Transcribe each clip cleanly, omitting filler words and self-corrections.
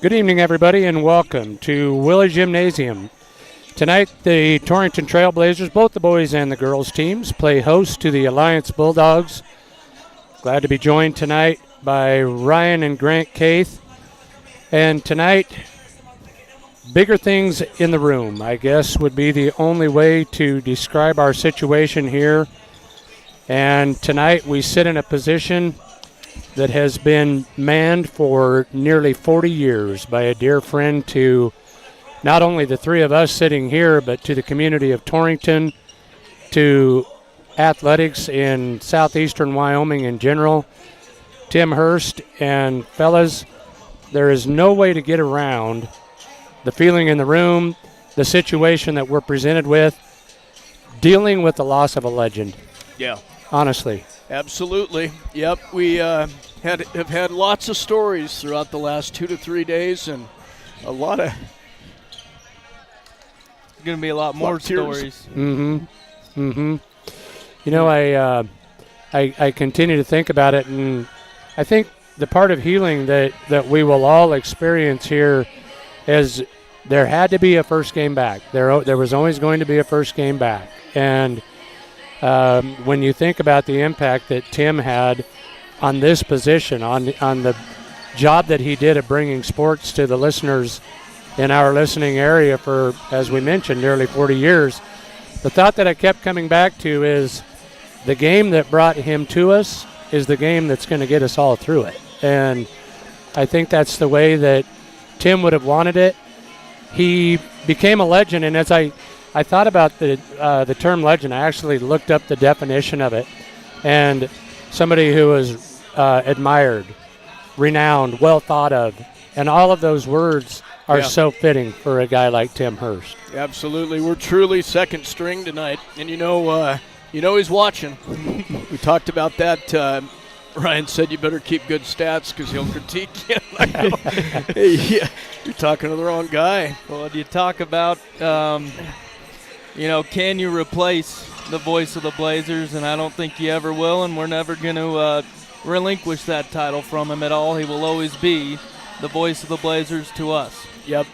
Good evening, everybody, and welcome to Willie Gymnasium. Tonight, the Torrington Trailblazers, both the boys and the girls teams, play host to the Alliance Bulldogs. Glad to be joined tonight by Ryan and Grant Caith. And tonight, bigger things in the room, I guess, would be the only way to describe our situation here. And tonight, we sit in a position that has been manned for nearly 40 years by a dear friend to not only the three of us sitting here, but to the community of Torrington, to athletics in southeastern Wyoming in general. Tim Hurst. And fellas, there is no way to get around the feeling in the room, the situation that we're presented with, dealing with the loss of a legend. Yeah. Honestly. Absolutely. Yep. We have had lots of stories throughout the last 2 to 3 days, and a lot of going to be a lot more stories. You know, I continue to think about it, and I think the part of healing that we will all experience here is there had to be a first game back. There was always going to be a first game back, and when you think about the impact that Tim had on this position, on the job that he did of bringing sports to the listeners in our listening area for, as we mentioned, nearly 40 years, the thought that I kept coming back to is the game that brought him to us is the game that's going to get us all through it. And I think that's the way that Tim would have wanted it. He became a legend, and as I thought about the term legend, I actually looked up the definition of it. And somebody who was admired, renowned, well thought of, and all of those words are so fitting for a guy like Tim Hurst. Absolutely. We're truly second string tonight. And you know he's watching. We talked about that. Ryan said you better keep good stats because he'll critique you. Yeah, you're talking to the wrong guy. Well, you talk about, can you replace the voice of the Blazers? And I don't think you ever will, and we're never going to relinquish that title from him at all. He will always be the voice of the Blazers to us. Yep.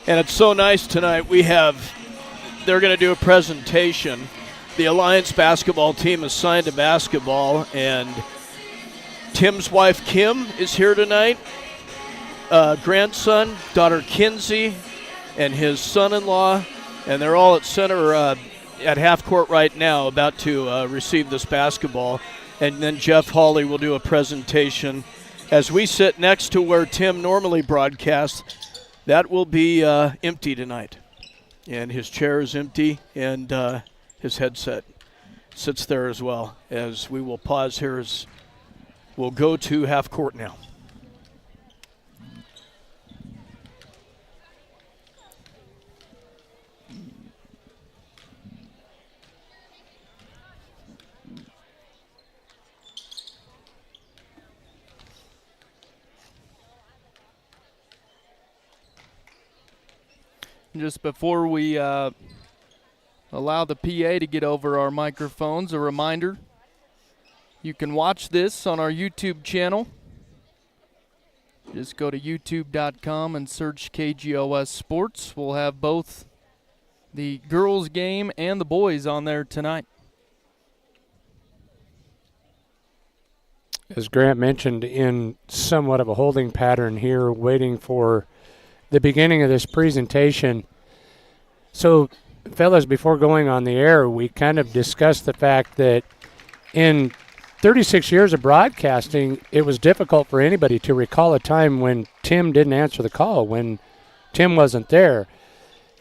And it's so nice tonight. They're going to do a presentation. The Alliance basketball team is signed to basketball, and Tim's wife, Kim, is here tonight. Grandson, daughter, Kinsey, and his son-in-law, and they're all at center at half court right now about to receive this basketball. And then Jeff Hawley will do a presentation. As we sit next to where Tim normally broadcasts, that will be empty tonight. And his chair is empty, and his headset sits there as well. As we will pause here as we'll go to half court now. Just before we allow the PA to get over our microphones, a reminder, you can watch this on our YouTube channel. Just go to youtube.com and search KGOS Sports. We'll have both the girls' game and the boys on there tonight. As Grant mentioned, in somewhat of a holding pattern here, waiting for the beginning of this presentation. So, fellas, before going on the air, we kind of discussed the fact that in 36 years of broadcasting, it was difficult for anybody to recall a time when Tim didn't answer the call, when Tim wasn't there.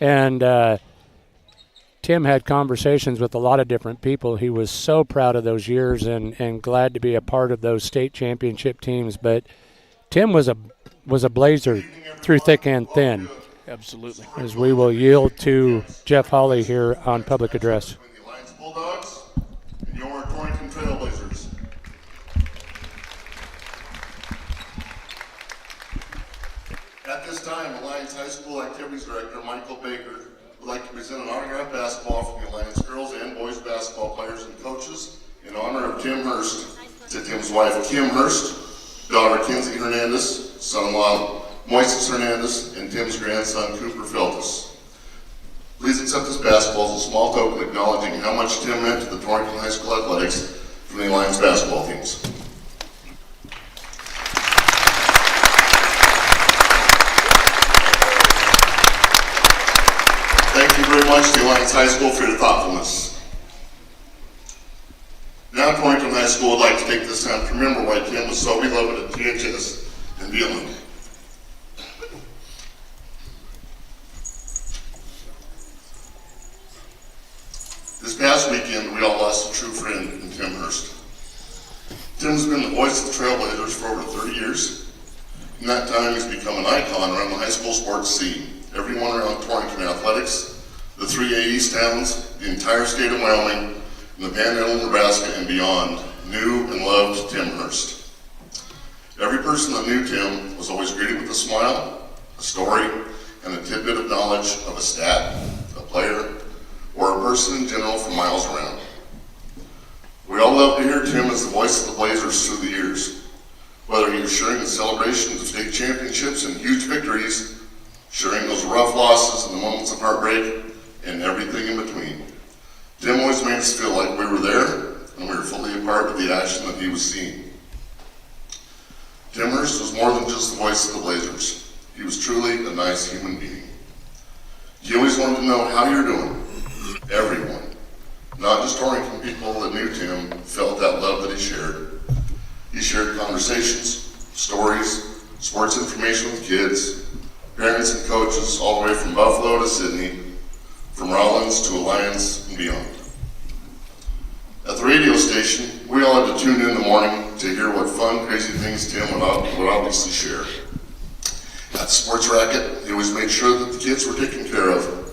And Tim had conversations with a lot of different people. He was so proud of those years and glad to be a part of those state championship teams. But Tim was a Blazer through thick and thin. Absolutely. As we will yield to Jeff Hawley here on public address. The Alliance Bulldogs and your Torrington Trailblazers. At this time, Alliance High School Activities Director Michael Baker would like to present an autographed basketball from the Alliance girls and boys basketball players and coaches in honor of Tim Hurst. To Tim's wife, Kim Hurst, daughter Kinsey Hernandez, son-in-law Moises Hernandez, and Tim's grandson, Cooper Feltus. Please accept this basketball as a small token acknowledging how much Tim meant to the Torrington High School athletics from the Alliance basketball teams. Thank you very much to the Alliance High School for your thoughtfulness. Now Torrington High School would like to take this time to remember why Tim was so beloved at KGOS and beyond. This past weekend, we all lost a true friend in Tim Hurst. Tim's been the voice of the Trailblazers for over 30 years. In that time, he's become an icon around the high school sports scene. Everyone around Torrington athletics, the 3A East towns, the entire state of Wyoming, and the Panhandle, Nebraska, and beyond knew and loved Tim Hurst. Every person that knew Tim was always greeted with a smile, a story, and a tidbit of knowledge of a stat, a player, or a person in general for miles around. We all love to hear Tim as the voice of the Blazers through the years, whether he was sharing the celebrations of state championships and huge victories, sharing those rough losses and the moments of heartbreak, and everything in between. Tim always made us feel like we were there and we were fully a part of the action that he was seeing. Tim Hurst was more than just the voice of the Blazers. He was truly a nice human being. He always wanted to know how you're doing. Everyone, not just Torrington people that knew Tim, felt that love that he shared. He shared conversations, stories, sports information with kids, parents and coaches all the way from Buffalo to Sydney, from Rollins to Alliance and beyond. At the radio station, we all had to tune in the morning to hear what fun, crazy things Tim would obviously share. At Sports Racket, he always made sure that the kids were taken care of.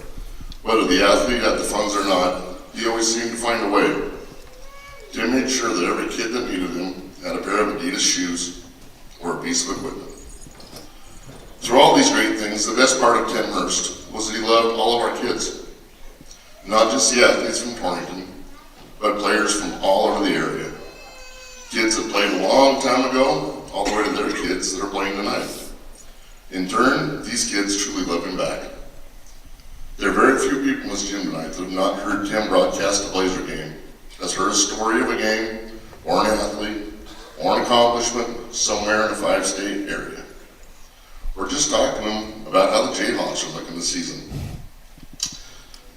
Whether the athlete had the funds or not, he always seemed to find a way. Tim made sure that every kid that needed him had a pair of Adidas shoes or a piece of equipment. Through all these great things, the best part of Tim Hurst was that he loved all of our kids. Not just the athletes from Torrington, but players from all over the area. Kids that played a long time ago, all the way to their kids that are playing tonight. In turn, these kids truly love him back. There are very few people in this gym tonight that have not heard Tim broadcast a Blazer game, has heard a story of a game, or an athlete, or an accomplishment somewhere in a 5-state area. Or just talk to him about how the Jayhawks are looking this season.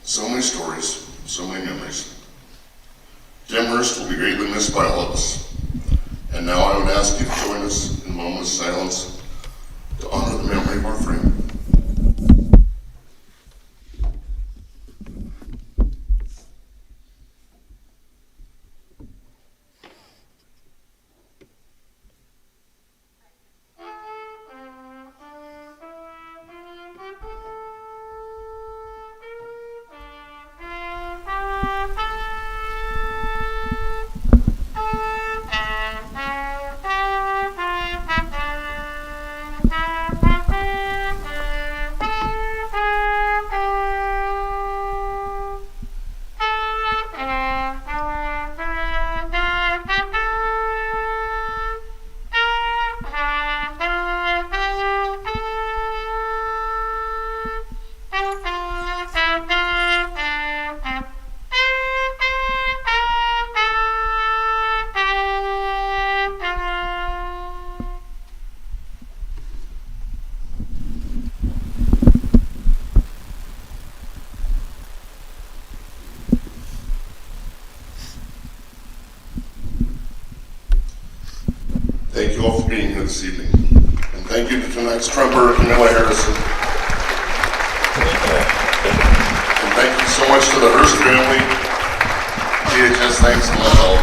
So many stories, so many memories. Tim Hurst will be greatly missed by all of us. And now I would ask you to join us in a moment of silence to honor the memory of our friend. Thank you all for being here this evening. And thank you to tonight's trumpeter, Camilla Harrison. And thank you so much to the Hurst family. KHS thanks and love all.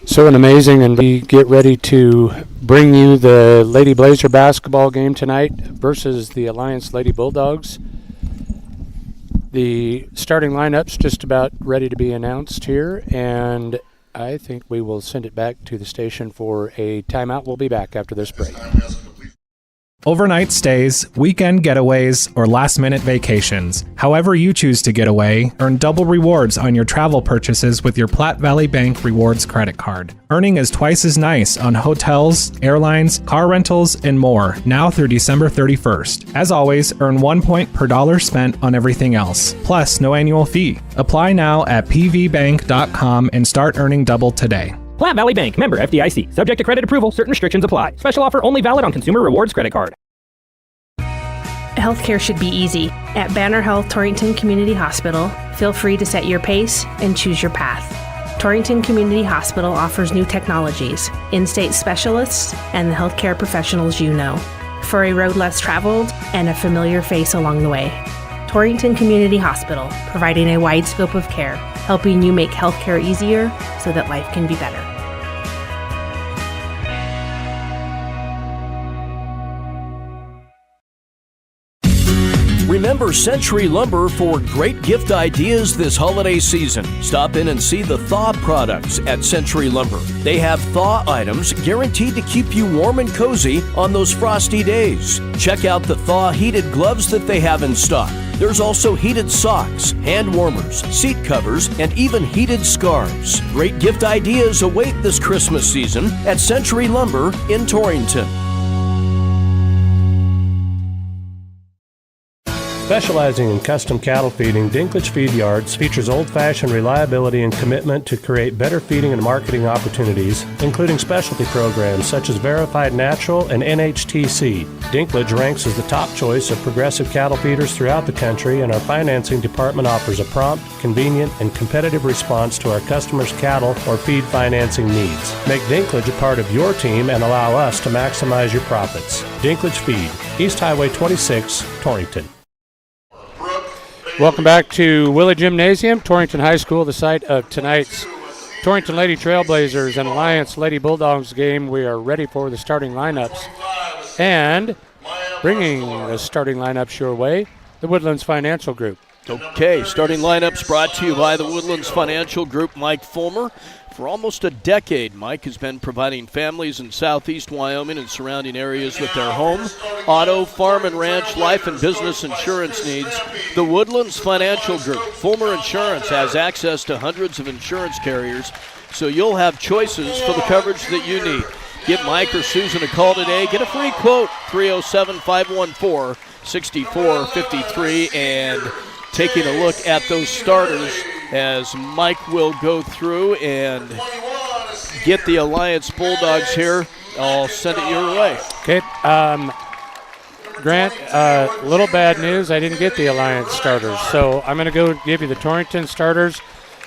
So an amazing, and we get ready to bring you the Lady Blazer basketball game tonight versus the Alliance Lady Bulldogs. The starting lineup's just about ready to be announced here, and I think we will send it back to the station for a timeout. We'll be back after this break. Overnight stays, weekend getaways, or last-minute vacations. However you choose to get away, earn double rewards on your travel purchases with your Platte Valley Bank Rewards credit card. Earning is twice as nice on hotels, airlines, car rentals, and more, now through December 31st. As always, earn 1 point per dollar spent on everything else, plus no annual fee. Apply now at pvbank.com and start earning double today. Platte Valley Bank, member FDIC. Subject to credit approval, certain restrictions apply. Special offer only valid on consumer rewards credit card. Healthcare should be easy. At Banner Health Torrington Community Hospital, feel free to set your pace and choose your path. Torrington Community Hospital offers new technologies, in-state specialists, and the healthcare professionals you know, for a road less traveled and a familiar face along the way. Torrington Community Hospital, providing a wide scope of care, helping you make healthcare easier so that life can be better. Remember Century Lumber for great gift ideas this holiday season. Stop in and see the Thaw products at Century Lumber. They have thaw items guaranteed to keep you warm and cozy on those frosty days. Check out the Thaw heated gloves that they have in stock. There's also heated socks, hand warmers, seat covers, and even heated scarves. Great gift ideas await this Christmas season at Century Lumber in Torrington. Specializing in custom cattle feeding, Dinklage Feed Yards features old-fashioned reliability and commitment to create better feeding and marketing opportunities, including specialty programs such as Verified Natural and NHTC. Dinklage ranks as the top choice of progressive cattle feeders throughout the country, and our financing department offers a prompt, convenient, and competitive response to our customers' cattle or feed financing needs. Make Dinklage a part of your team and allow us to maximize your profits. Dinklage Feed, East Highway 26, Torrington. Welcome back to Willie Gymnasium, Torrington High School, the site of tonight's Torrington Lady Trailblazers and Alliance Lady Bulldogs game. We are ready for the starting lineups. And bringing the starting lineups your way, the Woodlands Financial Group. Okay, starting lineups brought to you by the Woodlands Financial Group. Mike Fulmer. For almost a decade, Mike has been providing families in southeast Wyoming and surrounding areas with their home, auto, farm and ranch, life and business insurance needs. The Woodlands Financial Group. Fulmer Insurance has access to hundreds of insurance carriers, so you'll have choices for the coverage that you need. Give Mike or Susan a call today. Get a free quote, 307-514-6453, and taking a look at those starters as Mike will go through and get the Alliance Bulldogs here. I'll send it your way. Okay. Grant, little bad news. I didn't get the Alliance starters, so I'm going to go give you the Torrington starters.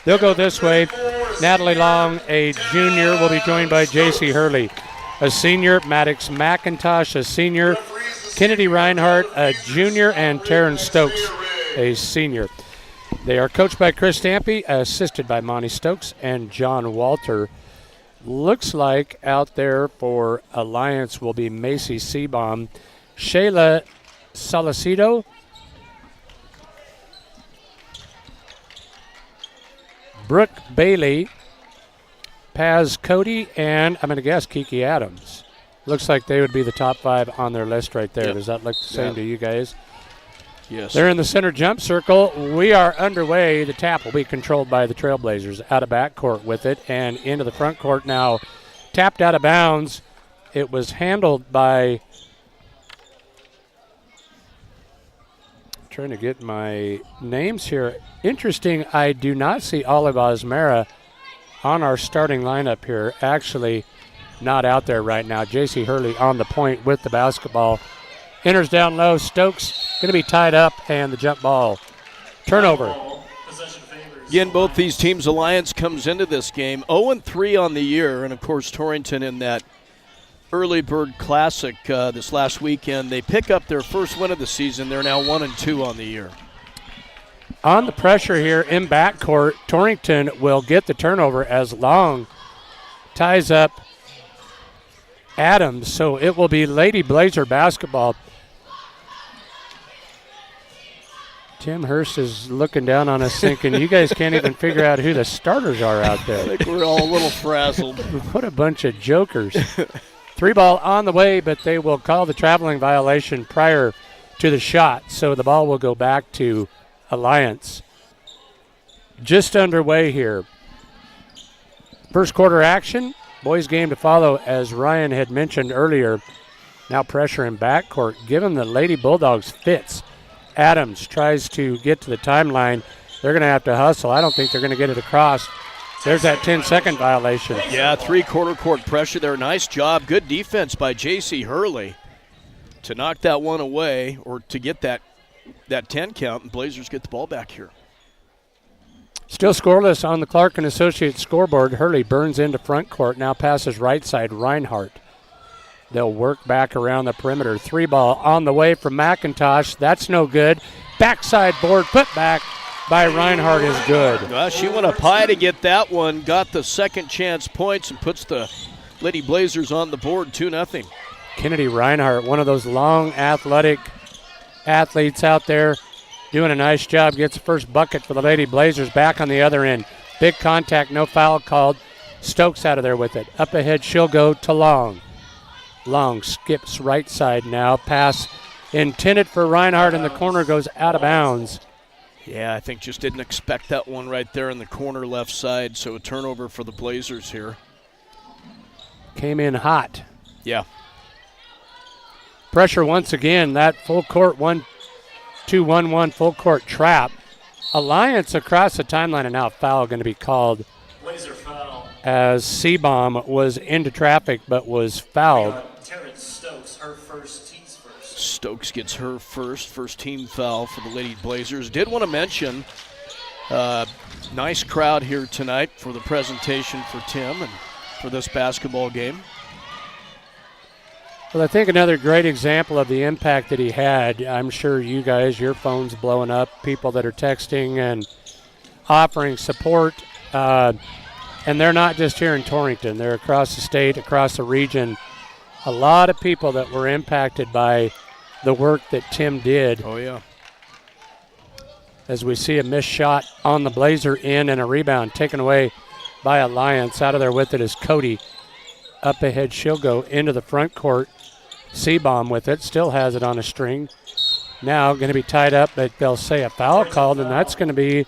They'll go this way. Natalie Long, a junior, will be joined by J.C. Hurley, a senior. Maddox McIntosh, a senior. Kennedy Reinhardt, a junior, and Terrence Stokes, a senior. They are coached by Chris Stampy, assisted by Monty Stokes and John Walter. Looks like out there for Alliance will be Macy Seabaum, Shayla Salicido, Brooke Bailey, Paz Cody, and I'm going to guess Kiki Adams. Looks like they would be the top 5 on their list right there. Yep. Does that look the same to you guys? Yes. They're in the center jump circle. We are underway. The tap will be controlled by the Trailblazers. Out of backcourt with it and into the front court now. Tapped out of bounds. It was handled by, trying to get my names here. Interesting, I do not see Olive Osmera on our starting lineup here. Actually not out there right now. J.C. Hurley on the point with the basketball. Enters down low. Stokes going to be tied up, and the jump ball. Turnover. Again, both these teams, Alliance comes into this game 0-3 on the year, and of course Torrington in that Early Bird Classic this last weekend. They pick up their first win of the season. They're now 1-2 on the year. On the pressure here in backcourt, Torrington will get the turnover as Long ties up Adams, so it will be Lady Blazer basketball. Tim Hurst is looking down on us thinking, you guys can't even figure out who the starters are out there. I think we're all a little frazzled. What a bunch of jokers. 3 ball on the way, but they will call the traveling violation prior to the shot, so the ball will go back to Alliance. Just underway here. First quarter action. Boys game to follow, as Ryan had mentioned earlier. Now pressure in backcourt, given the Lady Bulldogs fits. Adams tries to get to the timeline. They're going to have to hustle. I don't think they're going to get it across. There's that 10-second violation. Yeah, three-quarter court pressure there. Nice job. Good defense by J.C. Hurley to knock that one away, or to get that 10 count, and Blazers get the ball back here. Still scoreless on the Clark & Associates scoreboard. Hurley burns into front court, now passes right side Reinhardt. They'll work back around the perimeter. 3 ball on the way from McIntosh. That's no good. Backside board put back by Reinhardt is good. Well, she went up high to get that one, got the second chance points, and puts the Lady Blazers on the board 2-0. Kennedy Reinhardt, one of those long athletic athletes out there, doing a nice job, gets the first bucket for the Lady Blazers. Back on the other end. Big contact, no foul called. Stokes out of there with it. Up ahead, she'll go to Long. Long skips right side now. Pass intended for Reinhardt in the corner, goes out of bounds. Yeah, I think just didn't expect that one right there in the corner left side, so a turnover for the Blazers here. Came in hot. Yeah. Pressure once again, that full court 1-2-1-1 full court trap. Alliance across the timeline, and now foul going to be called. Blazer foul. As Seabaum was into traffic but was fouled. Stokes, her first, team's first. Stokes gets her first team foul for the Lady Blazers. Did want to mention, nice crowd here tonight for the presentation for Tim and for this basketball game. Well, I think another great example of the impact that he had, I'm sure you guys, your phone's blowing up, people that are texting and offering support. And they're not just here in Torrington. They're across the state, across the region. A lot of people that were impacted by the work that Tim did. Oh, yeah. As we see a missed shot on the Blazer end and a rebound taken away by Alliance. Out of there with it is Cody. Up ahead, she'll go into the front court. Seabaum with it, still has it on a string. Now going to be tied up, but they'll say a foul called, and that's going to be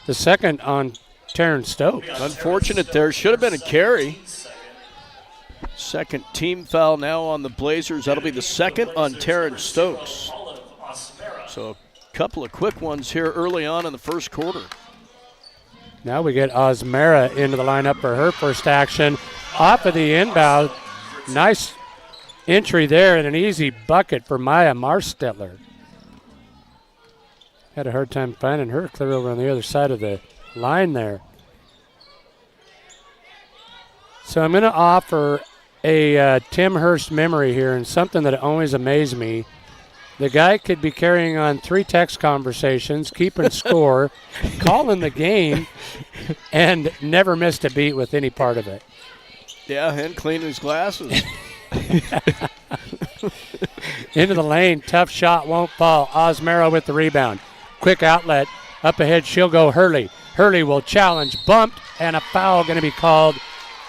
the second on Taryn Stokes. Unfortunate there. Should have been a carry. Second team foul now on the Blazers. That'll be the second on Taryn Stokes. So a couple of quick ones here early on in the first quarter. Now we get Osmera into the lineup for her first action. Off of the inbound. Nice entry there and an easy bucket for Maya Marstetler. Had a hard time finding her clear over on the other side of the line there. So I'm going to offer a Tim Hurst memory here, and something that always amazed me. The guy could be carrying on 3 text conversations, keeping score, calling the game, and never missed a beat with any part of it. Yeah, and cleaning his glasses. Into the lane, tough shot, won't fall. Osmera with the rebound. Quick outlet, up ahead, she'll go Hurley. Hurley will challenge, bumped, and a foul going to be called.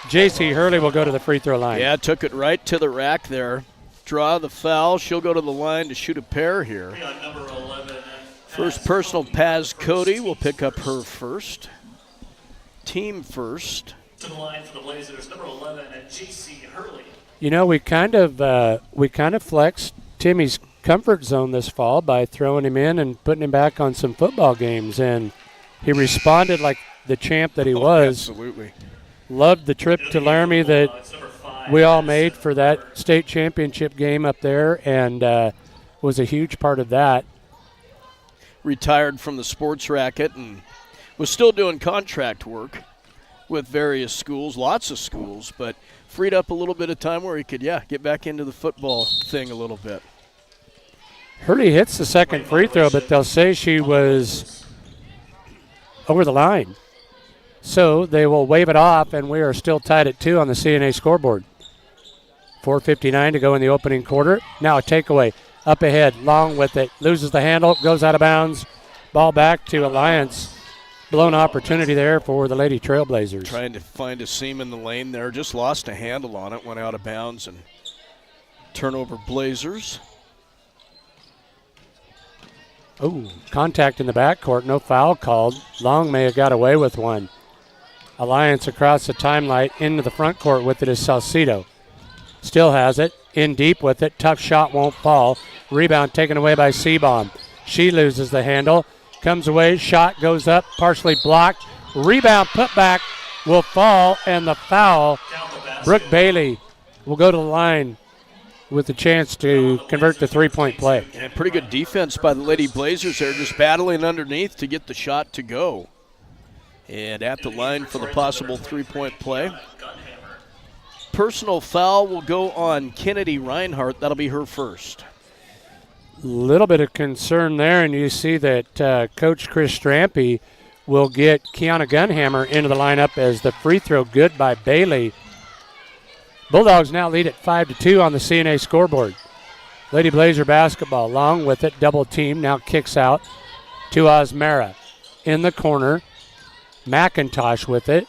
J.C. Hurley will go to the free throw line. Yeah, took it right to the rack there. Draw the foul. She'll go to the line to shoot a pair here. First personal, Paz Cody will pick up her first. Team first. To the line for the Blazers, number 11, J.C. Hurley. You know, we kind of flexed Timmy's comfort zone this fall by throwing him in and putting him back on some football games, and he responded like the champ that he was. Absolutely. Loved the trip to Laramie that we all made for that state championship game up there, and was a huge part of that. Retired from the sports racket and was still doing contract work with various schools, lots of schools, but freed up a little bit of time where he could, get back into the football thing a little bit. Hurley hits the second free throw, but they'll say she was over the line. So they will wave it off, and we are still tied at 2 on the CNA scoreboard. 4:59 to go in the opening quarter. Now a takeaway. Up ahead, Long with it. Loses the handle, goes out of bounds. Ball back to Alliance. Blown opportunity there for the Lady Trailblazers. Trying to find a seam in the lane there. Just lost a handle on it, went out of bounds, and Turnover Blazers. Oh, contact in the backcourt. No foul called. Long may have got away with one. Alliance across the timeline into the front court with it is Salcido. Still has it. In deep with it. Tough shot won't fall. Rebound taken away by Seabaum. She loses the handle. Comes away. Shot goes up. Partially blocked. Rebound put back will fall. And the foul. Brooke Bailey will go to the line with the chance to convert the three-point play. And pretty good defense by the Lady Blazers there, just battling underneath to get the shot to go. And at the line for the possible three-point play. Personal foul will go on Kennedy Reinhardt. That'll be her first. Little bit of concern there, and you see that Coach Chris Strampy will get Kiana Gunhammer into the lineup as the free throw good by Bailey. Bulldogs now lead at 5-2 on the CNA scoreboard. Lady Blazer basketball, Long with it, double team, now kicks out to Osmera. In the corner, McIntosh with it.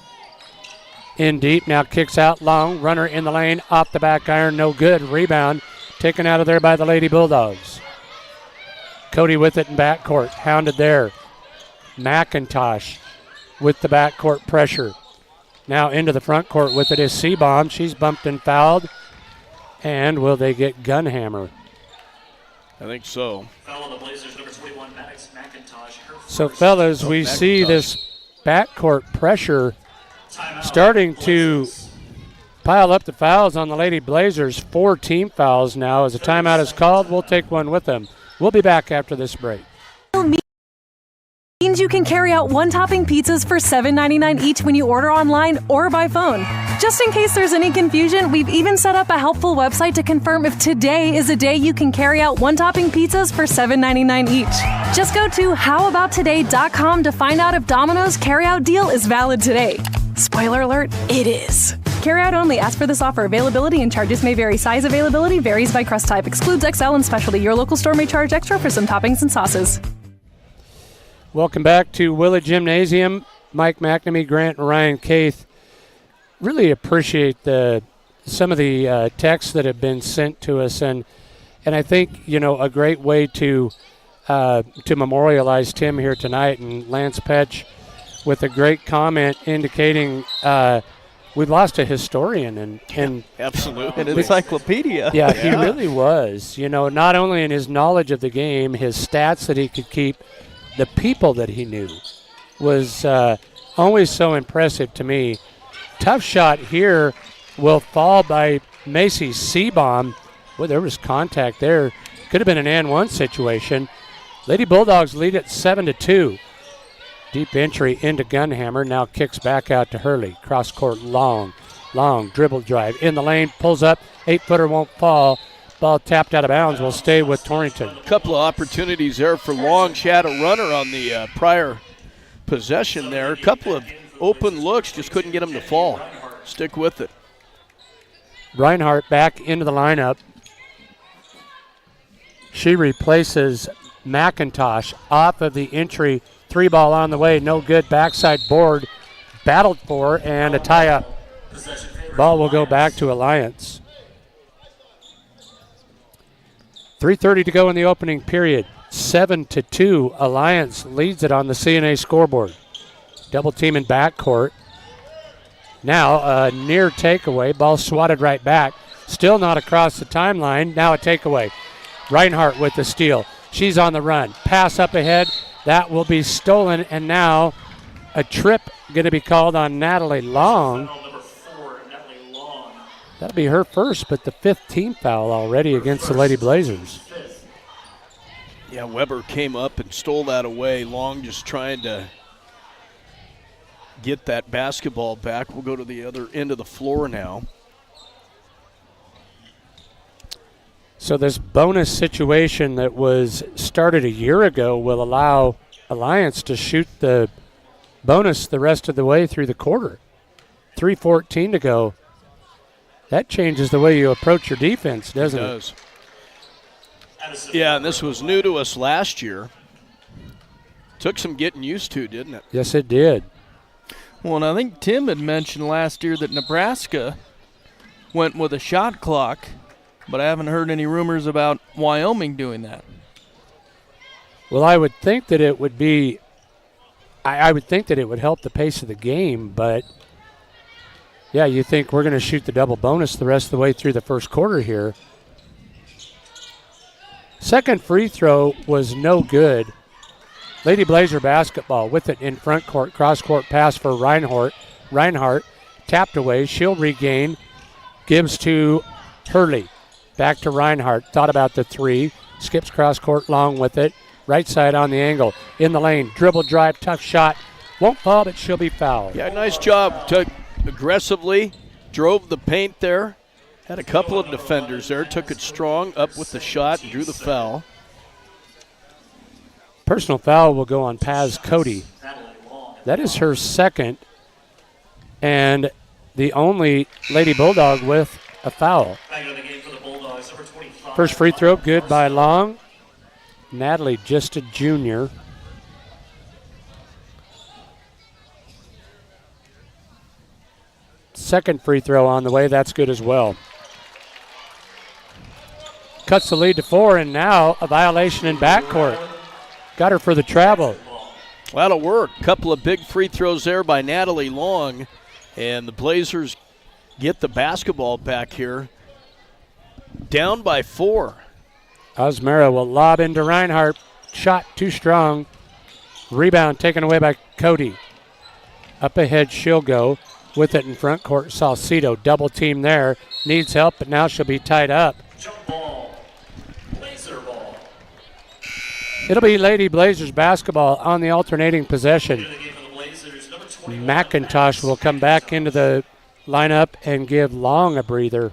In deep, now kicks out Long, runner in the lane, off the back iron, no good. Rebound taken out of there by the Lady Bulldogs. Cody with it in backcourt, hounded there. McIntosh with the backcourt pressure. Now into the front court with it is Seabaum. She's bumped and fouled. And will they get Gunhammer? I think so. Foul on the Blazers, number 21, Maddox McIntosh. So, fellas, we see this backcourt pressure starting to pile up the fouls on the Lady Blazers. 4 team fouls now. As a timeout is called, we'll take one with them. We'll be back after this break. Means you can carry out one-topping pizzas for $7.99 each when you order online or by phone. Just in case there's any confusion, we've even set up a helpful website to confirm if today is a day you can carry out one-topping pizzas for $7.99 each. Just go to howaboutoday.com to find out if Domino's carryout deal is valid today. Spoiler alert, it is. Carryout only. Ask for this offer. Availability and charges may vary. Size availability varies by crust type. Excludes XL and specialty. Your local store may charge extra for some toppings and sauces. Welcome back to Willett Gymnasium. Mike McNamee, Grant, and Ryan Caith. Really appreciate some of the texts that have been sent to us, and I think a great way to memorialize Tim here tonight, and Lance Petch with a great comment indicating we've lost a historian and absolutely an encyclopedia. Yeah, he really was. Not only in his knowledge of the game, his stats that he could keep. The people that he knew was always so impressive to me. Tough shot here will fall by Macy Seabaum. Well, there was contact there. Could have been an and one situation. Lady Bulldogs lead at 7-2. Deep entry into Gunhammer. Now kicks back out to Hurley. Cross court Long dribble drive. In the lane, pulls up. 8-footer won't fall. Ball tapped out of bounds, will stay with Torrington. A couple of opportunities there for Long. She had a runner on the prior possession there. A couple of open looks, just couldn't get him to fall. Stick with it. Reinhardt back into the lineup. She replaces McIntosh off of the entry. 3-ball on the way, no good. Backside board, battled for, and a tie-up. Ball will go back to Alliance. 3:30 to go in the opening period. 7-2. Alliance leads it on the CNA scoreboard. Double team in backcourt. Now a near takeaway. Ball swatted right back. Still not across the timeline. Now a takeaway. Reinhardt with the steal. She's on the run. Pass up ahead. That will be stolen. And now a trip going to be called on Natalie Long. That'll be her first, but the 5th team foul already against the Lady Blazers. Yeah, Weber came up and stole that away. Long just trying to get that basketball back. We'll go to the other end of the floor now. So this bonus situation that was started a year ago will allow Alliance to shoot the bonus the rest of the way through the quarter. 3:14 to go. That changes the way you approach your defense, doesn't it? It does. Yeah, and this was new to us last year. Took some getting used to, didn't it? Yes, it did. Well, and I think Tim had mentioned last year that Nebraska went with a shot clock but I haven't heard any rumors about Wyoming doing that. Well, I would think that it would be I would think that it would help the pace of the game, but yeah, you think we're going to shoot the double bonus the rest of the way through the first quarter here. Second free throw was no good. Lady Blazer basketball with it in front court. Cross-court pass for Reinhardt tapped away. She'll regain. Gives to Hurley. Back to Reinhardt. Thought about the three. Skips cross-court long with it. Right side on the angle. In the lane. Dribble drive. Tough shot. Won't fall, but she'll be fouled. Yeah, nice job. Took aggressively. Drove the paint there. Had a couple of defenders there. Took it strong. Up with the shot and drew the foul. Personal foul will go on Paz Cody. That is her second and the only Lady Bulldog with a foul. First free throw, good by Long. Natalie, just a junior. Second free throw on the way, that's good as well. Cuts the lead to 4, and now a violation in backcourt. Got her for the travel. That'll work. Couple of big free throws there by Natalie Long. And the Blazers get the basketball back here. Down by 4. Osmera will lob into Reinhardt. Shot too strong. Rebound taken away by Cody. Up ahead she'll go. With it in front court, Salcido. Double team there. Needs help, but now she'll be tied up. Jump ball. Blazer ball. It'll be Lady Blazers basketball on the alternating possession. McIntosh will come back into the lineup and give Long a breather.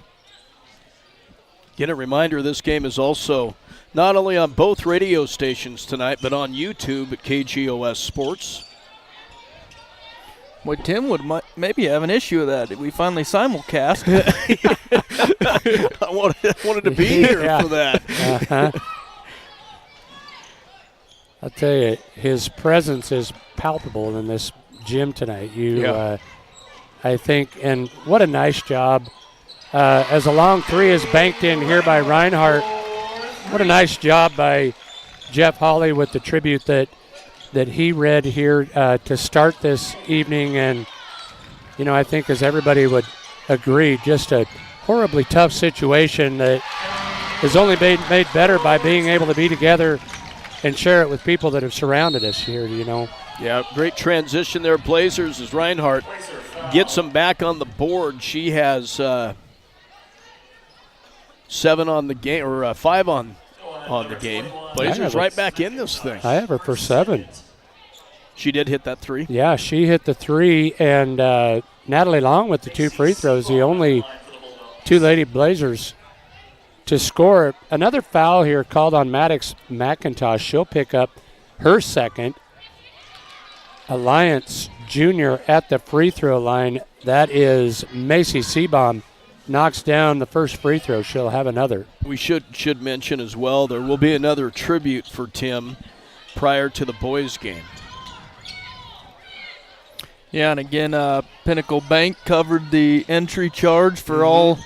Again, a reminder, this game is also not only on both radio stations tonight, but on YouTube at KGOS Sports. Boy, Tim would maybe have an issue with that if we finally simulcast. I wanted to be here for that. Uh-huh. I'll tell you, his presence is palpable in this gym tonight. I think, and what a nice job. As a long three is banked in here by Reinhardt. What a nice job by Jeff Hawley with the tribute that he read here to start this evening. And, you know, I think as everybody would agree, just a horribly tough situation that is only made better by being able to be together and share it with people that have surrounded us here, you know. Yeah, great transition there, Blazers, as Reinhardt gets them back on the board. She has 7 on the game, or 5 on the game. Blazers right back in this thing. I have her for 7. She did hit that 3? Yeah, she hit the 3, and Natalie Long with the 2 free throws, the only 2 Lady Blazers to score. Another foul here called on Maddox McIntosh. She'll pick up her second. Alliance Jr. at the free throw line. That is Macy Seabaum. Knocks down the first free throw. She'll have another. We should mention as well, there will be another tribute for Tim prior to the boys' game. Yeah, and again, Pinnacle Bank covered the entry charge for all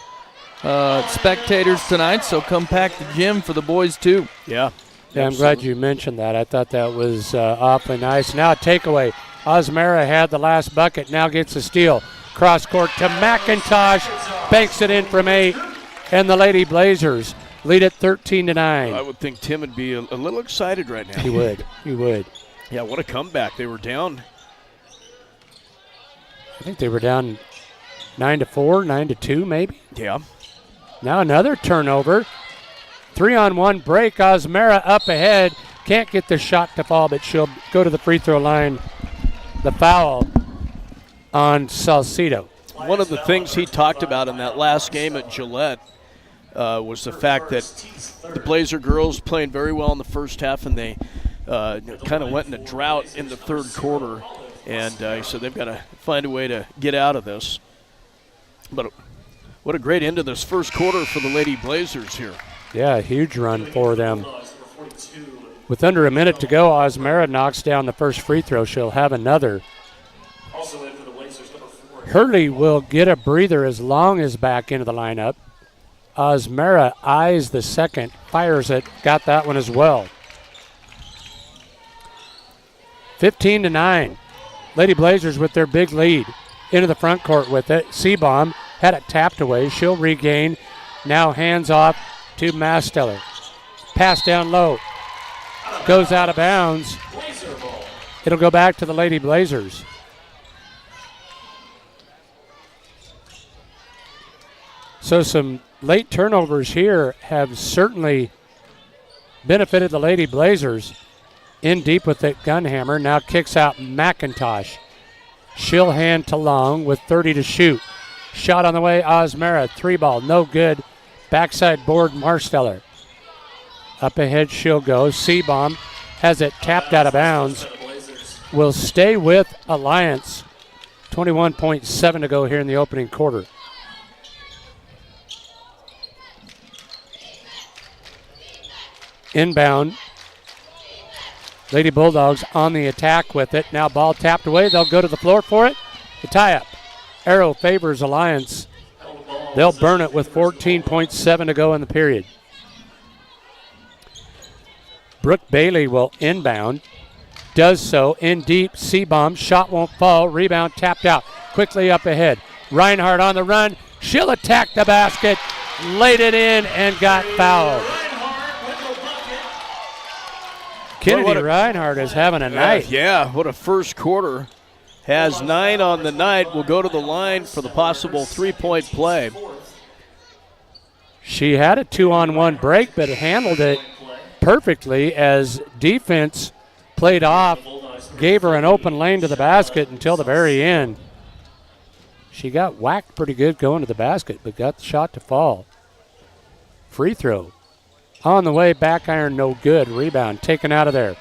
spectators tonight, so come pack the gym for the boys too. Yeah. Yeah, I'm glad you mentioned that. I thought that was awfully nice. Now a takeaway. Osmera had the last bucket, now gets a steal. Cross court to McIntosh, banks it in from 8, and the Lady Blazers lead it 13-9. I would think Tim would be a little excited right now. He would. Yeah, what a comeback. They were down. I think they were down 9-4, 9-2 maybe. Yeah. Now another turnover. 3-on-1 break. Osmera up ahead. Can't get the shot to fall, but she'll go to the free throw line. The foul on Salcido. One of the things he talked about in that last game at Gillette was the fact that the Blazer girls playing very well in the first half, and they kind of went in a drought in the third quarter. And he said they've got to find a way to get out of this. But what a great end to this first quarter for the Lady Blazers here. Yeah, a huge run for them. With under a minute to go, Osmera knocks down the first free throw. She'll have another. Hurley will get a breather as Long is back into the lineup. Osmera eyes the second, fires it, got that one as well. 15-9. Lady Blazers with their big lead. Into the front court with it. Seabaum had it tapped away. She'll regain. Now hands off to Masteller. Pass down low. Goes out of bounds. It'll go back to the Lady Blazers. So some late turnovers here have certainly benefited the Lady Blazers. In deep with it, Gunhammer now kicks out McIntosh. She'll hand to Long with 30 to shoot. Shot on the way, Osmera, 3-ball, no good. Backside board, Marsteller. Up ahead she'll go. Seabaum has it tapped out of bounds. Will stay with Alliance. 21.7 to go here in the opening quarter. Inbound. Lady Bulldogs on the attack with it. Now ball tapped away. They'll go to the floor for it. The tie-up. Arrow favors Alliance. They'll burn it with 14.7 to go in the period. Brooke Bailey will inbound. Does so in deep. Seabaum. Shot won't fall. Rebound tapped out. Quickly up ahead. Reinhardt on the run. She'll attack the basket. Laid it in and got fouled. Kennedy Reinhardt is having a night. Yeah, what a first quarter. Has 9 on the night. Will go to the line for the possible 3-point play. She had a 2-on-1 break, but handled it perfectly as defense played off, gave her an open lane to the basket until the very end. She got whacked pretty good going to the basket, but got the shot to fall. Free throw. On the way, back iron, no good. Rebound taken out of there.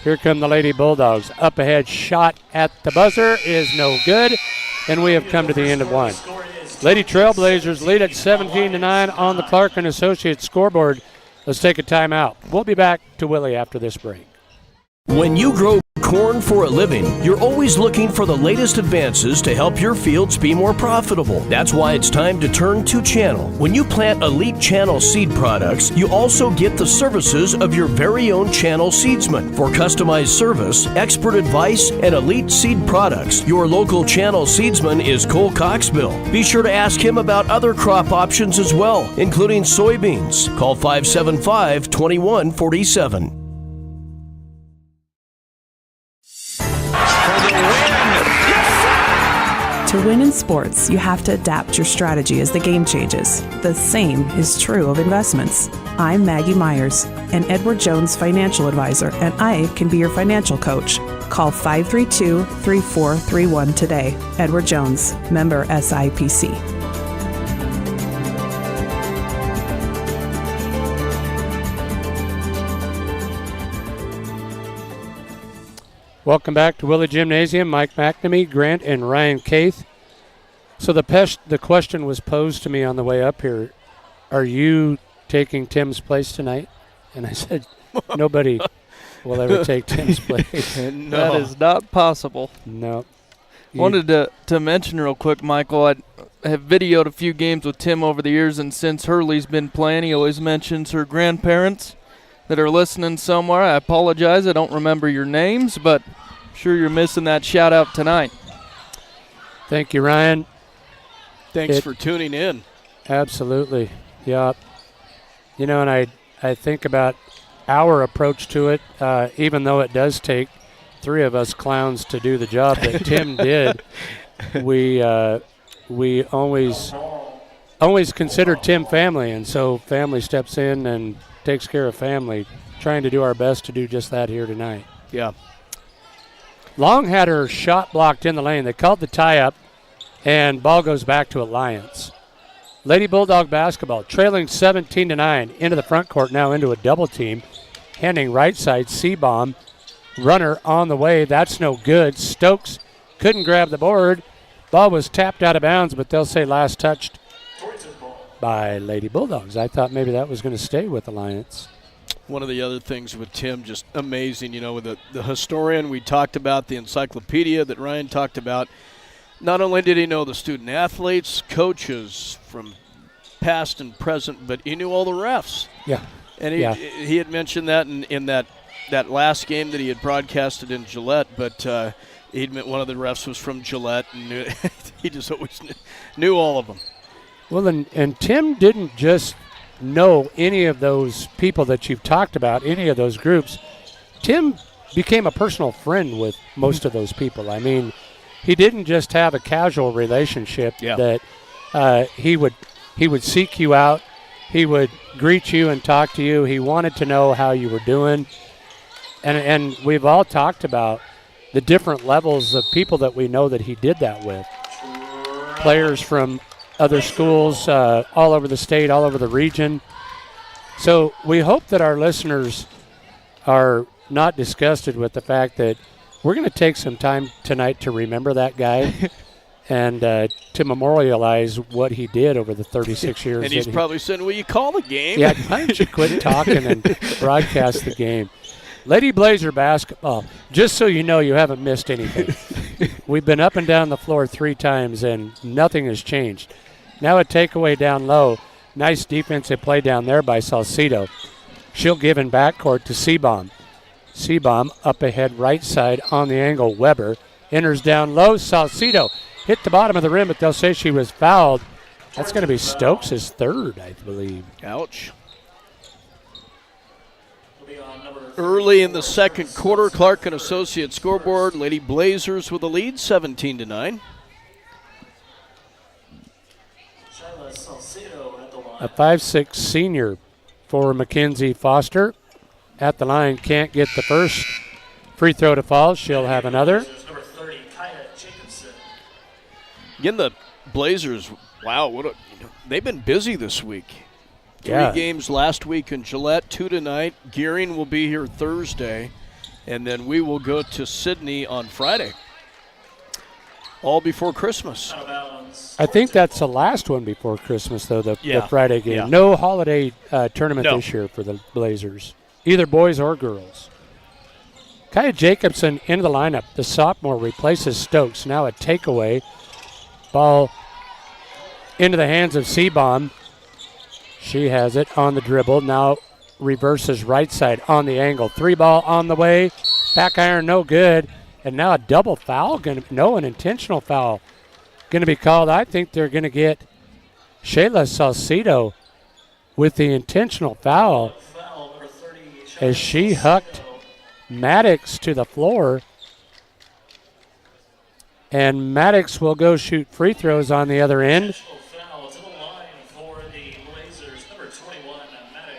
Here come the Lady Bulldogs. Up ahead, shot at the buzzer is no good. And we have come to the end of one. Lady Trailblazers lead at 17-9 on the Clark & Associates scoreboard. Let's take a timeout. We'll be back to Willie after this break. When you grow corn for a living, you're always looking for the latest advances to help your fields be more profitable. That's why it's time to turn to Channel. When you plant Elite Channel seed products, you also get the services of your very own Channel seedsman. For customized service, expert advice, and elite seed products, your local Channel seedsman is Cole Coxbill. Be sure to ask him about other crop options as well, including soybeans. Call 575-2147. To win in sports, you have to adapt your strategy as the game changes. The same is true of investments. I'm Maggie Myers, an Edward Jones financial advisor, and I can be your financial coach. Call 532-3431 today. Edward Jones, member SIPC. Welcome back to Willie Gymnasium. Mike McNamee, Grant, and Ryan Caith. So the question was posed to me on the way up here. Are you taking Tim's place tonight? And I said, nobody will ever take Tim's place. No. That is not possible. No. Wanted to mention real quick, Michael, I have videoed a few games with Tim over the years, and since Hurley's been playing, he always mentions her grandparents that are listening somewhere. I apologize. I don't remember your names, but I'm sure you're missing that shout-out tonight. Thank you, Ryan. Thanks for tuning in. Absolutely. Yeah. You know, and I think about our approach to it, even though it does take 3 of us clowns to do the job that Tim did. We always consider Tim family, and so family steps in and takes care of family, trying to do our best to do just that here tonight. Yeah. Long had her shot blocked in the lane. They called the tie-up, and ball goes back to Alliance. Lady Bulldog basketball, trailing 17-9 into the front court, now into a double team. Handing right side, Seabaum. Runner on the way. That's no good. Stokes couldn't grab the board. Ball was tapped out of bounds, but they'll say last touched by Lady Bulldogs. I thought maybe that was going to stay with Alliance. One of the other things with Tim, just amazing, you know, with the historian we talked about, the encyclopedia that Ryan talked about. Not only did he know the student athletes, coaches from past and present, but he knew all the refs. Yeah. And he had mentioned that in that last game that he had broadcasted in Gillette, but he admit one of the refs was from Gillette, and he just always knew all of them. Well, and Tim didn't just know any of those people that you've talked about, any of those groups. Tim became a personal friend with most of those people. I mean, he didn't just have a casual relationship that he would seek you out. He would greet you and talk to you. He wanted to know how you were doing. And we've all talked about the different levels of people that we know that he did that with. Players from other schools all over the state, all over the region. So we hope that our listeners are not disgusted with the fact that we're going to take some time tonight to remember that guy and to memorialize what he did over the 36 years. And he's probably saying, will you call the game? Yeah, why don't you quit talking and broadcast the game? Lady Blazer basketball, just so you know you haven't missed anything. We've been up and down the floor 3 times, and nothing has changed. Now a takeaway down low. Nice defensive play down there by Salcido. She'll give in backcourt to Seabaum. Seabaum up ahead right side on the angle. Weber enters down low. Salcido hit the bottom of the rim, but they'll say she was fouled. That's going to be Stokes' third, I believe. Ouch. Early in the second quarter, Clark and Associates scoreboard. Lady Blazers with the lead, 17-9. A 5'6" senior for Mackenzie Foster. At the line, can't get the first free throw to fall. She'll have another. Again, the Blazers, wow, they've been busy this week. 3 games last week in Gillette, 2 tonight. Gearing will be here Thursday, and then we will go to Sydney on Friday. All before Christmas. I think that's the last one before Christmas, though, the Friday game. Yeah. No holiday tournament this year for the Blazers, either boys or girls. Kaya Jacobson into the lineup. The sophomore replaces Stokes. Now a takeaway. Ball into the hands of Seabaum. She has it on the dribble. Now reverses right side on the angle. 3 ball on the way. Back iron, no good. And now a double foul. An intentional foul going to be called. I think they're going to get Shayla Salcido with the intentional foul as she hucked Maddox to the floor. And Maddox will go shoot free throws on the other end.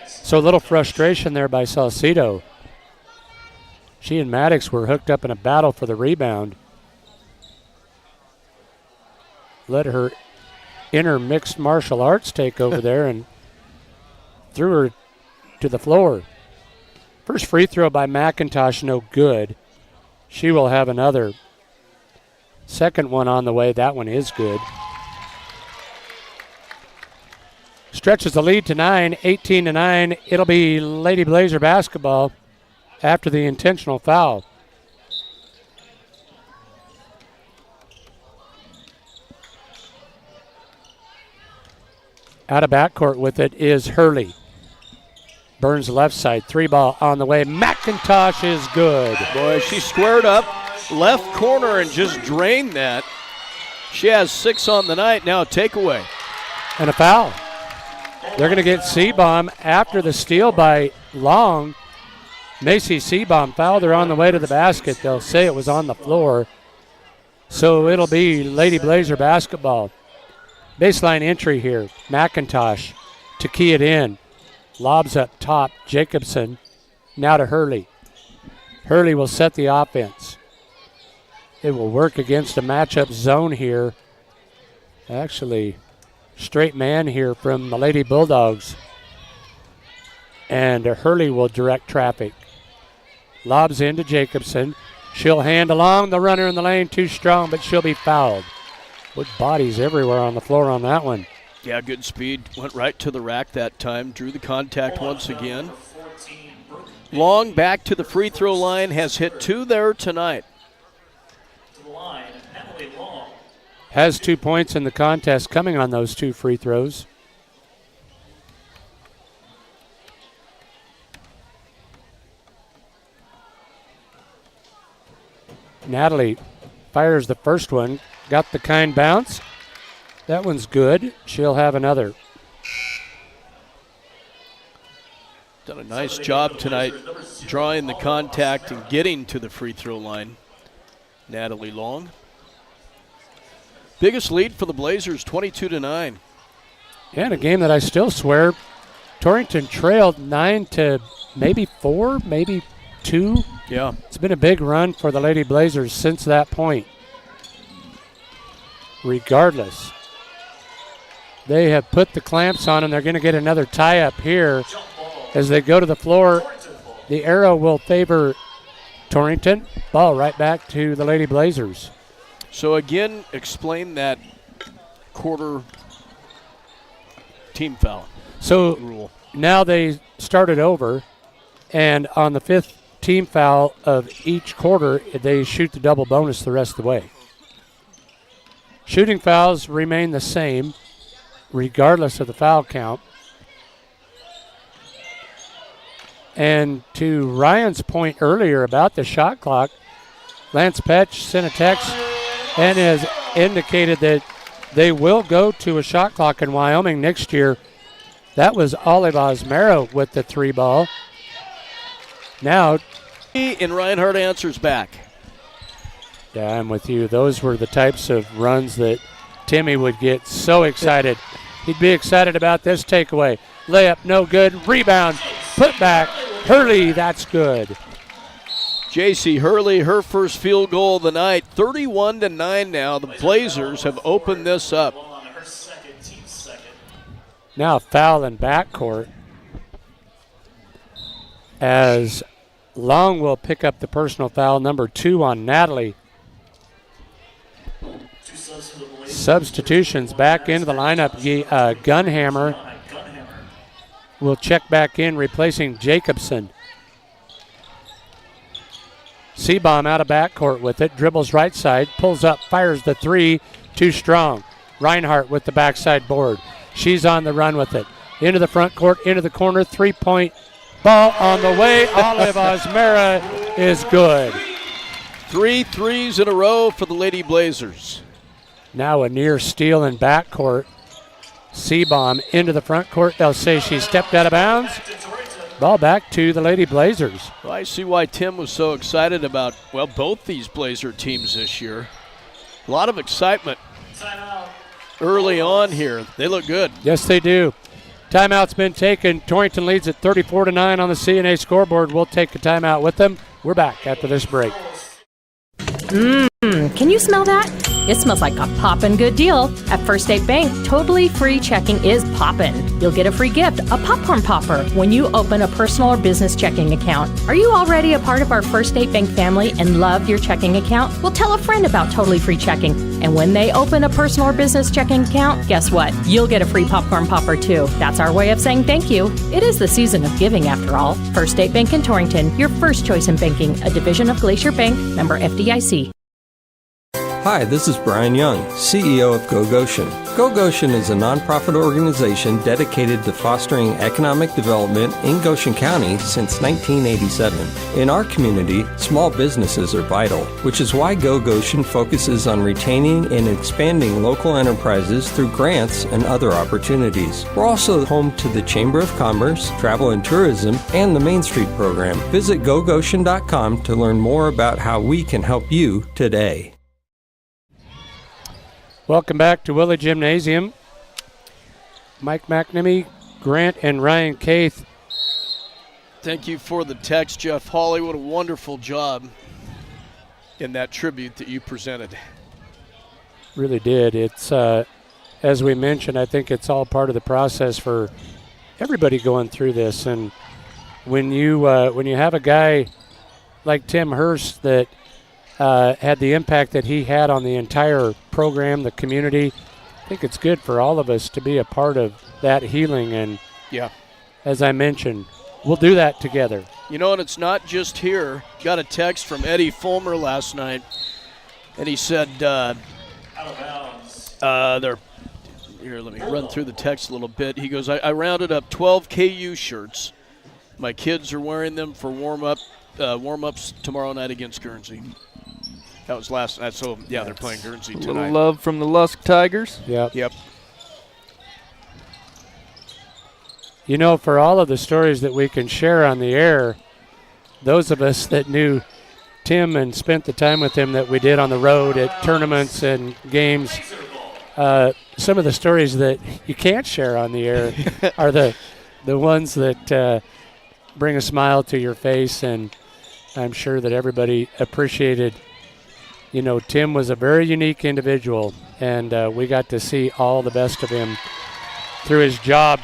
So a little frustration there by Salcido. She and Maddox were hooked up in a battle for the rebound. Let her inner mixed martial arts take over there and threw her to the floor. First free throw by McIntosh, no good. She will have another. Second one on the way. That one is good. Stretches the lead to 9, 18-9. It'll be Lady Blazer basketball after the intentional foul. Out of backcourt with it is Hurley. Burns left side. 3 ball on the way. McIntosh is good. Boy, she squared up left corner and just drained that. She has 6 on the night. Now a takeaway. And a foul. They're going to get Seabaum after the steal by Long. Macy Seabaum fouled her on the way to the basket. They'll say it was on the floor. So it'll be Lady Blazer basketball. Baseline entry here. McIntosh to key it in. Lobs up top. Jacobson now to Hurley. Hurley will set the offense. It will work against a matchup zone here. Actually, straight man here from the Lady Bulldogs. And Hurley will direct traffic. Lobs into Jacobson. She'll hand along. The runner in the lane too strong, but she'll be fouled. With bodies everywhere on the floor on that one. Yeah, good speed. Went right to the rack that time. Drew the contact once again. Long back to the free throw line. Has hit 2 there tonight. Has 2 points in the contest coming on those 2 free throws. Natalie fires the first one. Got the kind bounce. That one's good. She'll have another. Done a nice job tonight drawing the contact and getting to the free throw line. Natalie Long. Biggest lead for the Blazers, 22-9. Yeah, in a game that I still swear Torrington trailed 9 to maybe 4, maybe 2. Yeah. It's been a big run for the Lady Blazers since that point. Regardless, they have put the clamps on, and they're going to get another tie-up here as they go to the floor. The arrow will favor Torrington. Ball right back to the Lady Blazers. So again, explain that quarter team foul So rule. Now they started over, and on the 5th team foul of each quarter, they shoot the double bonus the rest of the way. Shooting fouls remain the same regardless of the foul count. And to Ryan's point earlier about the shot clock, Lance Petch sent a text and has indicated that they will go to a shot clock in Wyoming next year. That was Olive Osmero with the 3 ball. Now, And Reinhardt answers back. yeah, I'm with you. Those were the types of runs that Timmy would get so excited. He'd be excited about this takeaway. Layup, no good. Rebound, put back. Hurley, that's good. J.C. Hurley, her first field goal of the night. 31-9 now. The Blazers have opened this up. Now foul in backcourt as Long will pick up the personal foul, number 2 on Natalie. Substitutions back into the lineup. Gunhammer will check back in, replacing Jacobson. Seabaum out of backcourt with it, dribbles right side, pulls up, fires the 3, too strong. Reinhardt with the backside board. She's on the run with it. Into the front court, into the corner, 3-point ball on the way. Olive Osmera is good. 3 threes in a row for the Lady Blazers. Now a near steal in backcourt. Seabaum into the front court. They'll say she stepped out of bounds. Ball back to the Lady Blazers. Well, I see why Tim was so excited about, well, both these Blazer teams this year. A lot of excitement early on here. They look good. Yes, they do. Timeout's been taken. Torrington leads at 34-9 on the CNA scoreboard. We'll take a timeout with them. We're back after this break. Can you smell that? It smells like a poppin' good deal. At First State Bank, totally free checking is poppin'. You'll get a free gift, a popcorn popper, when you open a personal or business checking account. Are you already a part of our First State Bank family and love your checking account? Well, tell a friend about totally free checking. And when they open a personal or business checking account, guess what? You'll get a free popcorn popper too. That's our way of saying thank you. It is the season of giving after all. First State Bank in Torrington, your first choice in banking, a division of Glacier Bank, member FDIC. Hi, this is Brian Young, CEO of Go Goshen. Go Goshen is a nonprofit organization dedicated to fostering economic development in Goshen County since 1987. In our community, small businesses are vital, which is why Go Goshen focuses on retaining and expanding local enterprises through grants and other opportunities. We're also home to the Chamber of Commerce, Travel and Tourism, and the Main Street program. Visit gogoshen.com to learn more about how we can help you today. Welcome back to Willie Gymnasium. Mike McNamee, Grant, and Ryan Caith. Thank you for the text, Jeff Hawley. What a wonderful job in that tribute that you presented. Really did. It's, as we mentioned, I think it's all part of the process for everybody going through this. And when you have a guy like Tim Hurst that had the impact that he had on the entire program, the community, I think it's good for all of us to be a part of that healing. And yeah, as I mentioned, we'll do that together. You know, and it's not just here. Got a text from Eddie Fulmer last night, and he said, here, let me run through the text a little bit. He goes, I rounded up 12 KU shirts. My kids are wearing them for warm-ups tomorrow night against Guernsey. That was last night. So, yeah, they're playing Guernsey A tonight. little love from the Lusk Tigers. Yep. You know, for all of the stories that we can share on the air, those of us that knew Tim and spent the time with him that we did on the road at tournaments and games, some of the stories that you can't share on the air are the ones that bring a smile to your face, and I'm sure that everybody appreciated. You know, Tim was a very unique individual, and we got to see all the best of him through his job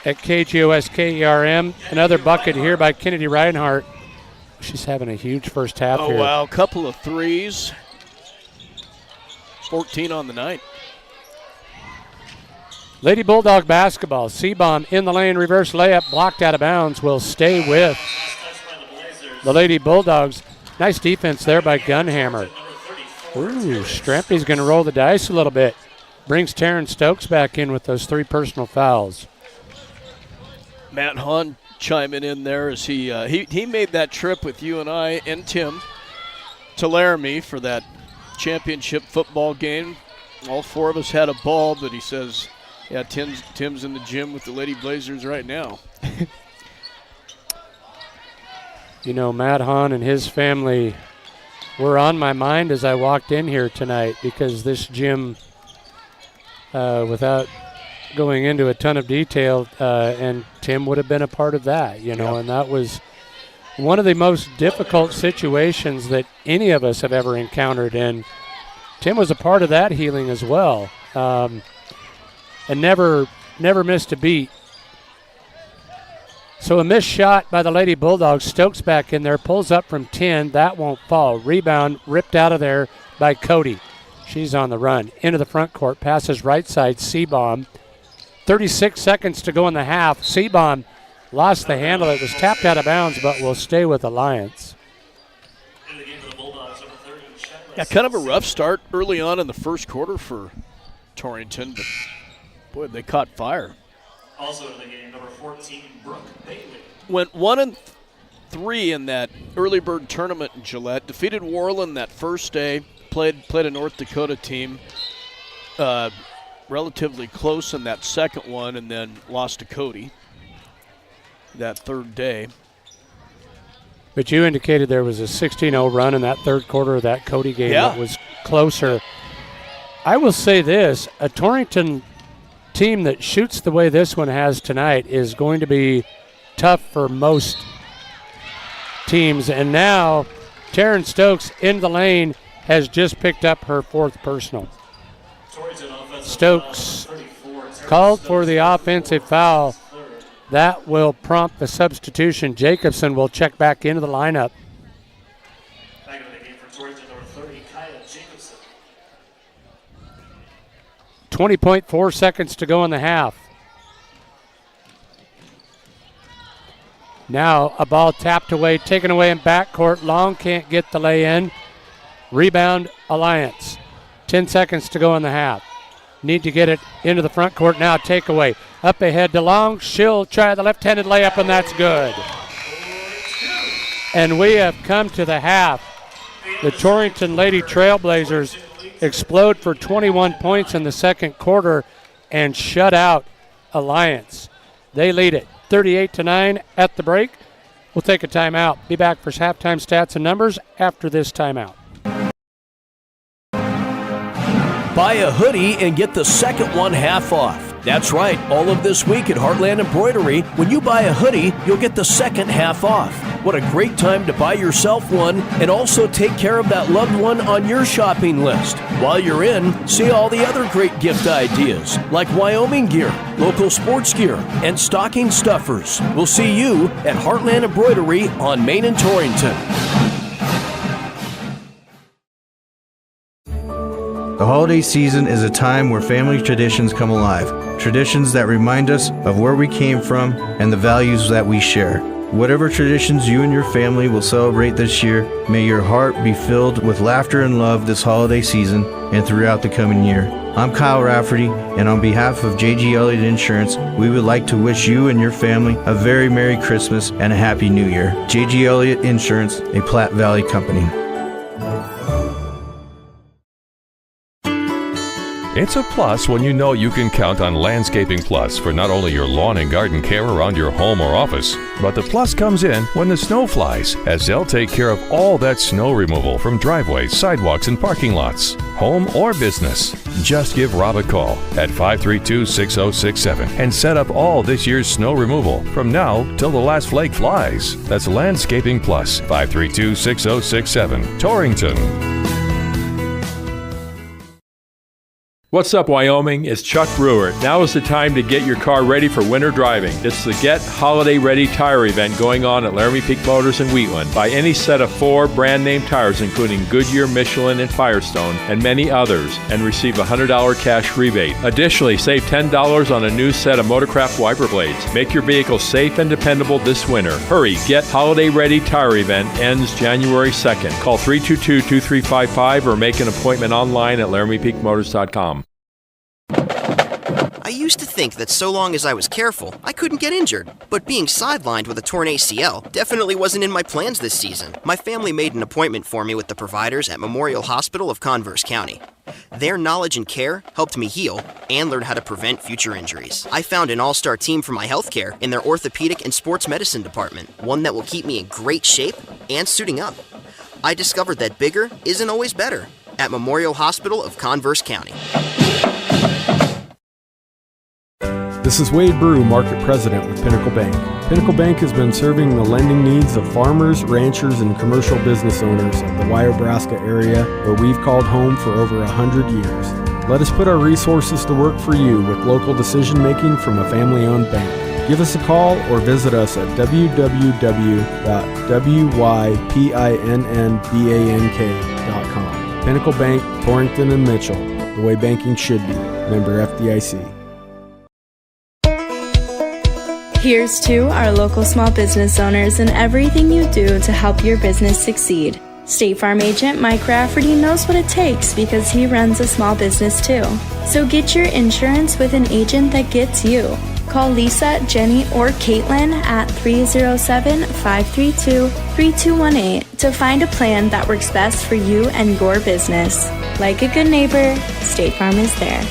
at KGOS KERM. Another bucket here by Kennedy Reinhardt. She's having a huge first half here. Oh, wow. Couple of threes. 14 on the night. Lady Bulldog basketball. Seabomb in the lane. Reverse layup. Blocked out of bounds. Will stay with the Lady Bulldogs. Nice defense there by Gunhammer. Ooh, Strampy's going to roll the dice a little bit. Brings Taryn Stokes back in with those 3 personal fouls. Matt Hahn chiming in there as he made that trip with you and I and Tim to Laramie for that championship football game. All 4 of us had a ball, but he says, yeah, Tim's in the gym with the Lady Blazers right now. You know, Matt Hahn and his family were on my mind as I walked in here tonight, because this gym, without going into a ton of detail, and Tim would have been a part of that, you know, and that was one of the most difficult situations that any of us have ever encountered, and Tim was a part of that healing as well, and never missed a beat. So a missed shot by the Lady Bulldogs. Stokes back in there, pulls up from 10. That won't fall. Rebound ripped out of there by Cody. She's on the run. Into the front court, passes right side, Seabomb. 36 seconds to go in the half. Seabomb lost the handle. It was tapped out of bounds, but will stay with Alliance. Yeah, kind of a rough start early on in the first quarter for Torrington, but boy, they caught fire. Also in the game, number 14, Brooke Bailey. Went 1-3 in that early bird tournament in Gillette. Defeated Worland that first day. Played a North Dakota team. Relatively close in that second one, and then lost to Cody that third day. But you indicated there was a 16-0 run in that third quarter of that Cody game that was closer. I will say this, a Torrington team that shoots the way this one has tonight is going to be tough for most teams. And now Taryn Stokes in the lane has just picked up her 4th personal. Stokes called for the offensive foul. That will prompt the substitution. Jacobson will check back into the lineup. Back into the game for Torrington, number 30, Kaya Jacobson. 20.4 seconds to go in the half. Now a ball tapped away, taken away in backcourt. Long can't get the lay in. Rebound, Alliance. 10 seconds to go in the half. Need to get it into the front court now. Takeaway. Up ahead to Long. She'll try the left-handed layup, and that's good. And we have come to the half. The Torrington Lady Trailblazers explode for 21 points in the second quarter and shut out Alliance. They lead it 38-9 at the break. We'll take a timeout. Be back for halftime stats and numbers after this timeout. Buy a hoodie and get the second one half off. That's right, all of this week at Heartland Embroidery, when you buy a hoodie, you'll get the second half off. What a great time to buy yourself one and also take care of that loved one on your shopping list. While you're in, see all the other great gift ideas, like Wyoming gear, local sports gear, and stocking stuffers. We'll see you at Heartland Embroidery on Main and Torrington. The holiday season is a time where family traditions come alive. Traditions that remind us of where we came from and the values that we share. Whatever traditions you and your family will celebrate this year, may your heart be filled with laughter and love this holiday season and throughout the coming year. I'm Kyle Rafferty, and on behalf of J.G. Elliott Insurance, we would like to wish you and your family a very Merry Christmas and a Happy New Year. J.G. Elliott Insurance, a Platte Valley company. It's a plus when you know you can count on Landscaping Plus for not only your lawn and garden care around your home or office, but the plus comes in when the snow flies, as they'll take care of all that snow removal from driveways, sidewalks, and parking lots, home or business. Just give Rob a call at 532-6067 and set up all this year's snow removal from now till the last flake flies. That's Landscaping Plus, 532-6067, Torrington. What's up, Wyoming? It's Chuck Brewer. Now is the time to get your car ready for winter driving. It's the Get Holiday Ready Tire event going on at Laramie Peak Motors in Wheatland. Buy any set of 4 brand-name tires, including Goodyear, Michelin, and Firestone, and many others, and receive a $100 cash rebate. Additionally, save $10 on a new set of Motorcraft wiper blades. Make your vehicle safe and dependable this winter. Hurry, Get Holiday Ready Tire event ends January 2nd. Call 322-2355 or make an appointment online at LaramiePeakMotors.com. I used to think that so long as I was careful, I couldn't get injured. But being sidelined with a torn ACL definitely wasn't in my plans this season. My family made an appointment for me with the providers at Memorial Hospital of Converse County. Their knowledge and care helped me heal and learn how to prevent future injuries. I found an all-star team for my healthcare in their orthopedic and sports medicine department, one that will keep me in great shape and suiting up. I discovered that bigger isn't always better at Memorial Hospital of Converse County. This is Wade Brew, Market President with Pinnacle Bank. Pinnacle Bank has been serving the lending needs of farmers, ranchers, and commercial business owners of the Wyobraska area, where we've called home for over 100 years. Let us put our resources to work for you with local decision-making from a family-owned bank. Give us a call or visit us at www.wypinnbank.com. Pinnacle Bank, Torrington and Mitchell, the way banking should be. Member FDIC. Here's to our local small business owners and everything you do to help your business succeed. State Farm agent Mike Rafferty knows what it takes because he runs a small business too. So get your insurance with an agent that gets you. Call Lisa, Jenny, or Caitlin at 307-532-3218 to find a plan that works best for you and your business. Like a good neighbor, State Farm is there.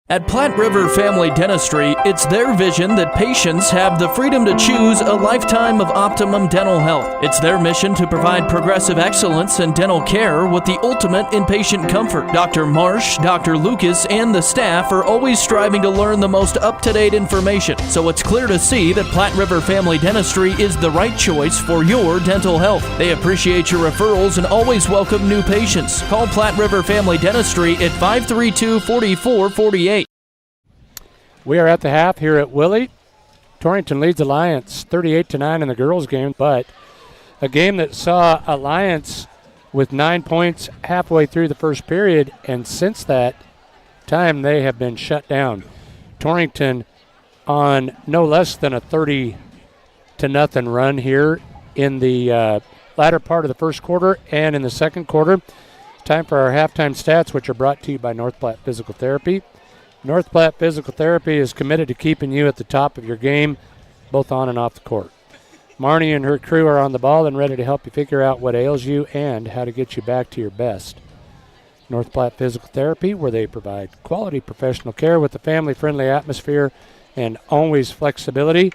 At Platte River Family Dentistry, it's their vision that patients have the freedom to choose a lifetime of optimum dental health. It's their mission to provide progressive excellence in dental care with the ultimate inpatient comfort. Dr. Marsh, Dr. Lucas, and the staff are always striving to learn the most up-to-date information, so it's clear to see that Platte River Family Dentistry is the right choice for your dental health. They appreciate your referrals and always welcome new patients. Call Platte River Family Dentistry at 532-4448. We are at the half here at Willie. Torrington leads Alliance 38-9 in the girls' game, but a game that saw Alliance with 9 points halfway through the first period, and since that time they have been shut down. Torrington on no less than a 30-0 run here in the latter part of the first quarter and in the second quarter. Time for our halftime stats, which are brought to you by North Platte Physical Therapy. North Platte Physical Therapy is committed to keeping you at the top of your game, both on and off the court. Marnie and her crew are on the ball and ready to help you figure out what ails you and how to get you back to your best. North Platte Physical Therapy, where they provide quality professional care with a family-friendly atmosphere and always flexibility.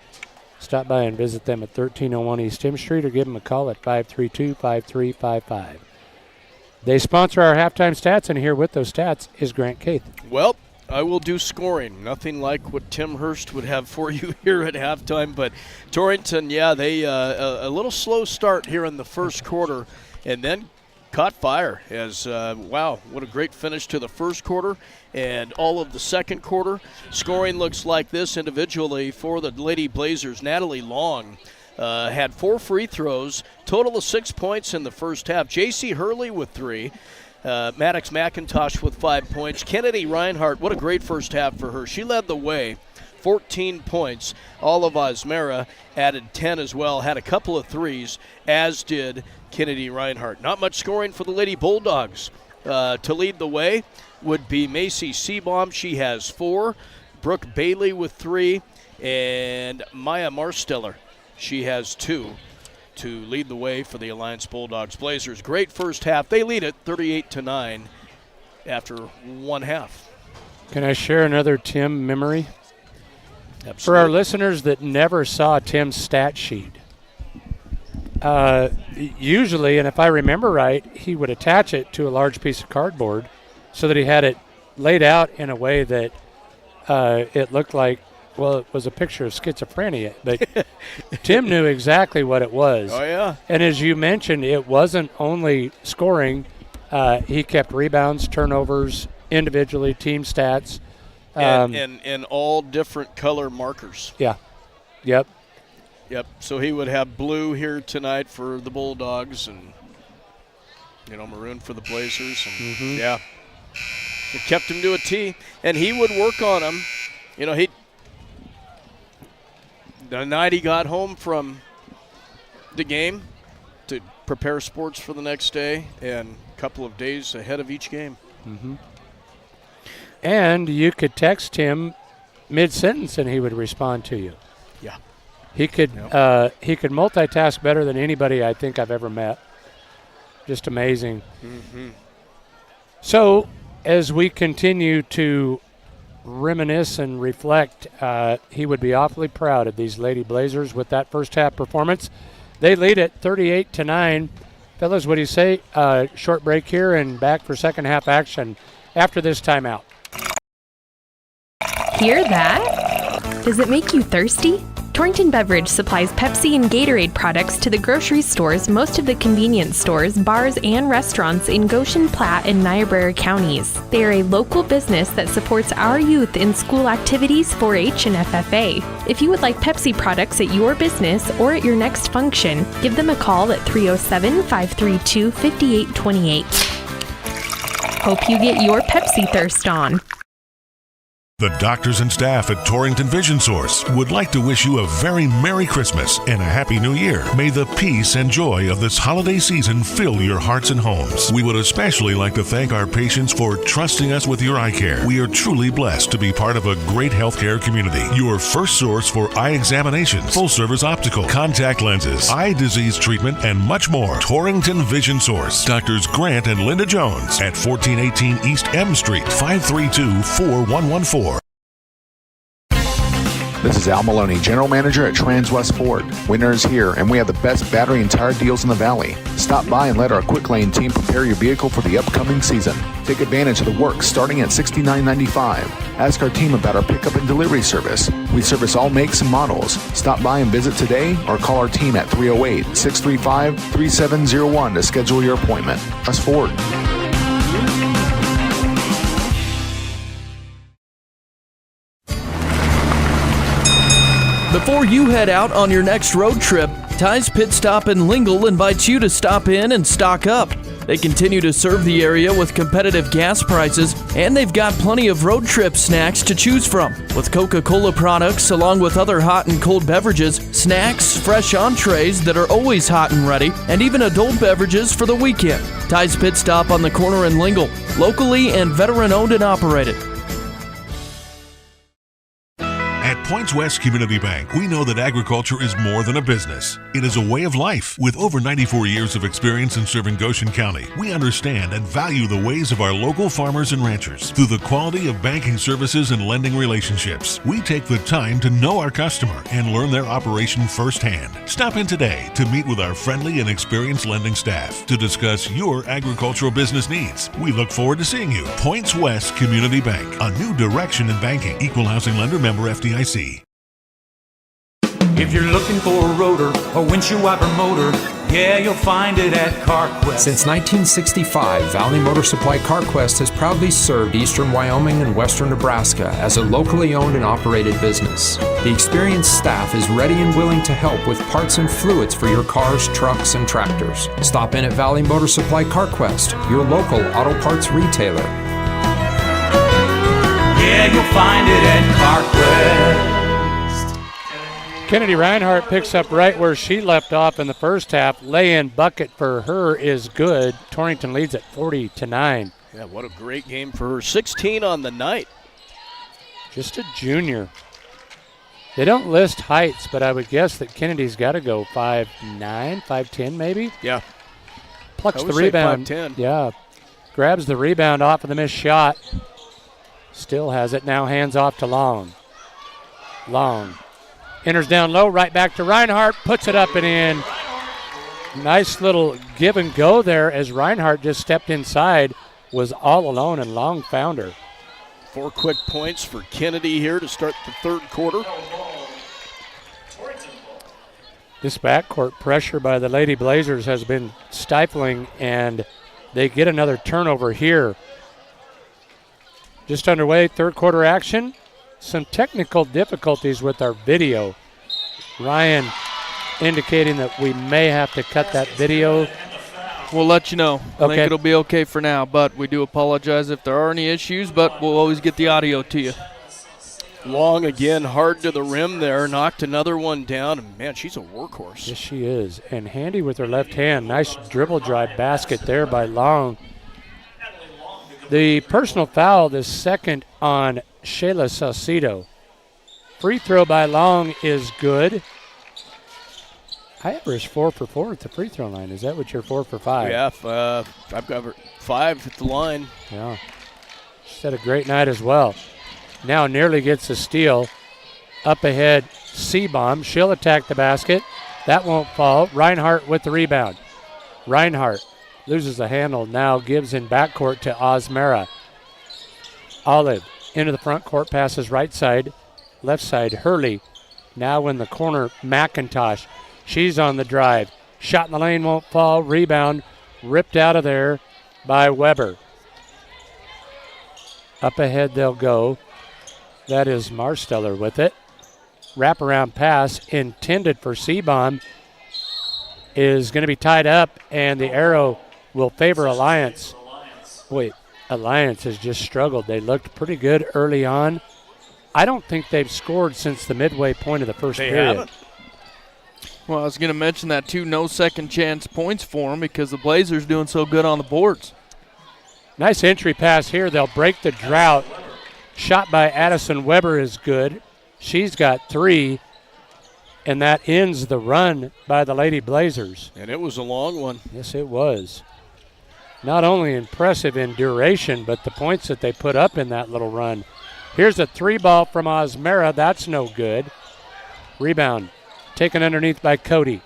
Stop by and visit them at 1301 East M Street or give them a call at 532-5355. They sponsor our halftime stats, and here with those stats is Grant Caith. Well, I will do scoring. Nothing like what Tim Hurst would have for you here at halftime. But Torrington, yeah, they a little slow start here in the first quarter and then caught fire as, wow, what a great finish to the first quarter and all of the second quarter. Scoring looks like this individually for the Lady Blazers. Natalie Long had 4 free throws, total of 6 points in the first half. J.C. Hurley with 3. Maddox McIntosh with 5 points. Kennedy Reinhardt, what a great first half for her. She led the way, 14 points. Olive Osmera added 10 as well, had a couple of threes, as did Kennedy Reinhardt. Not much scoring for the Lady Bulldogs. To lead the way would be Macy Seabaum. She has 4. Brooke Bailey with 3. And Maya Marsteller, she has 2. to lead the way for the Alliance Bulldogs. Blazers, great first half. They lead it 38-9 after one half. Can I share another Tim memory? Absolutely. For our listeners that never saw Tim's stat sheet, usually, and if I remember right, he would attach it to a large piece of cardboard so that he had it laid out in a way that it looked like, well, it was a picture of schizophrenia. But Tim knew exactly what it was. Oh, yeah. And as you mentioned, it wasn't only scoring. He kept rebounds, turnovers, individually, team stats. And all different color markers. Yeah. Yep. So he would have blue here tonight for the Bulldogs and, maroon for the Blazers. And yeah. It kept him to a T. And he would work on him. The night he got home from the game to prepare sports for the next day and a couple of days ahead of each game. Mm-hmm. And you could text him mid-sentence and he would respond to you. Yeah. He could multitask better than anybody I think I've ever met. Just amazing. Mm-hmm. So as we continue to reminisce and reflect, he would be awfully proud of these Lady Blazers with that first half performance. They lead it 38-9. Fellas, what do you say? Short break here and back for second half action after this timeout. Hear that? Does it make you thirsty? Torrington Beverage supplies Pepsi and Gatorade products to the grocery stores, most of the convenience stores, bars, and restaurants in Goshen, Platte, and Niobrara counties. They are a local business that supports our youth in school activities, 4-H, and FFA. If you would like Pepsi products at your business or at your next function, give them a call at 307-532-5828. Hope you get your Pepsi thirst on. The doctors and staff at Torrington Vision Source would like to wish you a very Merry Christmas and a Happy New Year. May the peace and joy of this holiday season fill your hearts and homes. We would especially like to thank our patients for trusting us with your eye care. We are truly blessed to be part of a great healthcare community. Your first source for eye examinations, full-service optical, contact lenses, eye disease treatment, and much more. Torrington Vision Source. Doctors Grant and Linda Jones at 1418 East M Street, 532-4114. This is Al Maloney, General Manager at Transwest Ford. Winter is here, and we have the best battery and tire deals in the Valley. Stop by and let our Quick Lane team prepare your vehicle for the upcoming season. Take advantage of the work starting at $69.95. Ask our team about our pickup and delivery service. We service all makes and models. Stop by and visit today or call our team at 308-635-3701 to schedule your appointment. Trust Ford. Before you head out on your next road trip, Ty's Pit Stop in Lingle invites you to stop in and stock up. They continue to serve the area with competitive gas prices, and they've got plenty of road trip snacks to choose from. With Coca-Cola products, along with other hot and cold beverages, snacks, fresh entrees that are always hot and ready, and even adult beverages for the weekend. Ty's Pit Stop on the corner in Lingle, locally and veteran-owned and operated. At Points West Community Bank, we know that agriculture is more than a business. It is a way of life. With over 94 years of experience in serving Goshen County, we understand and value the ways of our local farmers and ranchers. Through the quality of banking services and lending relationships, we take the time to know our customer and learn their operation firsthand. Stop in today to meet with our friendly and experienced lending staff to discuss your agricultural business needs. We look forward to seeing you. Points West Community Bank, a new direction in banking. Equal housing lender, member FDIC. If you're looking for a rotor or windshield wiper motor, yeah, you'll find it at CarQuest. Since 1965, Valley Motor Supply CarQuest has proudly served eastern Wyoming and western Nebraska as a locally owned and operated business. The experienced staff is ready and willing to help with parts and fluids for your cars, trucks, and tractors. Stop in at Valley Motor Supply CarQuest, your local auto parts retailer. Yeah, you'll find it at CarQuest. Kennedy Reinhardt picks up right where she left off in the first half. Lay-in bucket for her is good. Torrington leads at 40-9. Yeah, what a great game for her. 16 on the night. Just a junior. They don't list heights, but I would guess that Kennedy's got to go 5'9", 5'10", maybe. Yeah. Plucks the rebound. 5'10". Yeah. Grabs the rebound off of the missed shot. Still has it. Now hands off to Long. Long. Enters down low, right back to Reinhardt. Puts it up and in. Nice little give and go there as Reinhardt just stepped inside. Was all alone and Long found her. 4 quick points for Kennedy here to start the third quarter. This backcourt pressure by the Lady Blazers has been stifling, and they get another turnover here. Just underway, third quarter action. Some technical difficulties with our video. Ryan indicating that we may have to cut that video. We'll let you know. I think Okay. it'll be okay for now, but we do apologize if there are any issues, but we'll always get the audio to you. Long again, hard to the rim there, knocked another one down, and man, she's a workhorse. Yes, she is. And handy with her left hand. Nice dribble drive basket there by Long. The personal foul, the second on Shayla Saucedo. Free throw by Long is good. I average 4 for 4 at the free throw line. Is that what you're 4 for 5? Yeah, I've got 5 at the line. Yeah. She's had a great night as well. Now nearly gets a steal. Up ahead, C-bomb. She'll attack the basket. That won't fall. Reinhardt with the rebound. Reinhardt loses the handle. Now gives in backcourt to Osmera. Olive into the front court, passes right side. Left side, Hurley. Now in the corner, McIntosh. She's on the drive. Shot in the lane won't fall. Rebound ripped out of there by Weber. Up ahead they'll go. That is Marsteller with it. Wraparound pass intended for C-bomb is going to be tied up, and the arrow will favor Alliance. Wait, Alliance has just struggled. They looked pretty good early on. I don't think they've scored since the midway point of the first period. Haven't. Well, I was going to mention that too. No second chance points for them because the Blazers doing so good on the boards. Nice entry pass here. They'll break the drought. Shot by Addison Weber is good. She's got 3, and that ends the run by the Lady Blazers. And it was a long one. Yes, it was. Not only impressive in duration, but the points that they put up in that little run. Here's a 3 ball from Osmera. That's no good. Rebound taken underneath by Cody.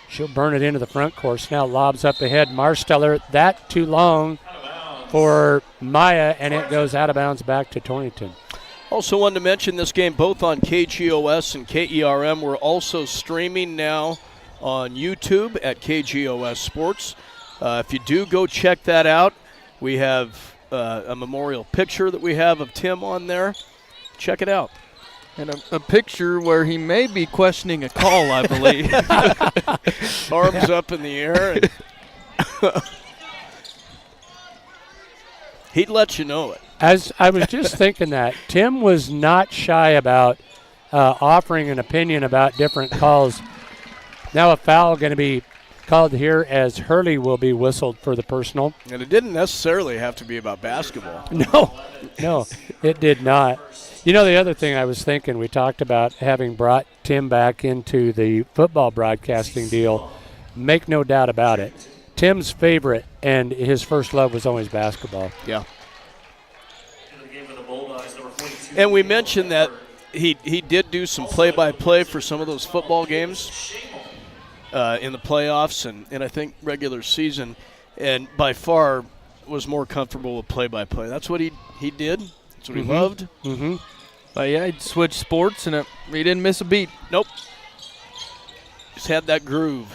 She'll burn it into the front course. Now lobs up ahead. Marsteller, that too long for Maya, and it goes out of bounds back to Torrington. Also wanted to mention this game both on KGOS and KERM. We're also streaming now on YouTube at KGOS Sports. If you do go check that out, we have a memorial picture that we have of Tim on there. Check it out. And a picture where he may be questioning a call, I believe. Arms up in the air. And he'd let you know it. As I was just thinking that, Tim was not shy about offering an opinion about different calls. Now a foul going to be called here as Hurley will be whistled for the personal. And it didn't necessarily have to be about basketball. No, it did not. You know, the other thing I was thinking, we talked about having brought Tim back into the football broadcasting deal. Make no doubt about it. Tim's favorite and his first love was always basketball. Yeah. And we mentioned that he did do some play-by-play for some of those football games in the playoffs and I think regular season, and by far was more comfortable with play-by-play. That's what he did. That's what he loved. Mm-hmm. But yeah, he'd switch sports and he didn't miss a beat. Nope. Just had that groove.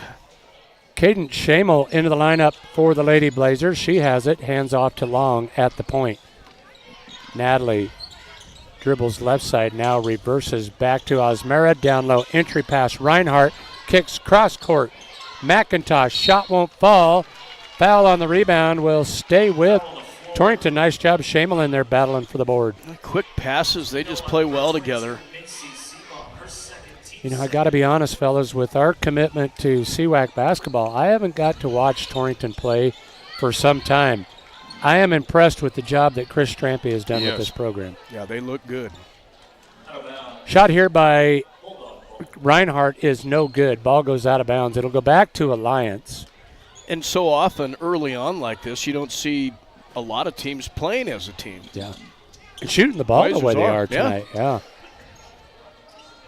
Cadence Shamel into the lineup for the Lady Blazers. She has it. Hands off to Long at the point. Natalie dribbles left side, now reverses back to Osmera. Down low, entry pass. Reinhardt kicks cross court. McIntosh, shot won't fall. Foul on the rebound will stay with Torrington. Nice job, Shamel in there battling for the board. Quick passes, they just play well together. You know, I got to be honest, fellas, with our commitment to CWAC basketball, I haven't got to watch Torrington play for some time. I am impressed with the job that Chris Strampy has done with this program. Yeah, they look good. Shot here by Reinhardt is no good. Ball goes out of bounds. It'll go back to Alliance. And so often early on like this, you don't see a lot of teams playing as a team. Yeah. And shooting the ball the way they are tonight. Yeah.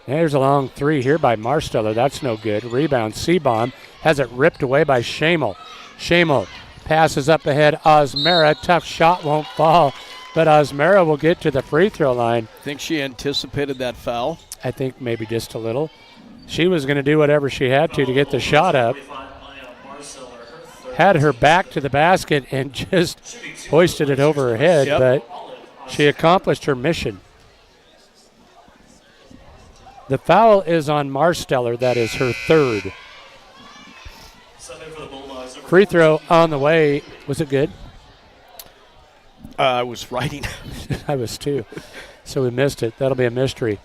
There's a long three here by Marsteller. That's no good. Rebound. Seabaum has it ripped away by Shamel. Shamel passes up ahead. Osmera. Tough shot, won't fall. But Osmera will get to the free throw line. Think she anticipated that foul? I think maybe just a little. She was going to do whatever she had to get the shot up. Had her back to the basket and just hoisted it over her head, but she accomplished her mission. The foul is on Marsteller. That is her third. Free throw on the way. Was it good? I was writing. I was too. So we missed it. That'll be a mystery.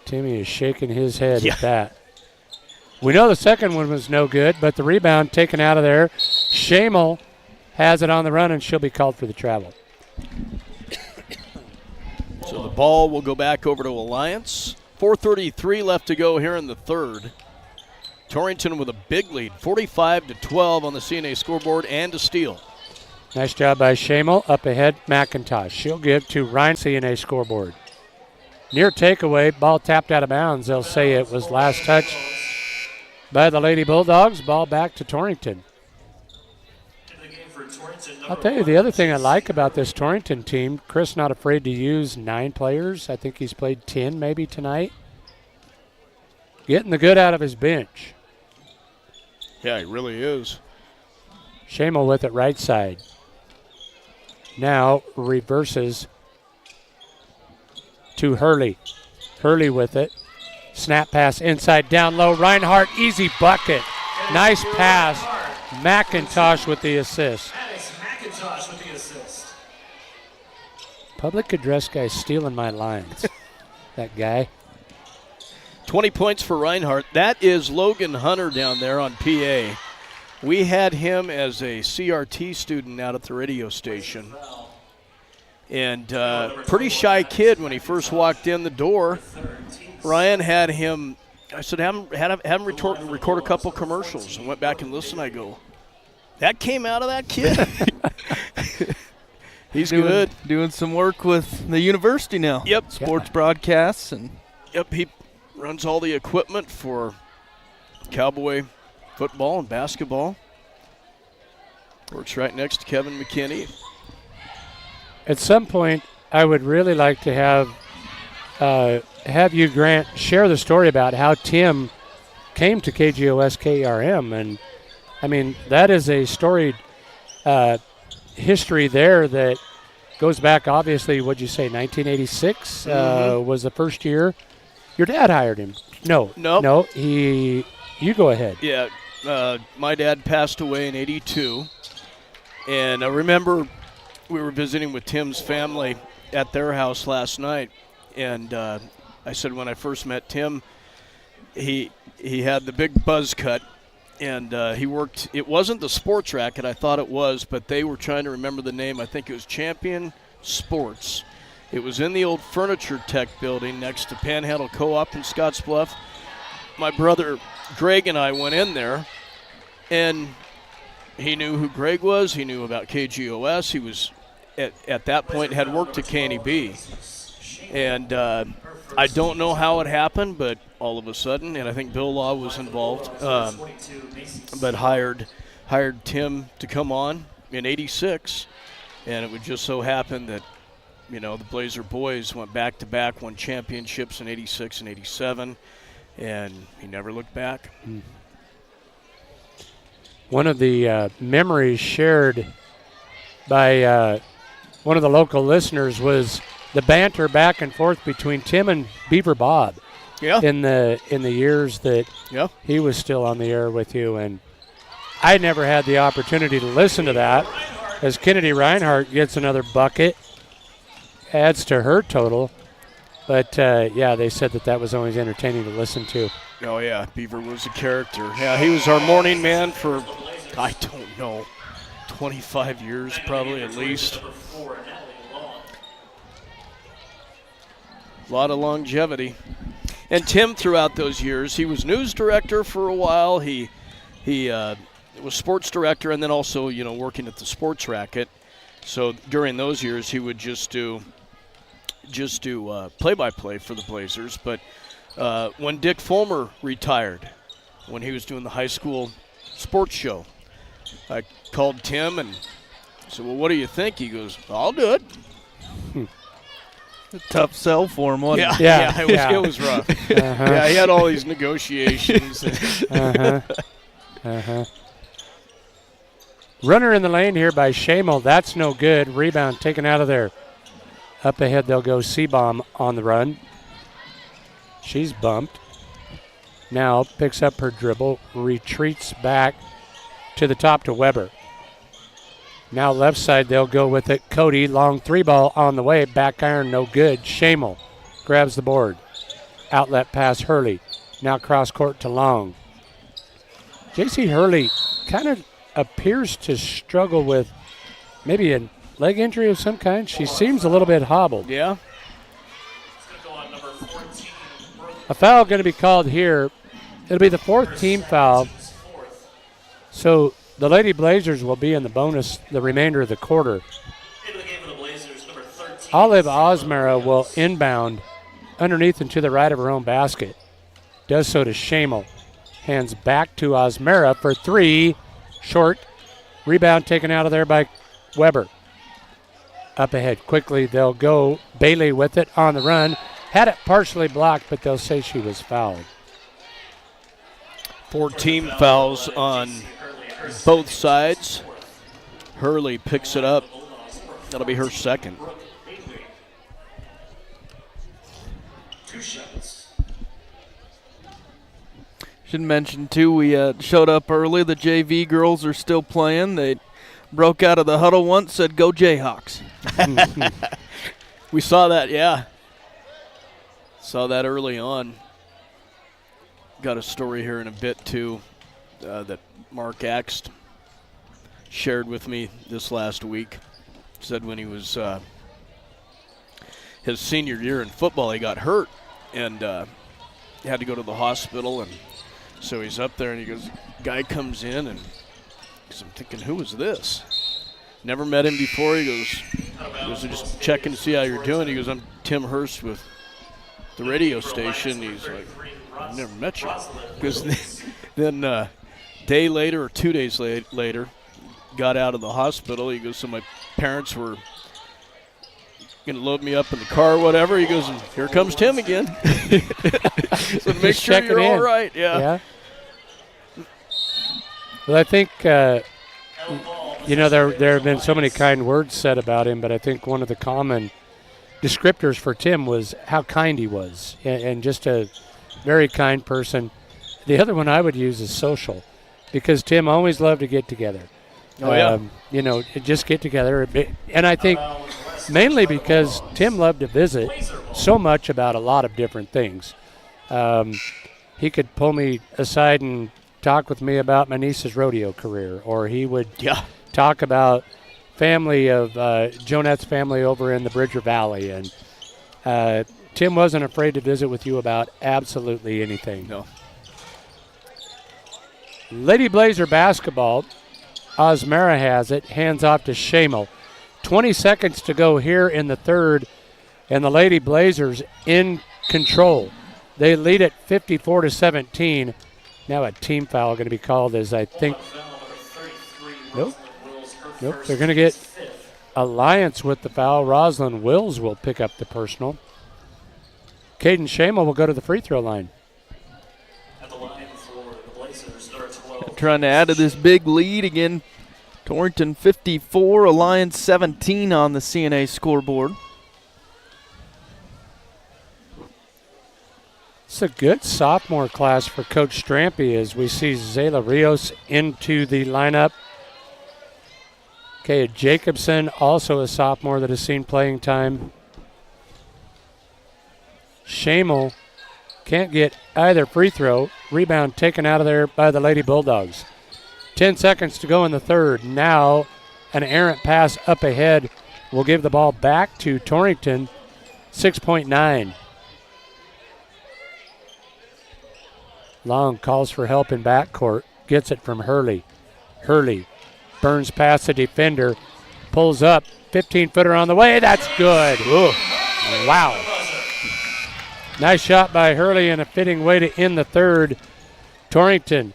Timmy is shaking his head at that. We know the second one was no good, but the rebound taken out of there. Shamel has it on the run, and she'll be called for the travel. So the ball will go back over to Alliance. 4:33 left to go here in the third. Torrington with a big lead, 45-12 on the CNA scoreboard and a steal. Nice job by Shamel. Up ahead, McIntosh. She'll give to Ryan, CNA scoreboard. Near takeaway, ball tapped out of bounds. They'll say it was last touch by the Lady Bulldogs. Ball back to Torrington. I'll tell you the other thing I like about this Torrington team, Chris not afraid to use 9 players. I think he's played 10 maybe tonight. Getting the good out of his bench. Yeah, he really is. Shamel with it right side. Now reverses to Hurley. Hurley with it. Snap pass inside, down low. Reinhardt, easy bucket. Nice pass. McIntosh with the assist. Public address guy stealing my lines. That guy. 20 points for Reinhardt. That is Logan Hunter down there on PA. We had him as a CRT student out at the radio station. And pretty shy kid when he first walked in the door. Ryan had him, I said, have him record a couple commercials, and went back and listened. I go, that came out of that kid? He's good. Doing some work with the university now. Yep. Sports broadcasts. And yep, he runs all the equipment for Cowboy football and basketball. Works right next to Kevin McKinney. At some point, I would really like to have you, Grant, share the story about how Tim came to KGOS KRM. And, I mean, that is a storied history there that goes back, obviously, what'd you say, 1986 was the first year. Your dad hired him. No, you go ahead. Yeah, my dad passed away in 82. And I remember we were visiting with Tim's family at their house last night. And I said when I first met Tim, he had the big buzz cut. And he worked, it wasn't the Sports Racket, I thought it was, but they were trying to remember the name. I think it was Champion Sports. It was in the old Furniture Tech building next to Panhandle Co-op in Scottsbluff. My brother Greg and I went in there, and he knew who Greg was. He knew about KGOS. He was, at that point, had worked at KNEB. And I don't know how it happened, but all of a sudden, and I think Bill Law was involved, but hired Tim to come on in 86. And it would just so happen that, you know, the Blazer boys went back-to-back, won championships in 86 and 87, and he never looked back. One of the memories shared by one of the local listeners was the banter back and forth between Tim and Beaver Bob in the years that he was still on the air with you. And I never had the opportunity to listen to that as Kennedy Reinhardt gets another bucket, adds to her total. But, yeah, they said that was always entertaining to listen to. Oh, yeah, Beaver was a character. Yeah, he was our morning man for, I don't know, 25 years probably at least. A lot of longevity. And Tim, throughout those years, he was news director for a while. He was sports director, and then also, working at the Sports Racket. So during those years, he would just do play-by-play for the Blazers. But when Dick Fulmer retired, when he was doing the high school sports show, I called Tim and said, well, what do you think? He goes, I'll do it. A tough sell for him, wasn't it? Yeah, it was rough. Yeah, he had all these negotiations. Runner in the lane here by Shamel. That's no good. Rebound taken out of there. Up ahead, they'll go Seabaum on the run. She's bumped. Now picks up her dribble, retreats back to the top to Weber. Now left side, they'll go with it. Cody, long three ball on the way. Back iron, no good. Shamel grabs the board. Outlet pass, Hurley. Now cross court to Long. J.C. Hurley kind of appears to struggle with maybe a leg injury of some kind. She seems a little bit hobbled. Yeah. A foul going to be called here. It'll be the fourth team foul. So the Lady Blazers will be in the bonus the remainder of the quarter. Olive Osmera will inbound underneath and to the right of her own basket. Does so to Shamel. Hands back to Osmera for three. Short. Rebound taken out of there by Weber. Up ahead quickly, they'll go Bailey with it on the run. Had it partially blocked, but they'll say she was fouled. 4 team fouls on both sides. Hurley picks it up. That'll be her second. Should mention, too, we showed up early. The JV girls are still playing. They broke out of the huddle once, said, go Jayhawks. We saw that, yeah. Saw that early on. Got a story here in a bit, too, that Mark Axt shared with me this last week. Said when he was his senior year in football, he got hurt and had to go to the hospital. And so he's up there, and he goes, guy comes in, and I'm thinking, who is this? Never met him before. He goes, just checking to see how you're doing. He goes, I'm Tim Hurst with the radio station. He's like, I've never met you. Because then a day later or 2 days later, got out of the hospital. He goes, so my parents were going to load me up in the car or whatever. He goes, and here comes Tim again. So make sure you're all right. Yeah. Well, I think, there have been so many kind words said about him, but I think one of the common descriptors for Tim was how kind he was, and just a very kind person. The other one I would use is social, because Tim always loved to get together. Oh, yeah. Just get together. And I think mainly because Tim loved to visit so much about a lot of different things. He could pull me aside and talk with me about my niece's rodeo career, or he would talk about family of Jonette's family over in the Bridger Valley. And Tim wasn't afraid to visit with you about absolutely anything. No. Lady Blazer basketball. Osmera has it. Hands off to Shamel. 20 seconds to go here in the third, and the Lady Blazers in control. They lead it 54-17. Now a team foul going to be called as I think. Nope. They're going to get alliance with the foul. Roslyn Wills will pick up the personal. Caden Shamel will go to the free throw line. Trying to add to this big lead again. Torrington 54, Alliance 17 on the CNA scoreboard. It's a good sophomore class for Coach Strampy as we see Zayla Rios into the lineup. Kaya Jacobson, also a sophomore that has seen playing time. Shamel can't get either free throw. Rebound taken out of there by the Lady Bulldogs. 10 seconds to go in the third. Now an errant pass up ahead will give the ball back to Torrington. 6.9 Long calls for help in backcourt. Gets it from Hurley. Hurley burns past the defender. Pulls up. 15-footer on the way. That's good. Ooh. Wow. Nice shot by Hurley and a fitting way to end the third. Torrington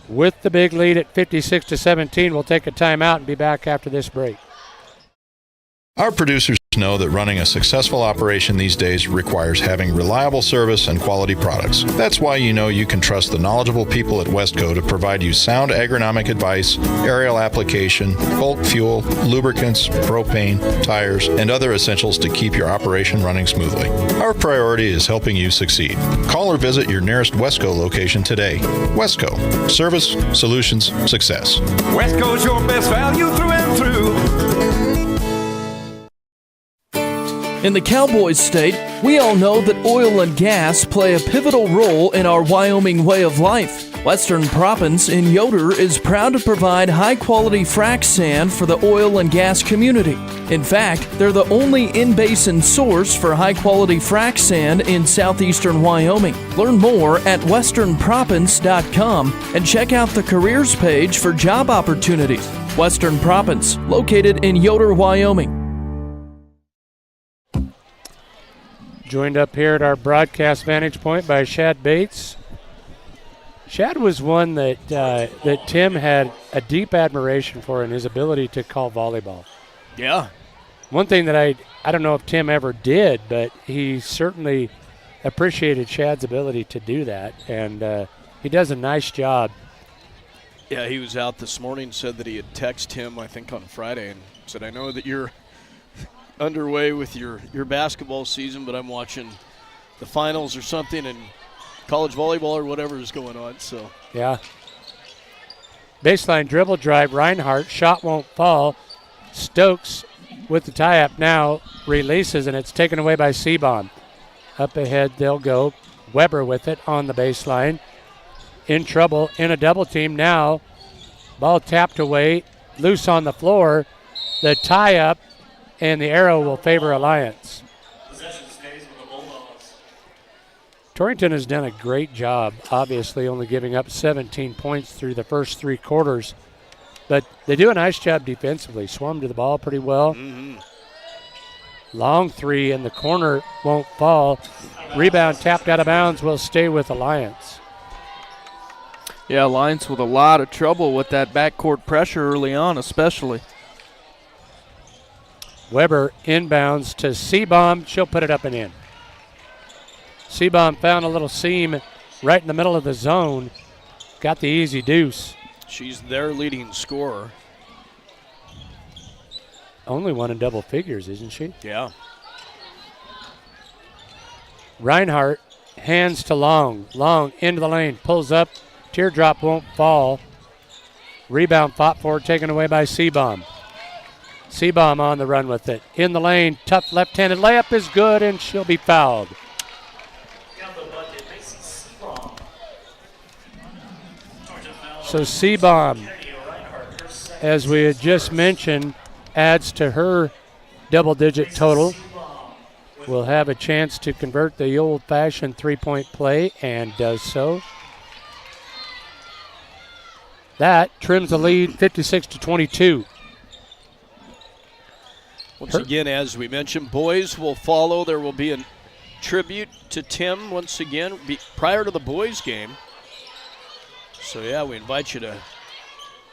with the big lead at 56-17. We'll take a timeout and be back after this break. Our producers know that running a successful operation these days requires having reliable service and quality products. That's why you know you can trust the knowledgeable people at Westco to provide you sound agronomic advice, aerial application, bulk fuel, lubricants, propane, tires, and other essentials to keep your operation running smoothly. Our priority is helping you succeed. Call or visit your nearest Westco location today. Westco. Service, solutions, success. Westco's your best value through and through. In the Cowboys state, we all know that oil and gas play a pivotal role in our Wyoming way of life. Western Proppants in Yoder is proud to provide high-quality frac sand for the oil and gas community. In fact, they're the only in-basin source for high-quality frac sand in southeastern Wyoming. Learn more at westernproppants.com and check out the careers page for job opportunities. Western Proppants, located in Yoder, Wyoming. Joined up here at our broadcast vantage point by Shad Bates. Shad was one that Tim had a deep admiration for in his ability to call volleyball. Yeah. One thing that I don't know if Tim ever did, but he certainly appreciated Shad's ability to do that, and he does a nice job. Yeah, he was out this morning, said that he had texted him, I think, on Friday, and said, I know that you're underway with your basketball season, but I'm watching the finals or something and college volleyball or whatever is going on. So yeah. Baseline dribble drive, Reinhardt, shot won't fall. Stokes with the tie-up now, releases, and it's taken away by Seabom. Up ahead they'll go. Weber with it on the baseline. In trouble, in a double team now. Ball tapped away, loose on the floor. The tie-up, and the arrow will favor Alliance. Possession stays with the Bulldogs. Torrington has done a great job, obviously only giving up 17 points through the first three quarters. But they do a nice job defensively. Swum to the ball pretty well. Mm-hmm. Long three in the corner won't fall. Rebound tapped out of bounds will stay with Alliance. Yeah, Alliance with a lot of trouble with that backcourt pressure early on especially. Weber inbounds to Seabom. She'll put it up and in. Seabom found a little seam right in the middle of the zone. Got the easy deuce. She's their leading scorer. Only one in double figures, isn't she? Yeah. Reinhardt, hands to Long. Long into the lane, pulls up. Teardrop won't fall. Rebound fought for, taken away by Seabom. Seabom on the run with it. In the lane, tough left-handed layup is good, and she'll be fouled. So Seabom, as we had just mentioned, adds to her double-digit total. Will have a chance to convert the old-fashioned three-point play, and does so. That trims the lead 56-22. Once again, as we mentioned, boys will follow. There will be a tribute to Tim once again prior to the boys game. So, yeah, we invite you to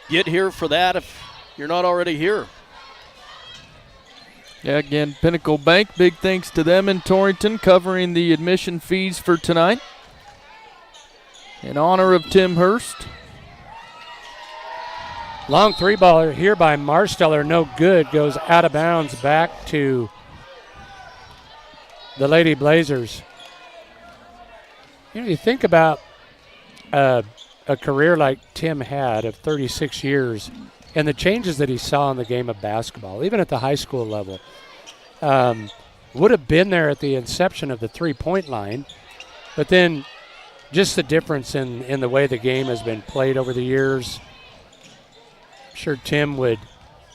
get here for that if you're not already here. Yeah, again, Pinnacle Bank, big thanks to them in Torrington covering the admission fees for tonight. In honor of Tim Hurst. Long three-baller here by Marsteller, no good, goes out of bounds back to the Lady Blazers. You know, you think about a career like Tim had of 36 years and the changes that he saw in the game of basketball, even at the high school level. Would have been there at the inception of the three-point line, but then just the difference in the way the game has been played over the years. Sure Tim would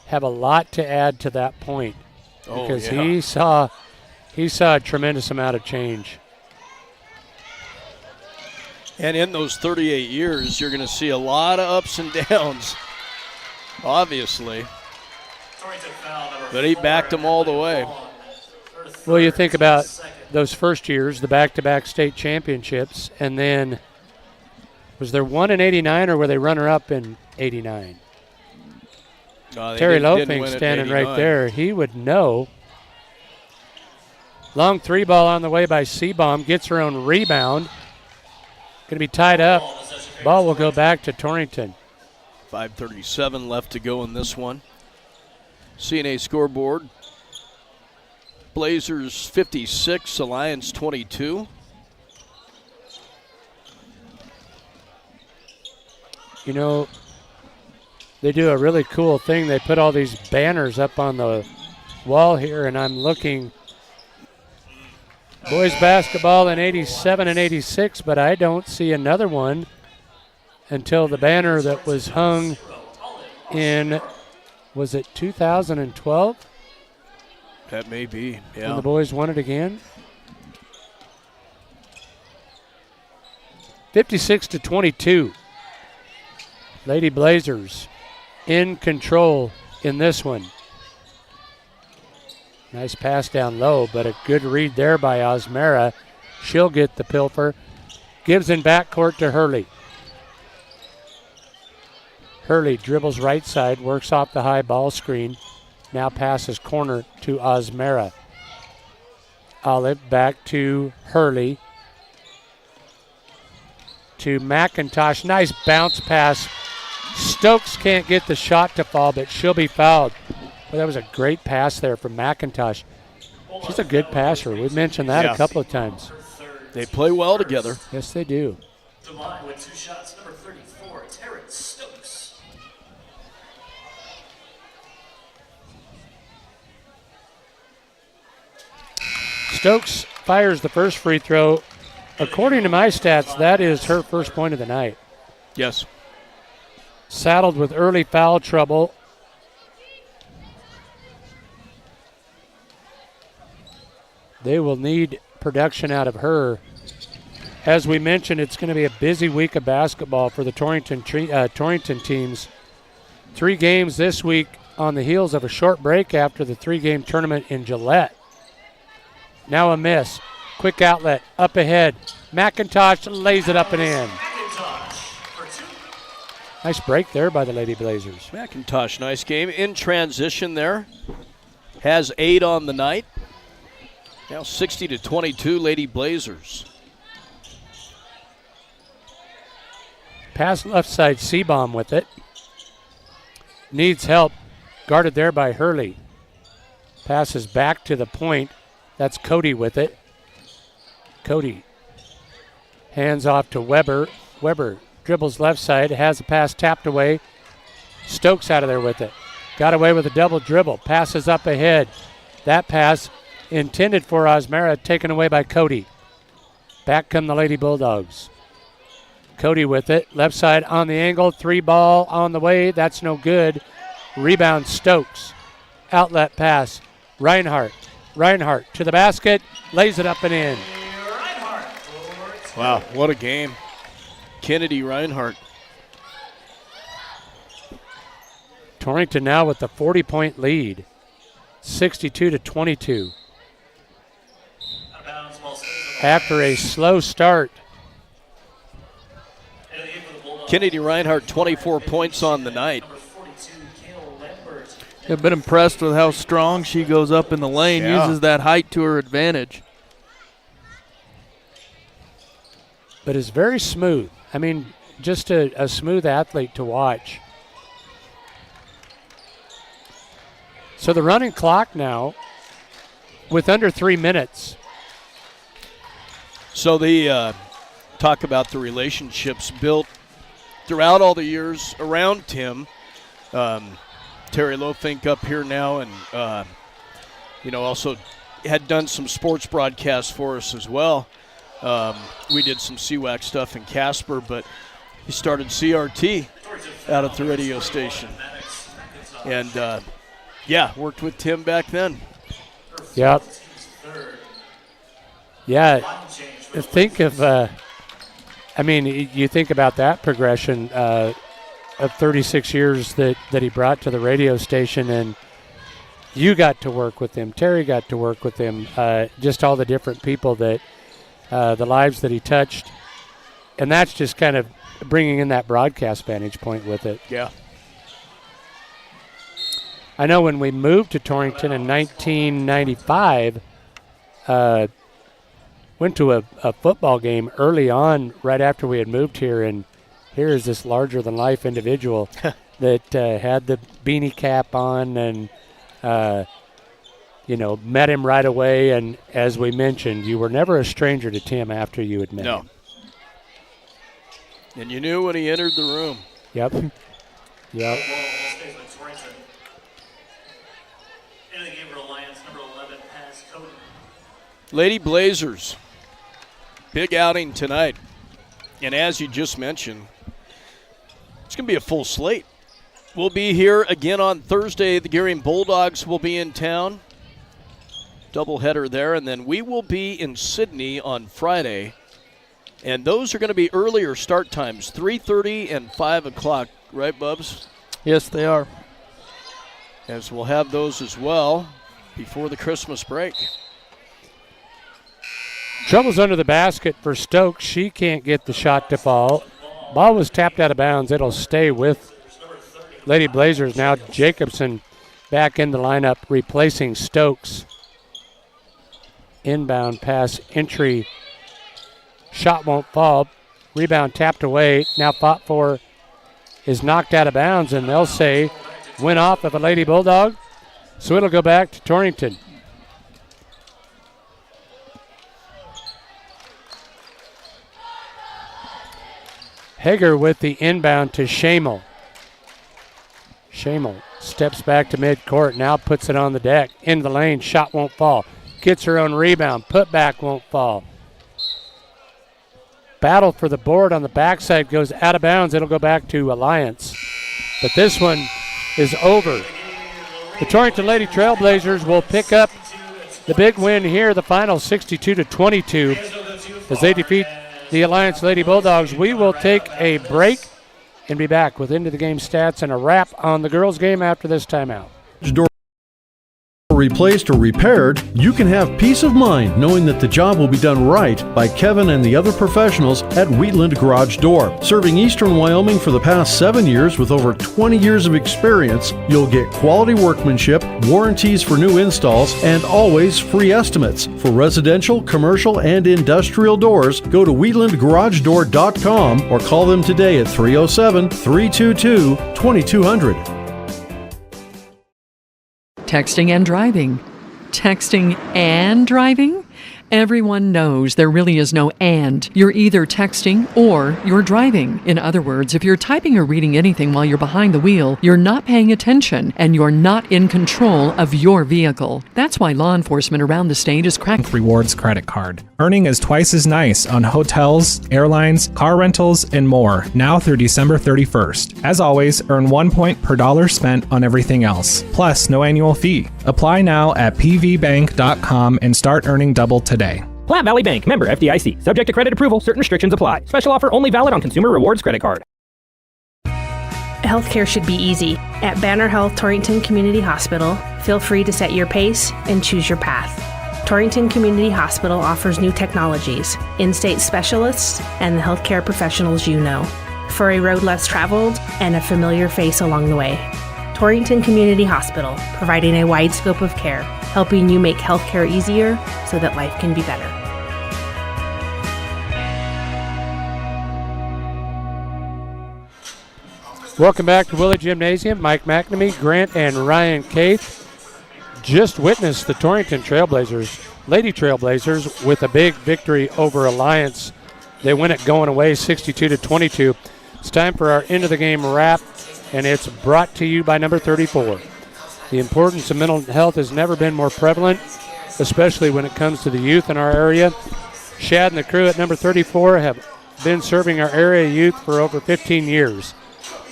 have a lot to add to that point because he saw a tremendous amount of change. And in those 38 years, you're going to see a lot of ups and downs, obviously. But he backed them all the way. Well, you think about those first years, the back-to-back state championships, and then was there one in 89 or were they runner-up in 89? Terry Lofing standing right there. He would know. Long three ball on the way by Seabaum. Gets her own rebound. Going to be tied up. Ball will go back to Torrington. 5:37 left to go in this one. CNA scoreboard. Blazers 56, Alliance 22. You know, they do a really cool thing. They put all these banners up on the wall here, and I'm looking. Boys basketball in 87 and 86, but I don't see another one until the banner that was hung in, was it 2012? That may be, yeah. When the boys won it again. 56-22. Lady Blazers in control in this one. Nice pass down low, but a good read there by Osmera. She'll get the pilfer. Gives in backcourt to Hurley. Hurley dribbles right side, works off the high ball screen. Now passes corner to Osmera. Olive back to Hurley. To McIntosh. Nice bounce pass. Stokes can't get the shot to fall, but she'll be fouled. Well, that was a great pass there from McIntosh. She's a good passer. We've mentioned that a couple of times. They play well together. Yes, they do. DeMont with 2 shots, number 34, Terrence Stokes. Stokes fires the first free throw. According to my stats, that is her first point of the night. Yes. Saddled with early foul trouble. They will need production out of her. As we mentioned, it's going to be a busy week of basketball for the Torrington teams. 3 games this week on the heels of a short break after the 3-game tournament in Gillette. Now a miss. Quick outlet. Up ahead. McIntosh lays it up and in. Nice break there by the Lady Blazers. McIntosh, nice game. In transition there. Has 8 on the night. Now 60-22, Lady Blazers. Pass left side, Seabaum with it. Needs help. Guarded there by Hurley. Passes back to the point. That's Cody with it. Cody. Hands off to Weber. Weber dribbles left side. Has a pass tapped away. Stokes out of there with it. Got away with a double dribble. Passes up ahead. That pass intended for Osmera, taken away by Cody. Back come the Lady Bulldogs. Cody with it. Left side on the angle. 3 ball on the way. That's no good. Rebound Stokes. Outlet pass. Reinhardt. Reinhardt to the basket. Lays it up and in. Wow, what a game. Kennedy Reinhardt. Torrington now with the 40-point lead. 62-22. After a slow start. Kennedy Reinhardt, 24 points on the night. I've been impressed with how strong she goes up in the lane, uses that height to her advantage. But is very smooth. I mean, just a smooth athlete to watch. So the running clock now with under 3 minutes. So they talk about the relationships built throughout all the years around Tim. Terry Lofink up here now and, also had done some sports broadcasts for us as well. We did some CWAC stuff in Casper, but he started CRT out at the radio station. And, worked with Tim back then. Yep. Yeah, think of I mean, you think about that progression of 36 years that he brought to the radio station, and you got to work with him. Terry got to work with him. Just all the different people that the lives that he touched, and that's just kind of bringing in that broadcast vantage point with it. Yeah. I know when we moved to Torrington in 1995, went to a football game early on right after we had moved here, and here is this larger-than-life individual that had the beanie cap on and, met him right away. And as we mentioned, you were never a stranger to Tim after you had met him. And you knew when he entered the room. Yep. Yep. Lady Blazers, big outing tonight. And as you just mentioned, it's going to be a full slate. We'll be here again on Thursday. The Gearing Bulldogs will be in town. Doubleheader there. And then we will be in Sydney on Friday. And those are going to be earlier start times, 3:30 and 5 o'clock. Right, Bubs? Yes, they are. As we'll have those as well before the Christmas break. Trouble's under the basket for Stokes. She can't get the shot to fall. Ball was tapped out of bounds. It'll stay with Lady Blazers. Now Jacobson back in the lineup replacing Stokes. Inbound pass entry. Shot won't fall. Rebound tapped away. Now fought for, is knocked out of bounds, and they'll say went off of a Lady Bulldog. So it'll go back to Torrington. Hager with the inbound to Shamel. Shamel steps back to midcourt, now puts it on the deck. In the lane, shot won't fall. Gets her own rebound, put back won't fall. Battle for the board on the backside, goes out of bounds. It'll go back to Alliance. But this one is over. The Torrington Lady Trailblazers will pick up the big win here, the final 62-22, as they defeat the Alliance Lady Bulldogs. We will take a break and be back with Into the Game stats and a wrap on the girls' game after this timeout. Replaced or repaired, you can have peace of mind knowing that the job will be done right by Kevin and the other professionals at Wheatland Garage Door. Serving Eastern Wyoming for the past 7 years with over 20 years of experience, you'll get quality workmanship, warranties for new installs, and always free estimates. For residential, commercial, and industrial doors, go to wheatlandgaragedoor.com or call them today at 307-322-2200. Texting and driving. Texting and driving? Everyone knows there really is no and. You're either texting or you're driving. In other words, if you're typing or reading anything while you're behind the wheel, you're not paying attention and you're not in control of your vehicle. That's why law enforcement around the state is cracking Rewards credit card. Earning is twice as nice on hotels, airlines, car rentals, and more, now through December 31st. As always, earn 1 point per dollar spent on everything else, plus no annual fee. Apply now at pvbank.com and start earning double today. Platte Valley Bank, member FDIC. Subject to credit approval, certain restrictions apply. Special offer only valid on Consumer Rewards credit card. Healthcare should be easy. At Banner Health Torrington Community Hospital, feel free to set your pace and choose your path. Torrington Community Hospital offers new technologies, in-state specialists, and the healthcare professionals you know, for a road less traveled and a familiar face along the way. Torrington Community Hospital, providing a wide scope of care, helping you make healthcare easier so that life can be better. Welcome back to Willie Gymnasium. Mike McNamee, Grant, and Ryan Caith just witnessed the Torrington Trailblazers, Lady Trailblazers, with a big victory over Alliance. They win it going away 62-22. It's time for our end of the game wrap, and it's brought to you by number 34. The importance of mental health has never been more prevalent, especially when it comes to the youth in our area. Shad and the crew at number 34 have been serving our area youth for over 15 years.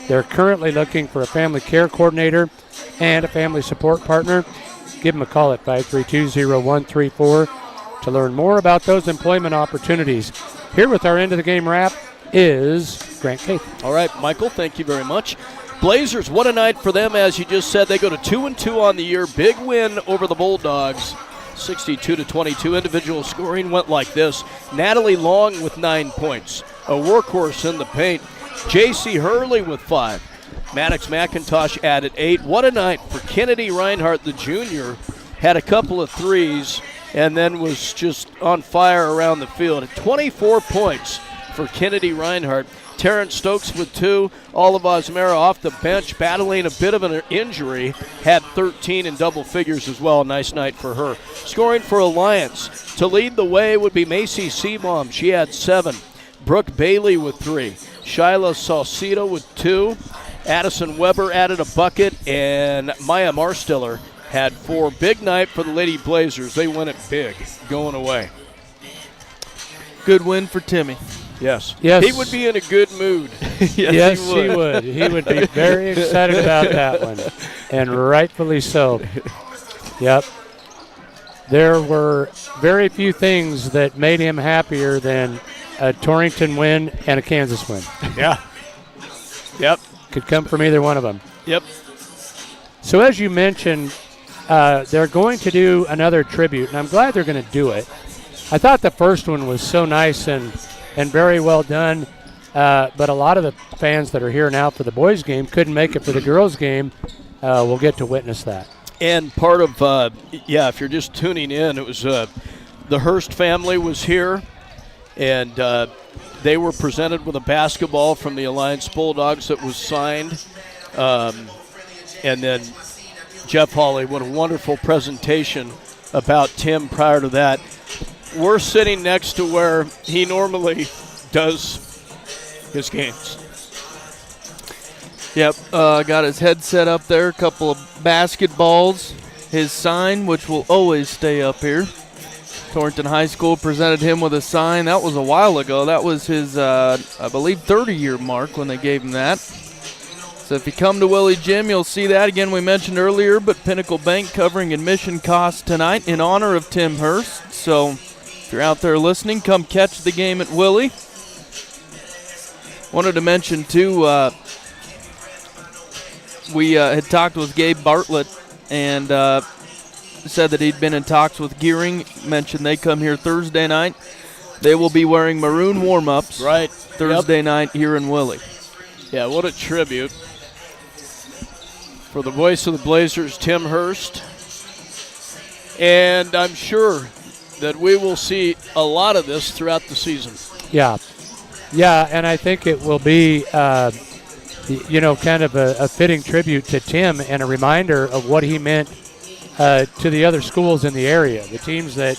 They're currently looking for a family care coordinator and a family support partner. Give them a call at 532-0134 to learn more about those employment opportunities. Here with our end of the game wrap, is Grant Cape. All right, Michael, thank you very much. Blazers, what a night for them, as you just said. They go to 2-2 on the year. Big win over the Bulldogs, 62-22. Individual scoring went like this. Natalie Long with 9 points. A workhorse in the paint. J.C. Hurley with 5. Maddox McIntosh added 8. What a night for Kennedy Reinhardt, the junior. Had a couple of threes and then was just on fire around the field. 24 points for Kennedy Reinhardt. Terrence Stokes with 2. Olive Osmera off the bench, battling a bit of an injury. Had 13 in double figures as well. Nice night for her. Scoring for Alliance. To lead the way would be Macy Seabaum. She had 7. Brooke Bailey with 3. Shyla Salcido with 2. Addison Weber added a bucket, and Maya Marstiller had 4. Big night for the Lady Blazers. They win it big, going away. Good win for Timmy. Yes. Yes. He would be in a good mood. Yes, he would. He would be very excited about that one, and rightfully so. Yep. There were very few things that made him happier than a Torrington win and a Kansas win. Yeah. Yep. Could come from either one of them. Yep. So as you mentioned, they're going to do another tribute, and I'm glad they're going to do it. I thought the first one was so nice and very well done, but a lot of the fans that are here now for the boys' game couldn't make it for the girls' game. We'll get to witness that. And part of, if you're just tuning in, it was the Hurst family was here, and they were presented with a basketball from the Alliance Bulldogs that was signed. And then Jeff Hawley, what a wonderful presentation about Tim prior to that. We're sitting next to where he normally does his games. Yep, got his headset up there, a couple of basketballs, his sign, which will always stay up here. Torrington High School presented him with a sign. That was a while ago. That was his, I believe, 30-year mark when they gave him that. So if you come to Willie Gym, you'll see that. Again, we mentioned earlier, but Pinnacle Bank covering admission costs tonight in honor of Tim Hurst. So if you're out there listening, come catch the game at Willie. Wanted to mention, too, we had talked with Gabe Bartlett and said that he'd been in talks with Gearing. Mentioned they come here Thursday night. They will be wearing maroon warm-ups Thursday night here in Willie. Yeah, what a tribute for the voice of the Blazers, Tim Hurst. And I'm sure that we will see a lot of this throughout the season. Yeah, and I think it will be, kind of a fitting tribute to Tim and a reminder of what he meant to the other schools in the area. The teams that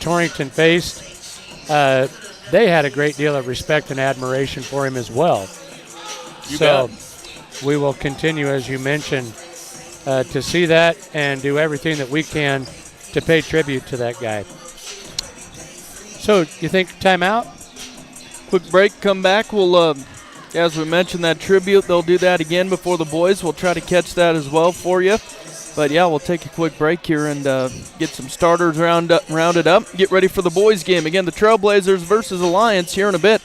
Torrington faced, they had a great deal of respect and admiration for him as well. You bet. We will continue, as you mentioned, to see that and do everything that we can to pay tribute to that guy. So, you think timeout? Quick break, come back. We'll, as we mentioned, that tribute, they'll do that again before the boys. We'll try to catch that as well for you. But, yeah, we'll take a quick break here and get some starters rounded up. Get ready for the boys' game. Again, the Trailblazers versus Alliance here in a bit.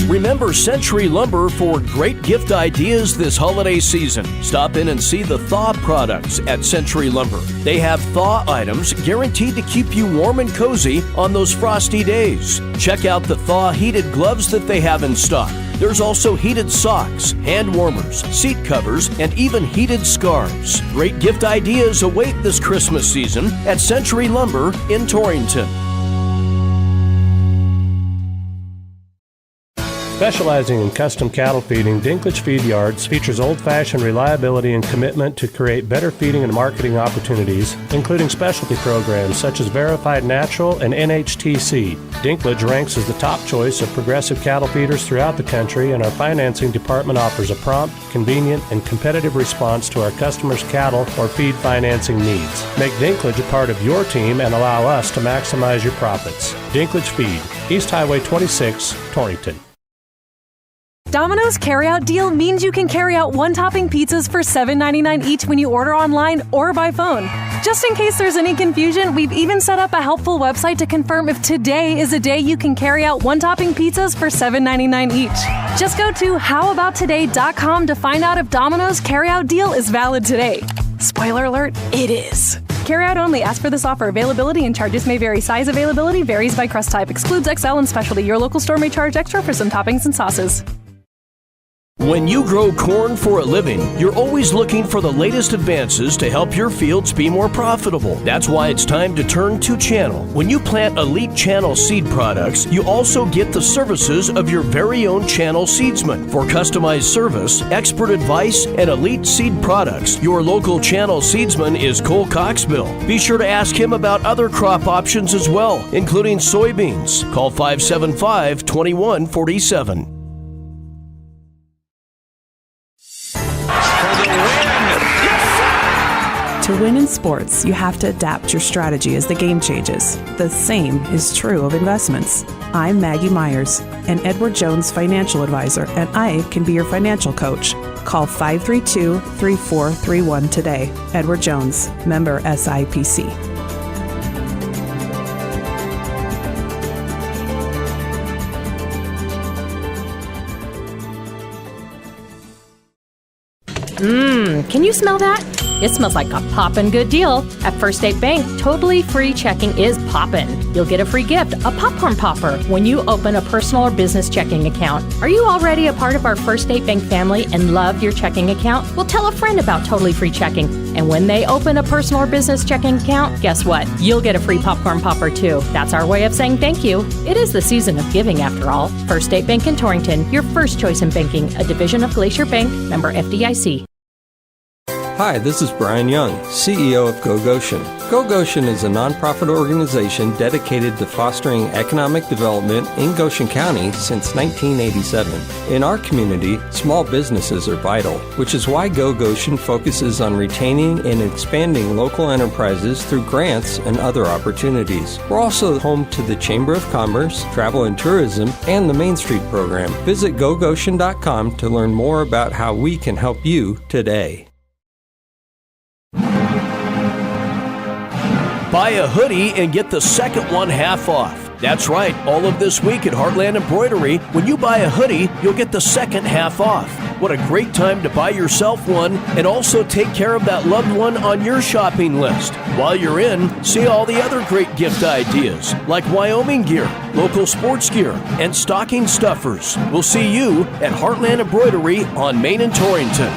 Remember Century Lumber for great gift ideas this holiday season. Stop in and see the Thaw products at Century Lumber. They have thaw items guaranteed to keep you warm and cozy on those frosty days. Check out the Thaw heated gloves that they have in stock. There's also heated socks, hand warmers, seat covers, and even heated scarves. Great gift ideas await this Christmas season at Century Lumber in Torrington. Specializing in custom cattle feeding, Dinklage Feed Yards features old-fashioned reliability and commitment to create better feeding and marketing opportunities, including specialty programs such as Verified Natural and NHTC. Dinklage ranks as the top choice of progressive cattle feeders throughout the country, and our financing department offers a prompt, convenient, and competitive response to our customers' cattle or feed financing needs. Make Dinklage a part of your team and allow us to maximize your profits. Dinklage Feed, East Highway 26, Torrington. Domino's carryout deal means you can carry out one-topping pizzas for $7.99 each when you order online or by phone. Just in case there's any confusion, we've even set up a helpful website to confirm if today is a day you can carry out one-topping pizzas for $7.99 each. Just go to howaboutoday.com to find out if Domino's carryout deal is valid today. Spoiler alert, it is. Carryout only. Ask for this offer. Availability and charges may vary. Size availability varies by crust type. Excludes XL and specialty. Your local store may charge extra for some toppings and sauces. When you grow corn for a living, you're always looking for the latest advances to help your fields be more profitable. That's why it's time to turn to Channel. When you plant Elite Channel seed products, you also get the services of your very own Channel seedsman. For customized service, expert advice, and elite seed products, your local Channel seedsman is Cole Coxbill. Be sure to ask him about other crop options as well, including soybeans. Call 575-2147. To win in sports, you have to adapt your strategy as the game changes. The same is true of investments. I'm Maggie Myers, an Edward Jones financial advisor, and I can be your financial coach. Call 532-3431 today. Edward Jones, member SIPC. Can you smell that? It smells like a poppin' good deal. At First State Bank, totally free checking is poppin'. You'll get a free gift, a popcorn popper, when you open a personal or business checking account. Are you already a part of our First State Bank family and love your checking account? Well, tell a friend about totally free checking. And when they open a personal or business checking account, guess what? You'll get a free popcorn popper too. That's our way of saying thank you. It is the season of giving after all. First State Bank in Torrington, your first choice in banking, a division of Glacier Bank, member FDIC. Hi, this is Brian Young, CEO of Go Goshen. Go Goshen is a nonprofit organization dedicated to fostering economic development in Goshen County since 1987. In our community, small businesses are vital, which is why Go Goshen focuses on retaining and expanding local enterprises through grants and other opportunities. We're also home to the Chamber of Commerce, Travel and Tourism, and the Main Street program. Visit gogoshen.com to learn more about how we can help you today. Buy a hoodie and get the second one half off. That's right, all of this week at Heartland Embroidery, when you buy a hoodie, you'll get the second half off. What a great time to buy yourself one and also take care of that loved one on your shopping list. While you're in, see all the other great gift ideas, like Wyoming gear, local sports gear, and stocking stuffers. We'll see you at Heartland Embroidery on Main and Torrington.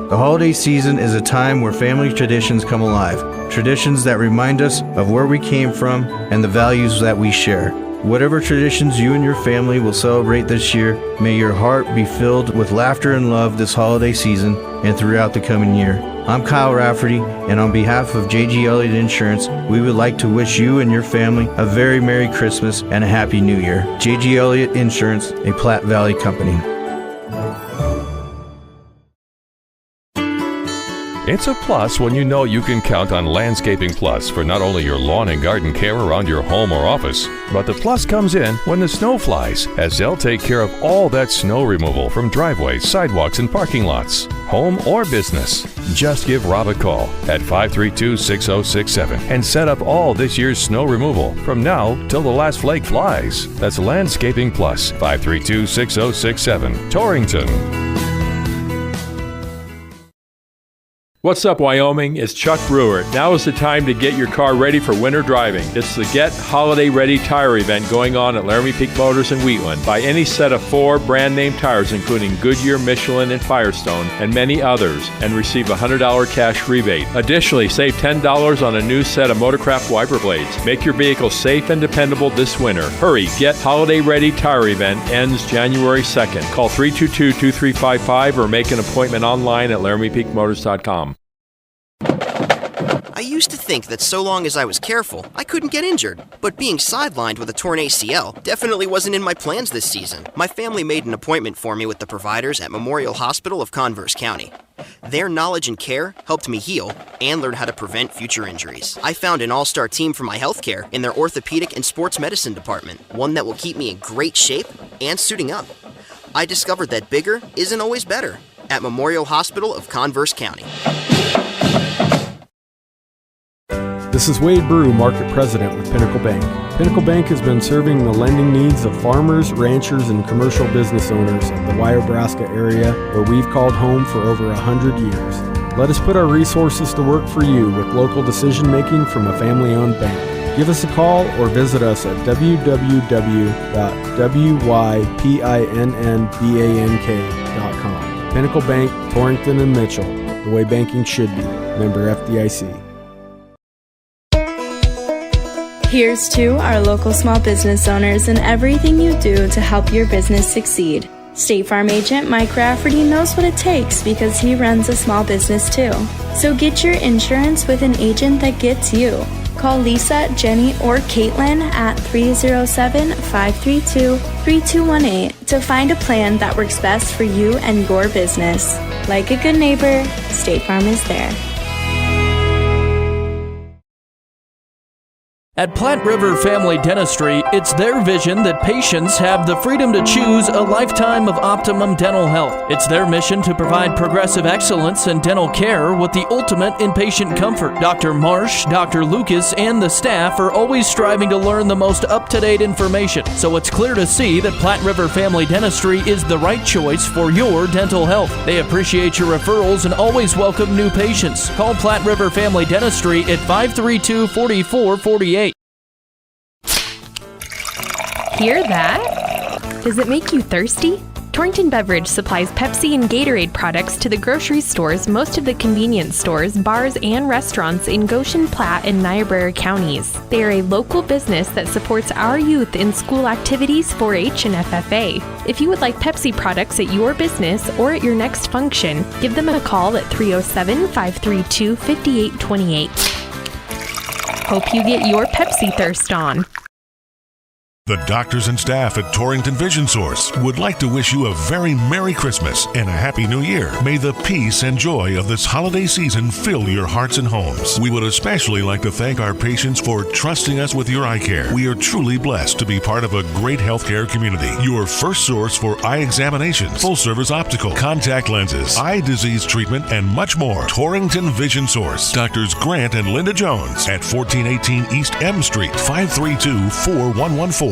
The holiday season is a time where family traditions come alive. Traditions that remind us of where we came from and the values that we share. Whatever traditions you and your family will celebrate this year, may your heart be filled with laughter and love this holiday season and throughout the coming year. I'm Kyle Rafferty, and on behalf of J.G. Elliott Insurance, we would like to wish you and your family a very Merry Christmas and a Happy New Year. J.G. Elliott Insurance, a Platte Valley company. It's a plus when you know you can count on Landscaping Plus for not only your lawn and garden care around your home or office, but the plus comes in when the snow flies, as they'll take care of all that snow removal from driveways, sidewalks, and parking lots, home or business. Just give Rob a call at 532-6067 and set up all this year's snow removal from now till the last flake flies. That's Landscaping Plus, 532-6067, Torrington. What's up, Wyoming? It's Chuck Brewer. Now is the time to get your car ready for winter driving. It's the Get Holiday Ready Tire event going on at Laramie Peak Motors in Wheatland. Buy any set of 4 brand name tires, including Goodyear, Michelin, and Firestone, and many others, and receive a $100 cash rebate. Additionally, save $10 on a new set of Motorcraft wiper blades. Make your vehicle safe and dependable this winter. Hurry, Get Holiday Ready Tire event ends January 2nd. Call 322-2355 or make an appointment online at LaramiePeakMotors.com. used to think that so long as I was careful, I couldn't get injured. But being sidelined with a torn ACL definitely wasn't in my plans this season. My family made an appointment for me with the providers at Memorial Hospital of Converse County. Their knowledge and care helped me heal and learn how to prevent future injuries. I found an all-star team for my healthcare in their orthopedic and sports medicine department, one that will keep me in great shape and suiting up. I discovered that bigger isn't always better at Memorial Hospital of Converse County. This is Wade Brew, Market President with Pinnacle Bank. Pinnacle Bank has been serving the lending needs of farmers, ranchers, and commercial business owners in the Wyobraska area, where we've called home for over 100 years. Let us put our resources to work for you with local decision-making from a family-owned bank. Give us a call or visit us at www.wypinnbank.com. Pinnacle Bank, Torrington and Mitchell, the way banking should be. Member FDIC. Here's to our local small business owners and everything you do to help your business succeed. State Farm agent Mike Rafferty knows what it takes because he runs a small business too. So get your insurance with an agent that gets you. Call Lisa, Jenny, or Caitlin at 307-532-3218 to find a plan that works best for you and your business. Like a good neighbor, State Farm is there. At Platte River Family Dentistry, it's their vision that patients have the freedom to choose a lifetime of optimum dental health. It's their mission to provide progressive excellence in dental care with the ultimate in patient comfort. Dr. Marsh, Dr. Lucas, and the staff are always striving to learn the most up-to-date information, so it's clear to see that Platte River Family Dentistry is the right choice for your dental health. They appreciate your referrals and always welcome new patients. Call Platte River Family Dentistry at 532-4448. Hear that? Does it make you thirsty? Torrington Beverage supplies Pepsi and Gatorade products to the grocery stores, most of the convenience stores, bars, and restaurants in Goshen, Platte, and Niobrara counties. They are a local business that supports our youth in school activities, 4-H, and FFA. If you would like Pepsi products at your business or at your next function, give them a call at 307-532-5828. Hope you get your Pepsi thirst on. The doctors and staff at Torrington Vision Source would like to wish you a very Merry Christmas and a Happy New Year. May the peace and joy of this holiday season fill your hearts and homes. We would especially like to thank our patients for trusting us with your eye care. We are truly blessed to be part of a great healthcare community. Your first source for eye examinations, full-service optical, contact lenses, eye disease treatment, and much more. Torrington Vision Source. Doctors Grant and Linda Jones at 1418 East M Street, 532-4114.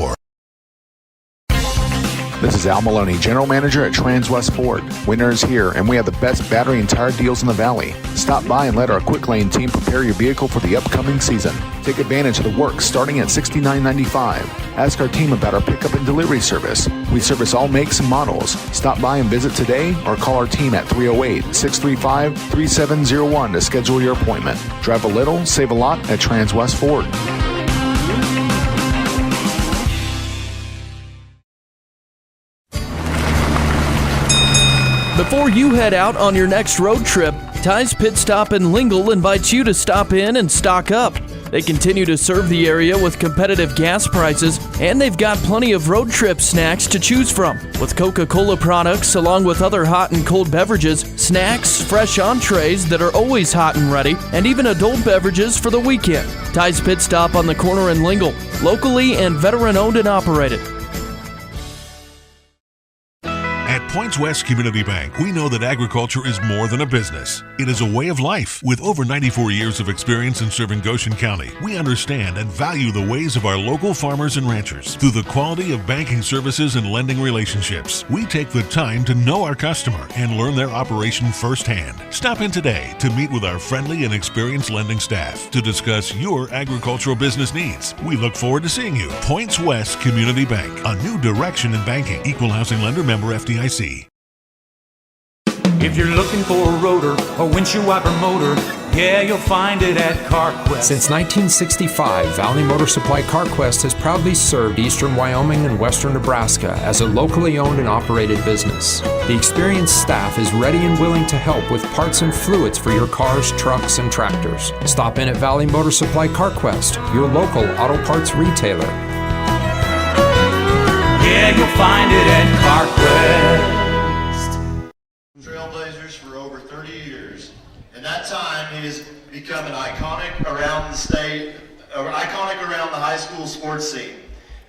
This is Al Maloney, General Manager at Transwest Ford. Winter is here, and we have the best battery and tire deals in the Valley. Stop by and let our Quick Lane team prepare your vehicle for the upcoming season. Take advantage of the work starting at $69.95. Ask our team about our pickup and delivery service. We service all makes and models. Stop by and visit today or call our team at 308-635-3701 to schedule your appointment. Drive a little, save a lot at Transwest Ford. Before you head out on your next road trip, Ty's Pit Stop in Lingle invites you to stop in and stock up. They continue to serve the area with competitive gas prices, and they've got plenty of road trip snacks to choose from. With Coca-Cola products, along with other hot and cold beverages, snacks, fresh entrees that are always hot and ready, and even adult beverages for the weekend. Ty's Pit Stop on the corner in Lingle, locally and veteran-owned and operated. At Points West Community Bank, we know that agriculture is more than a business. It is a way of life. With over 94 years of experience in serving Goshen County, we understand and value the ways of our local farmers and ranchers. Through the quality of banking services and lending relationships, we take the time to know our customer and learn their operation firsthand. Stop in today to meet with our friendly and experienced lending staff to discuss your agricultural business needs. We look forward to seeing you. Points West Community Bank, a new direction in banking. Equal housing lender, member FDIC. If you're looking for a rotor or windshield wiper motor, Yeah, you'll find it at CarQuest. Since 1965, Valley Motor Supply CarQuest has proudly served eastern Wyoming and western Nebraska as a locally owned and operated business. The experienced staff is ready and willing to help with parts and fluids for your cars, trucks, and tractors. Stop in at Valley Motor Supply CarQuest, your local auto parts retailer. Yeah, you'll find it at CarQuest. Trailblazers for over 30 years. In that time, he has become an iconic around the state, iconic around the high school sports scene.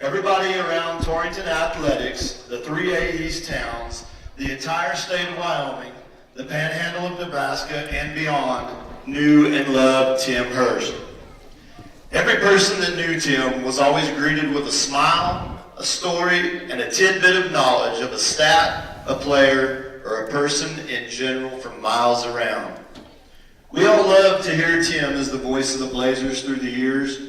Everybody around Torrington Athletics, the 3A East towns, the entire state of Wyoming, the panhandle of Nebraska, and beyond, knew and loved Tim Hurst. Every person that knew Tim was always greeted with a smile, a story, and a tidbit of knowledge of a stat, a player, or a person in general from miles around. We all loved to hear Tim as the voice of the Blazers through the years,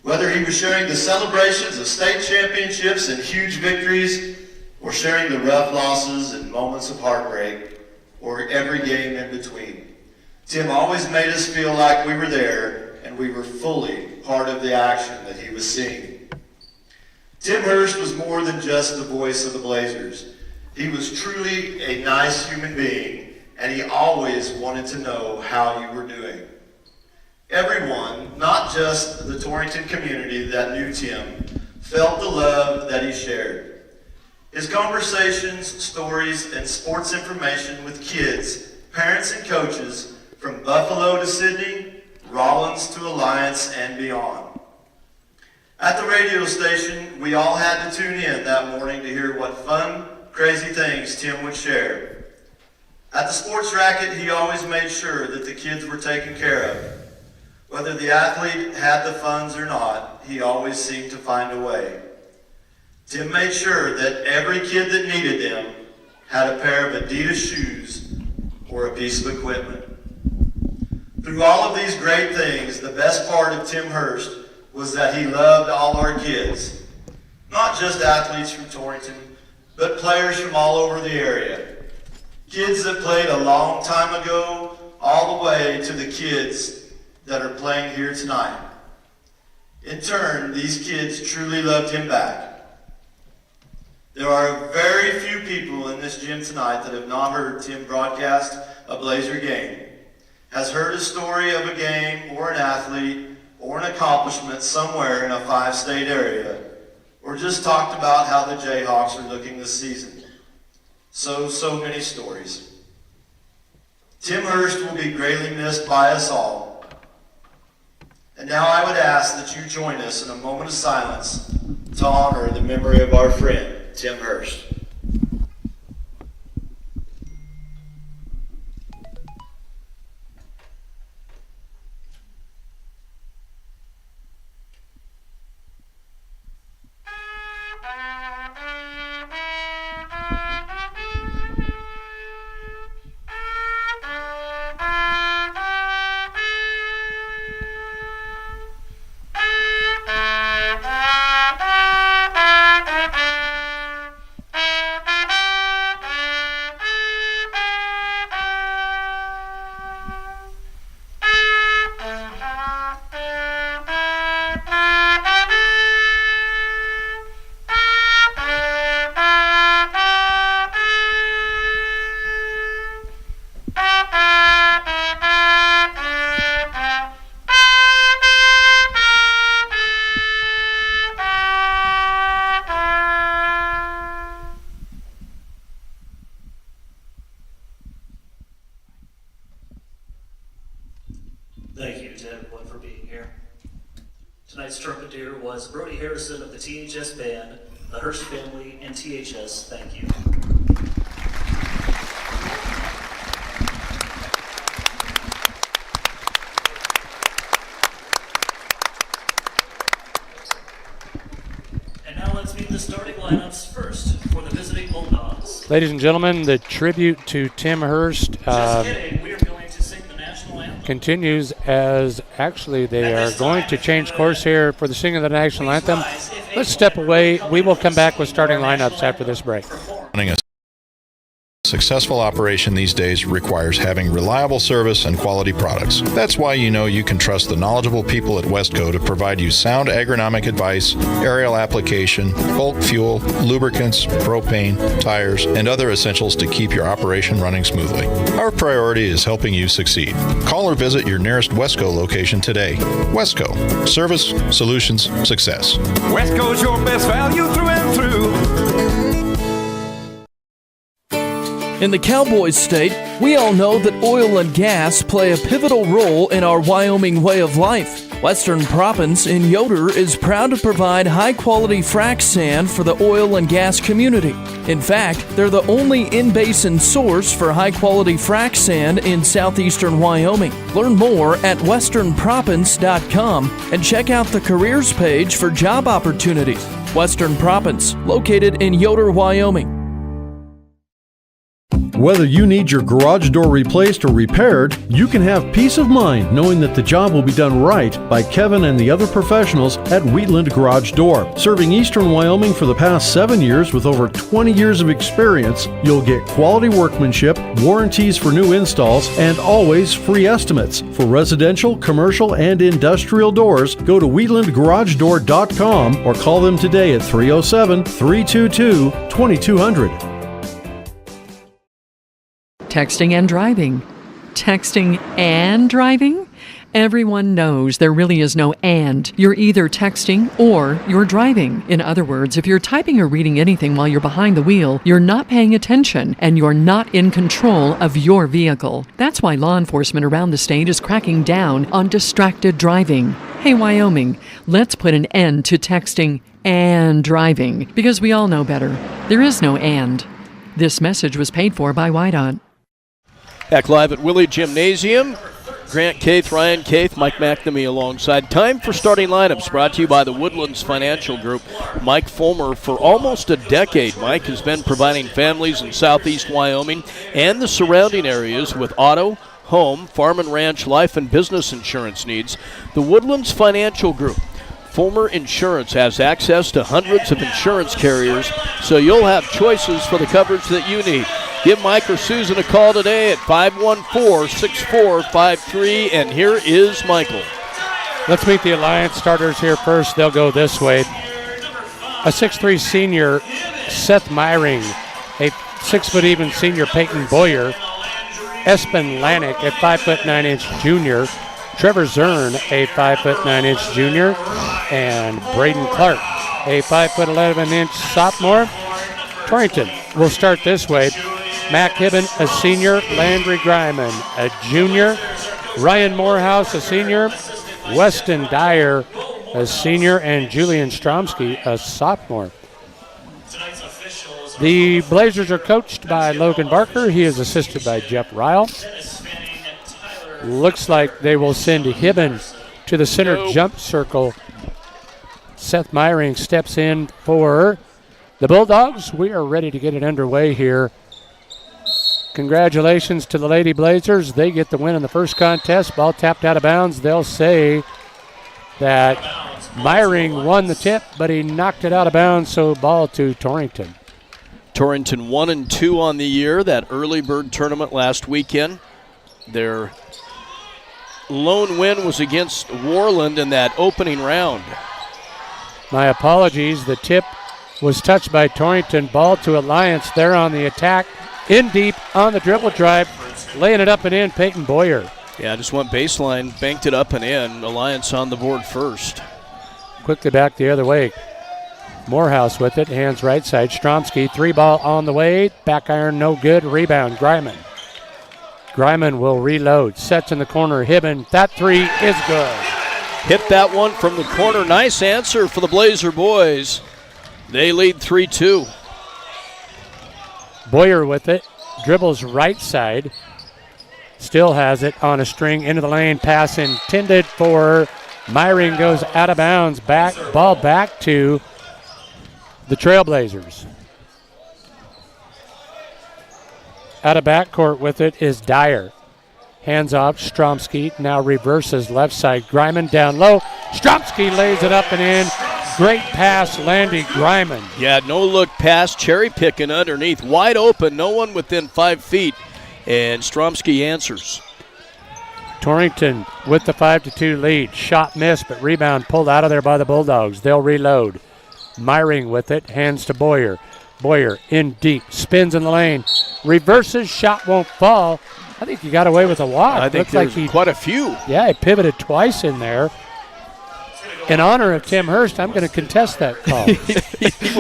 whether he was sharing the celebrations of state championships and huge victories, or sharing the rough losses and moments of heartbreak, or every game in between. Tim always made us feel like we were there and we were fully part of the action that he was seeing. Tim Hurst was more than just the voice of the Blazers. He was truly a nice human being, and he always wanted to know how you were doing. Everyone, not just the Torrington community that knew Tim, felt the love that he shared. His conversations, stories, and sports information with kids, parents, and coaches from Buffalo to Sydney, Rollins to Alliance, and beyond. At the radio station, we all had to tune in that morning to hear what fun, crazy things Tim would share. At the sports racket, he always made sure that the kids were taken care of. Whether the athlete had the funds or not, he always seemed to find a way. Tim made sure that every kid that needed them had a pair of Adidas shoes or a piece of equipment. Through all of these great things, the best part of Tim Hurst was that he loved all our kids. Not just athletes from Torrington, but players from all over the area. Kids that played a long time ago, all the way to the kids that are playing here tonight. In turn, these kids truly loved him back. There are very few people in this gym tonight that have not heard Tim broadcast a Blazer game, has heard a story of a game or an athlete or an accomplishment somewhere in a 5-state area, or just talked about how the Jayhawks are looking this season. So many stories. Tim Hurst will be greatly missed by us all. And now I would ask that you join us in a moment of silence to honor the memory of our friend, Tim Hurst. Thank you to everyone for being here. Tonight's trumpeter was Brody Harrison of the THS Band, the Hurst family, and THS. Thank you. And now let's meet the starting lineups first for the visiting Bulldogs. Ladies and gentlemen, the tribute to Tim Hurst continues as actually they are going to change course here for the singing of the national anthem. Let's step away. We will come back with starting lineups after this break. Successful operation these days requires having reliable service and quality products. That's why you know you can trust the knowledgeable people at Westco to provide you sound agronomic advice, aerial application, bulk fuel, lubricants, propane, tires, and other essentials to keep your operation running smoothly. Our priority is helping you succeed. Call or visit your nearest Westco location today. Westco. Service, solutions, success. Westco's your best value through and through. In the Cowboys state, we all know that oil and gas play a pivotal role in our Wyoming way of life. Western Proppants in Yoder is proud to provide high-quality frac sand for the oil and gas community. In fact, they're the only in-basin source for high-quality frac sand in southeastern Wyoming. Learn more at westernproppants.com and check out the careers page for job opportunities. Western Proppants, located in Yoder, Wyoming. Whether you need your garage door replaced or repaired, you can have peace of mind knowing that the job will be done right by Kevin and the other professionals at Wheatland Garage Door. Serving eastern Wyoming for the past 7 years with over 20 years of experience, you'll get quality workmanship, warranties for new installs, and always free estimates. For residential, commercial, and industrial doors, go to wheatlandgaragedoor.com or call them today at 307-322-2200. Texting and driving. Texting and driving? Everyone knows there really is no and. You're either texting or you're driving. In other words, if you're typing or reading anything while you're behind the wheel, you're not paying attention and you're not in control of your vehicle. That's why law enforcement around the state is cracking down on distracted driving. Hey, Wyoming, let's put an end to texting and driving because we all know better. There is no and. This message was paid for by WYDOT. Back live at Willie Gymnasium. Grant Caith, Ryan Caith, Mike McNamee alongside. Time for starting lineups brought to you by the Woodlands Financial Group. Mike Fulmer, for almost a decade, Mike has been providing families in southeast Wyoming and the surrounding areas with auto, home, farm and ranch, life and business insurance needs. The Woodlands Financial Group. Fulmer Insurance has access to hundreds of insurance carriers, so you'll have choices for the coverage that you need. Give Mike or Susan a call today at 514-6453, and here is Michael. Let's meet the Alliance starters here first. They'll go this way. A 6'3 senior, Seth Myring. A 6-foot-even senior, Peyton Boyer. Espen Lanik, a 5'9" junior. Trevor Zern, a 5'9" junior. And Braden Clark, a 5'11" sophomore. Torrington will start this way. Mac Hibben, a senior. Landry Greiman, a junior. Ryan Morehouse, a senior. Weston Dyer, a senior. And Julian Stromsky, a sophomore. The Blazers are coached by Logan Barker. He is assisted by Jeff Ryle. Looks like they will send Hibben to the center jump circle. Seth Myring steps in for the Bulldogs. We are ready to get it underway here. Congratulations to the Lady Blazers. They get the win in the first contest. Ball tapped out of bounds. They'll say that Myring won the tip, but he knocked it out of bounds, so ball to Torrington. Torrington 1-2 on the year, that early bird tournament last weekend. Their lone win was against Warland in that opening round. My apologies. The tip was touched by Torrington. Ball to Alliance. They're on the attack. In deep on the dribble drive. Laying it up and in, Peyton Boyer. Yeah, just went baseline, banked it up and in. Alliance on the board first. Quickly back the other way. Morehouse with it. Hands right side. Stromsky. 3-ball on the way. Back iron no good. Rebound. Greiman. Greiman will reload. Sets in the corner. Hibben. That three is good. Hit that one from the corner. Nice answer for the Blazer boys. They lead 3-2. Boyer with it. Dribbles right side. Still has it on a string into the lane. Pass intended for Myring, goes out of bounds. Ball back to the Trailblazers. Out of backcourt with it is Dyer. Hands off, Stromsky now reverses left side. Greiman down low. Stromsky lays it up and in. Great pass, Landy Greiman. Yeah, no-look pass, cherry-picking underneath. Wide open, no one within 5 feet. And Stromsky answers. Torrington with the 5-2 lead. Shot missed, but rebound pulled out of there by the Bulldogs. They'll reload. Myring with it, hands to Boyer. Boyer in deep, spins in the lane, reverses, shot won't fall. I think he got away with a walk. I think there's quite a few. Yeah, he pivoted twice in there. In honor of Tim Hurst, I'm going to contest that call.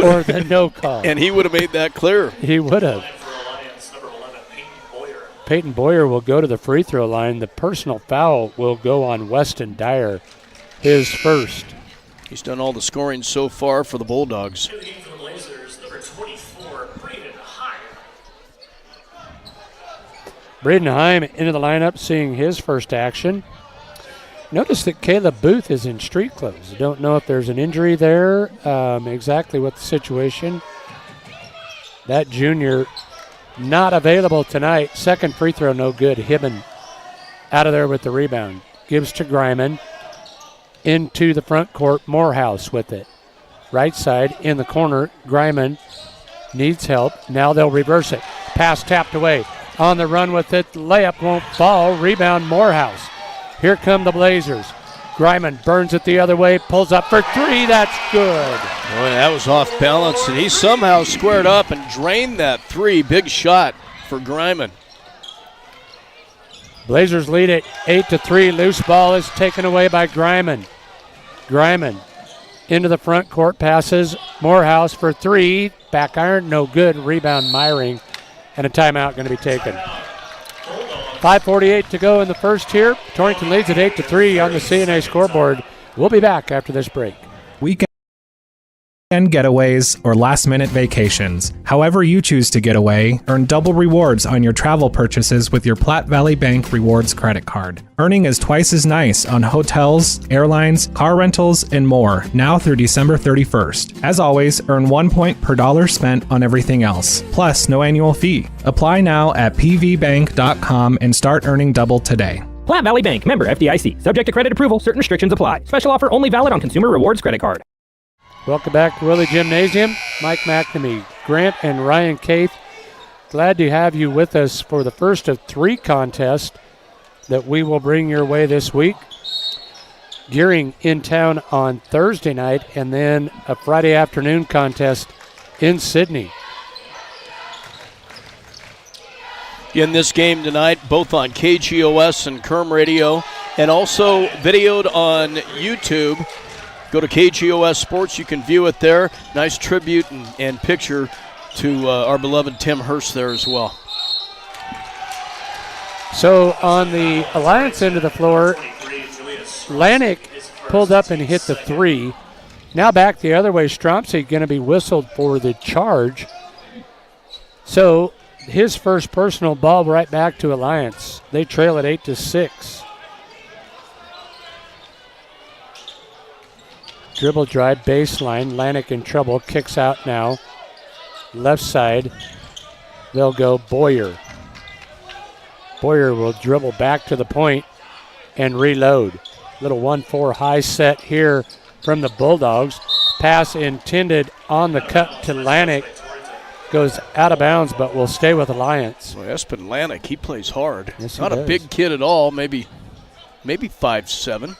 Or the no call. And he would have made that clear. He would have. Peyton Boyer will go to the free throw line. The personal foul will go on Weston Dyer, his first. He's done all the scoring so far for the Bulldogs. Braden Heim into the lineup, seeing his first action. Notice that Caleb Booth is in street clothes. I don't know if there's an injury there, exactly what the situation. That junior not available tonight. Second free throw, no good. Hibben out of there with the rebound. Gives to Greiman. Into the front court, Morehouse with it. Right side in the corner, Greiman needs help. Now they'll reverse it. Pass tapped away. On the run with it, layup won't fall. Rebound, Morehouse. Here come the Blazers. Greiman burns it the other way, pulls up for three. That's good. Boy, that was off balance, and he somehow squared up and drained that three. Big shot for Greiman. Blazers lead it 8-3. Loose ball is taken away by Greiman. Greiman into the front court, passes Morehouse for three. Back iron, no good. Rebound, Myring. And a timeout going to be taken. 5:48 to go in the first here. Torrington leads at 8-3 on the CNA scoreboard. We'll be back after this break. Weekend getaways or last-minute vacations. However you choose to get away, earn double rewards on your travel purchases with your Platte Valley Bank Rewards credit card. Earning is twice as nice on hotels, airlines, car rentals, and more, now through December 31st. As always, earn 1 point per dollar spent on everything else, plus no annual fee. Apply now at pvbank.com and start earning double today. Platte Valley Bank, member FDIC. Subject to credit approval, certain restrictions apply. Special offer only valid on consumer rewards credit card. Welcome back to Willie Gymnasium. Mike McNamee, Grant, and Ryan Caith. Glad to have you with us for the first of three contests that we will bring your way this week. Gearing in town on Thursday night, and then a Friday afternoon contest in Sydney. In this game tonight, both on KGOS and Kerm Radio, and also videoed on YouTube. Go to KGOS Sports. You can view it there. Nice tribute and picture to our beloved Tim Hurst there as well. So on the Alliance end of the floor, Lanik pulled up and hit the three. Now back the other way, Stromsky going to be whistled for the charge. So his first personal ball right back to Alliance. They trail at 8-6. Dribble drive, baseline. Lanik in trouble, kicks out now. Left side, they'll go Boyer. Boyer will dribble back to the point and reload. Little 1-4 high set here from the Bulldogs. Pass intended on the cut to Lanik. Goes out of bounds, but will stay with Alliance. Well, Espen Lanik, he plays hard. Yes, not a big kid at all, maybe 5'7".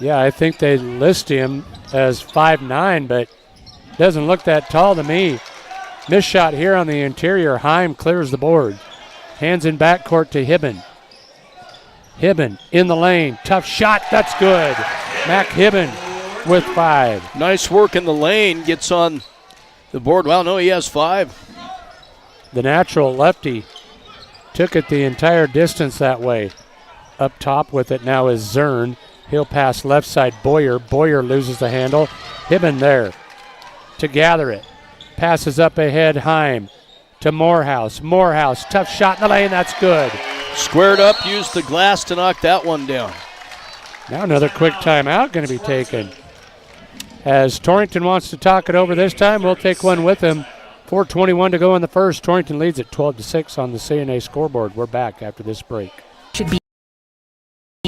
Yeah, I think they list him as 5'9", but doesn't look that tall to me. Missed shot here on the interior. Heim clears the board. Hands in backcourt to Hibben. Hibben in the lane. Tough shot. That's good. Mac Hibben with 5. Nice work in the lane. Gets on the board. Well, no, he has 5. The natural lefty took it the entire distance that way. Up top with it now is Zern. He'll pass left side Boyer. Boyer loses the handle. Hibben there to gather it. Passes up ahead Heim to Morehouse. Morehouse, tough shot in the lane. That's good. Squared up, used the glass to knock that one down. Now another quick timeout going to be taken. As Torrington wants to talk it over this time, we'll take one with him. 4:21 to go in the first. Torrington leads at 12-6 on the CNA scoreboard. We're back after this break. Should be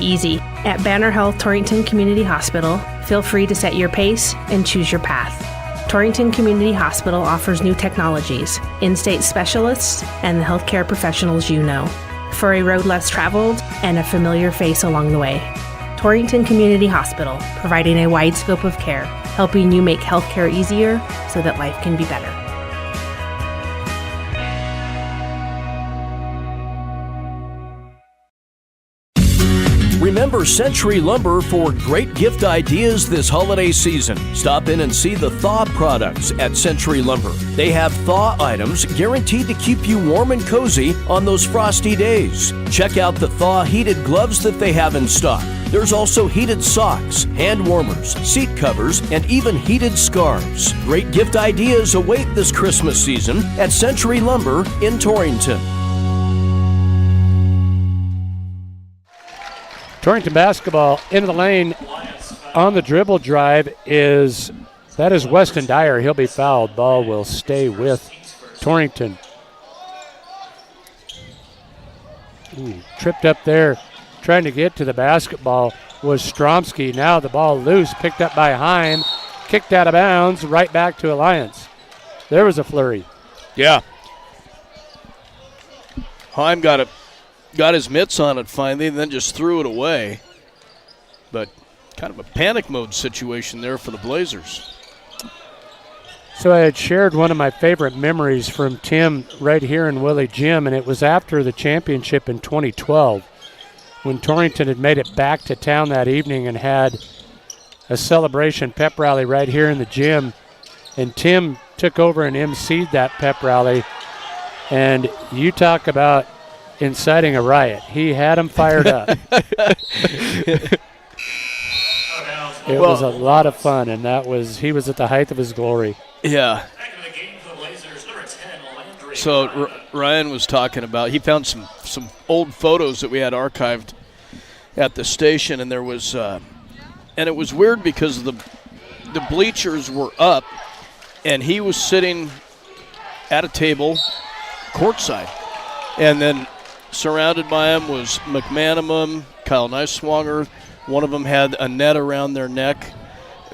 easy. At Banner Health Torrington Community Hospital, feel free to set your pace and choose your path. Torrington Community Hospital offers new technologies, in-state specialists, and the healthcare professionals you know, for a road less traveled and a familiar face along the way. Torrington Community Hospital, providing a wide scope of care, helping you make healthcare easier so that life can be better. Remember Century Lumber for great gift ideas this holiday season. Stop in and see the thaw products at Century Lumber. They have thaw items guaranteed to keep you warm and cozy on those frosty days. Check out the thaw heated gloves that they have in stock. There's also heated socks, hand warmers, seat covers, and even heated scarves. Great gift ideas await this Christmas season at Century Lumber in Torrington. Torrington basketball into the lane on the dribble drive is Weston Dyer. He'll be fouled. Ball will stay with Torrington. Tripped up there trying to get to the basketball was Stromsky. Now the ball loose, picked up by Heim, kicked out of bounds, right back to Alliance. There was a flurry. Yeah. Heim got his mitts on it finally and then just threw it away. But kind of a panic mode situation there for the Blazers. So I had shared one of my favorite memories from Tim right here in Willie Gym, and it was after the championship in 2012 when Torrington had made it back to town that evening and had a celebration pep rally right here in the gym. And Tim took over and emceed that pep rally. And you talk about inciting a riot. He had him fired up. It was a lot of fun, and he was at the height of his glory. Yeah. So Ryan was talking about, he found some old photos that we had archived at the station, and there was, and it was weird because the bleachers were up, and he was sitting at a table courtside, and then surrounded by him was McManamum, Kyle Neiswanger. One of them had a net around their neck.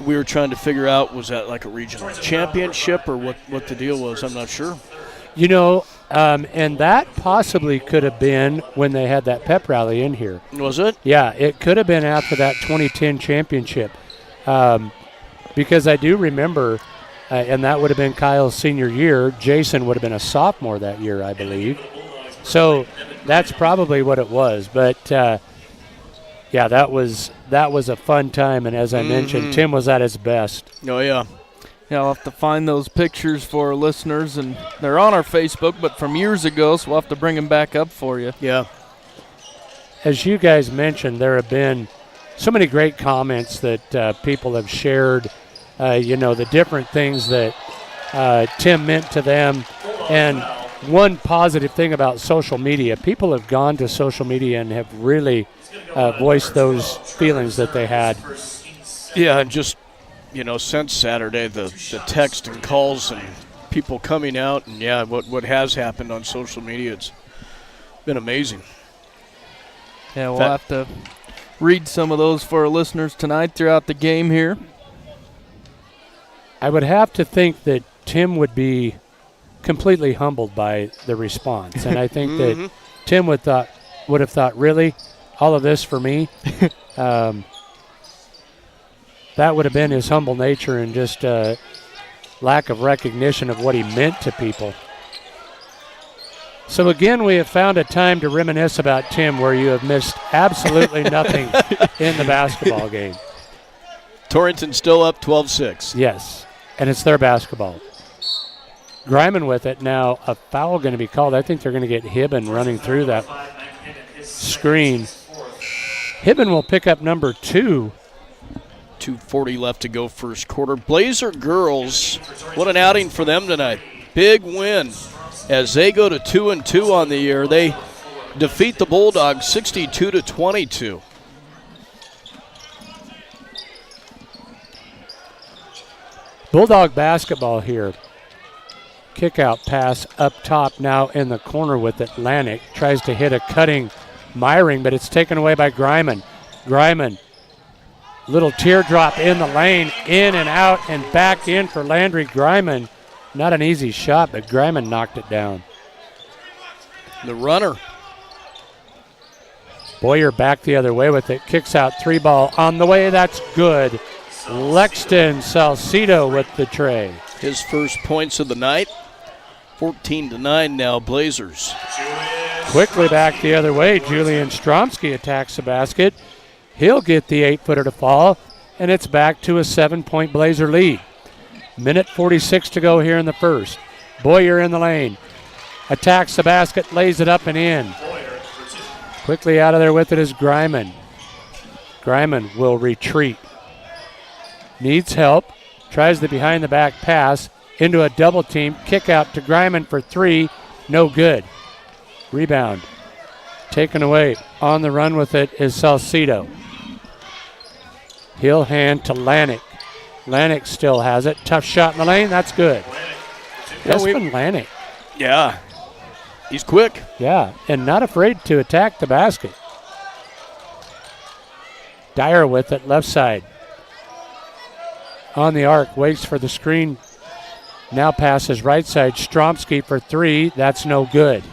We were trying to figure out, was that like a regional championship or what the deal was? I'm not sure. You know, and that possibly could have been when they had that pep rally in here. Was it? Yeah, it could have been after that 2010 championship. Because I do remember, and that would have been Kyle's senior year. Jason would have been a sophomore that year, I believe. So that's probably what it was. But, yeah, that was a fun time. And as I mentioned, Tim was at his best. Oh, yeah. Yeah, I'll have to find those pictures for our listeners, and they're on our Facebook, but from years ago, so we'll have to bring them back up for you. Yeah. As you guys mentioned, there have been so many great comments that people have shared, the different things that Tim meant to them. And one positive thing about social media, people have gone to social media and have really voiced those feelings that they had. Yeah, and just, since Saturday, the text and calls and people coming out, and yeah, what has happened on social media, it's been amazing. Yeah, we'll have to read some of those for our listeners tonight throughout the game here. I would have to think that Tim would be completely humbled by the response, and I think that Tim would have thought, really, all of this for me? That would have been his humble nature and just lack of recognition of what he meant to people. So again, we have found a time to reminisce about Tim where you have missed absolutely nothing in the basketball game. Torrington still up 12-6. Yes, and it's their basketball. Greiman with it. Now a foul going to be called. I think they're going to get Hibben running through that screen. Hibben will pick up number 2. 2:40 left to go first quarter. Blazer girls, what an outing for them tonight. Big win as they go to 2-2 on the year. They defeat the Bulldogs 62-22. Bulldog basketball here. Kick out pass up top now in the corner with Atlantic. Tries to hit a cutting Myring, but it's taken away by Greiman. Greiman. Little teardrop in the lane, in and out and back in for Landry Greiman. Not an easy shot, but Greiman knocked it down. The runner. Boyer back the other way with it. Kicks out 3 ball on the way. That's good. Lexton Salcido with the tray. His first points of the night. 14-9 now, Blazers. Quickly back the other way. Julian Stromsky attacks the basket. He'll get the 8-footer to fall, and it's back to a 7-point Blazer lead. Minute 46 to go here in the first. Boyer in the lane. Attacks the basket, lays it up and in. Quickly out of there with it is Greiman. Greiman will retreat. Needs help. Tries the behind-the-back pass into a double team. Kick out to Greiman for 3. No good. Rebound. Taken away. On the run with it is Salcido. He'll hand to Lanik. Lanik still has it. Tough shot in the lane. That's good. Espen Lanik. Yeah. He's quick. Yeah, and not afraid to attack the basket. Dyer with it, left side. On the arc, waits for the screen. Now passes right side. Stromsky for 3. That's no good.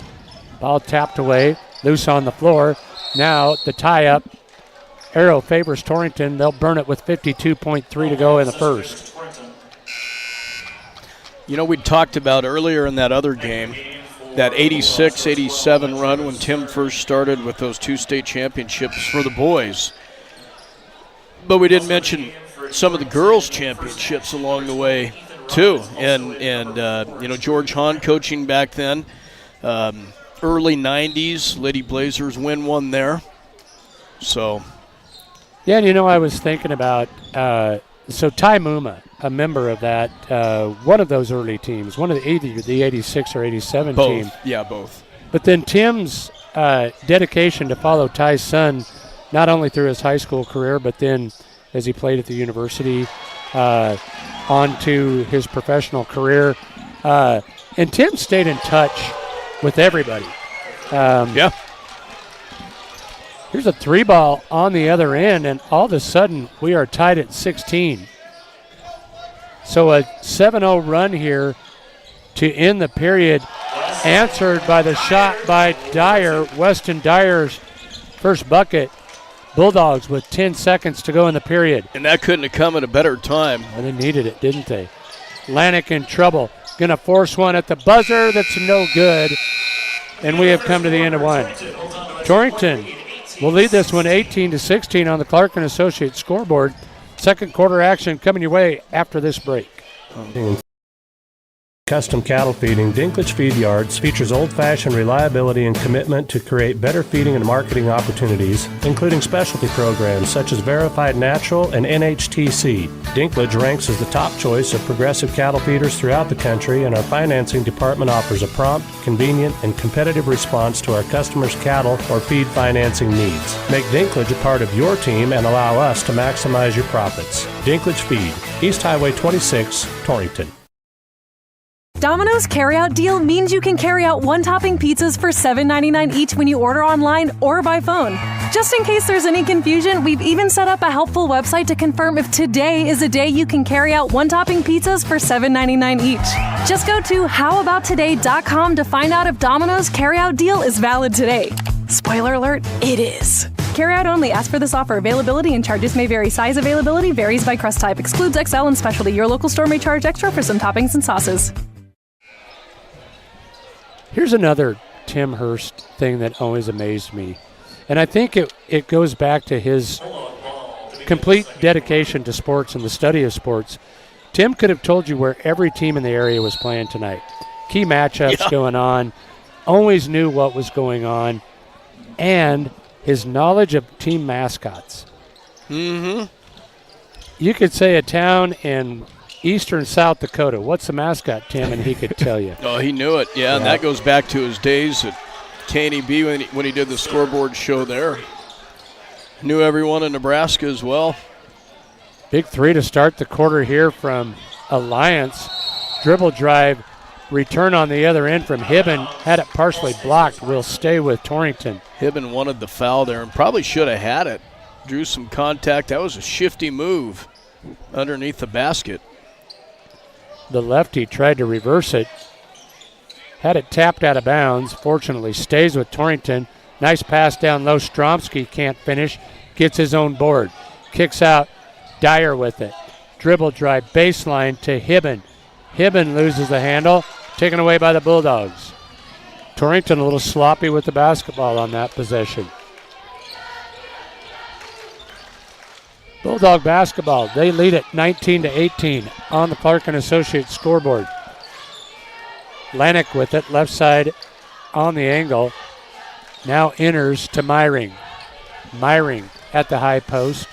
Ball tapped away. Loose on the floor. Now the tie-up. Arrow favors Torrington. They'll burn it with 52.3 to go in the first. You know, we talked about earlier in that other game, that 86-87 run when Tim first started with those 2 state championships for the boys. But we didn't mention some of the girls' championships along the way, too. And you know, George Hahn coaching back then. Early 90s, Lady Blazers win one there. So... Yeah, and you know, I was thinking about, so Ty Muma, a member of that, one of those early teams, one of the 86 or 87 both. team. Yeah, both. But then Tim's dedication to follow Ty's son, not only through his high school career, but then as he played at the university, on to his professional career. And Tim stayed in touch with everybody. Yeah. Here's a 3-ball on the other end, and all of a sudden we are tied at 16. So a 7-0 run here to end the period, answered by the shot by Dyer. Weston Dyer's first bucket. Bulldogs with 10 seconds to go in the period. And that couldn't have come at a better time. Well, they needed it, didn't they? Lanik in trouble. Going to force one at the buzzer. That's no good. And we have come to the end of one. Torrington will lead this one 18-16 on the Clark & Associates scoreboard. Second quarter action coming your way after this break. Custom cattle feeding, Dinklage Feed Yards features old-fashioned reliability and commitment to create better feeding and marketing opportunities, including specialty programs such as Verified Natural and NHTC. Dinklage ranks as the top choice of progressive cattle feeders throughout the country, and our financing department offers a prompt, convenient, and competitive response to our customers' cattle or feed financing needs. Make Dinklage a part of your team and allow us to maximize your profits. Dinklage Feed, East Highway 26, Torrington. Domino's carryout deal means you can carry out one-topping pizzas for $7.99 each when you order online or by phone. Just in case there's any confusion, we've even set up a helpful website to confirm if today is a day you can carry out one-topping pizzas for $7.99 each. Just go to howaboutoday.com to find out if Domino's carryout deal is valid today. Spoiler alert, it is. Carryout only. Ask for this offer. Availability and charges may vary. Size availability varies by crust type. Excludes XL and specialty. Your local store may charge extra for some toppings and sauces. Here's another Tim Hurst thing that always amazed me. And I think it goes back to his complete dedication to sports and the study of sports. Tim could have told you where every team in the area was playing tonight. Key matchups going on. Always knew what was going on. And his knowledge of team mascots. Mm-hmm. You could say a town in eastern South Dakota. What's the mascot, Tim? And he could tell you. Oh, he knew it. Yeah, and that goes back to his days at KNEB when he did the scoreboard show there. Knew everyone in Nebraska as well. Big 3 to start the quarter here from Alliance. Dribble drive, return on the other end from Hibben. Had it partially blocked. Will stay with Torrington. Hibben wanted the foul there and probably should have had it. drew some contact. That was a shifty move underneath the basket. The lefty tried to reverse it. Had it tapped out of bounds. Fortunately, stays with Torrington. Nice pass down low. Stromsky can't finish. Gets his own board. Kicks out. Dyer with it. Dribble drive. Baseline to Hibben. Hibben loses the handle. Taken away by the Bulldogs. Torrington a little sloppy with the basketball on that possession. Bulldog basketball, they lead it 19-18 on the Clark & Associates scoreboard. Lanik with it, left side on the angle. Now enters to Myring. Myring at the high post.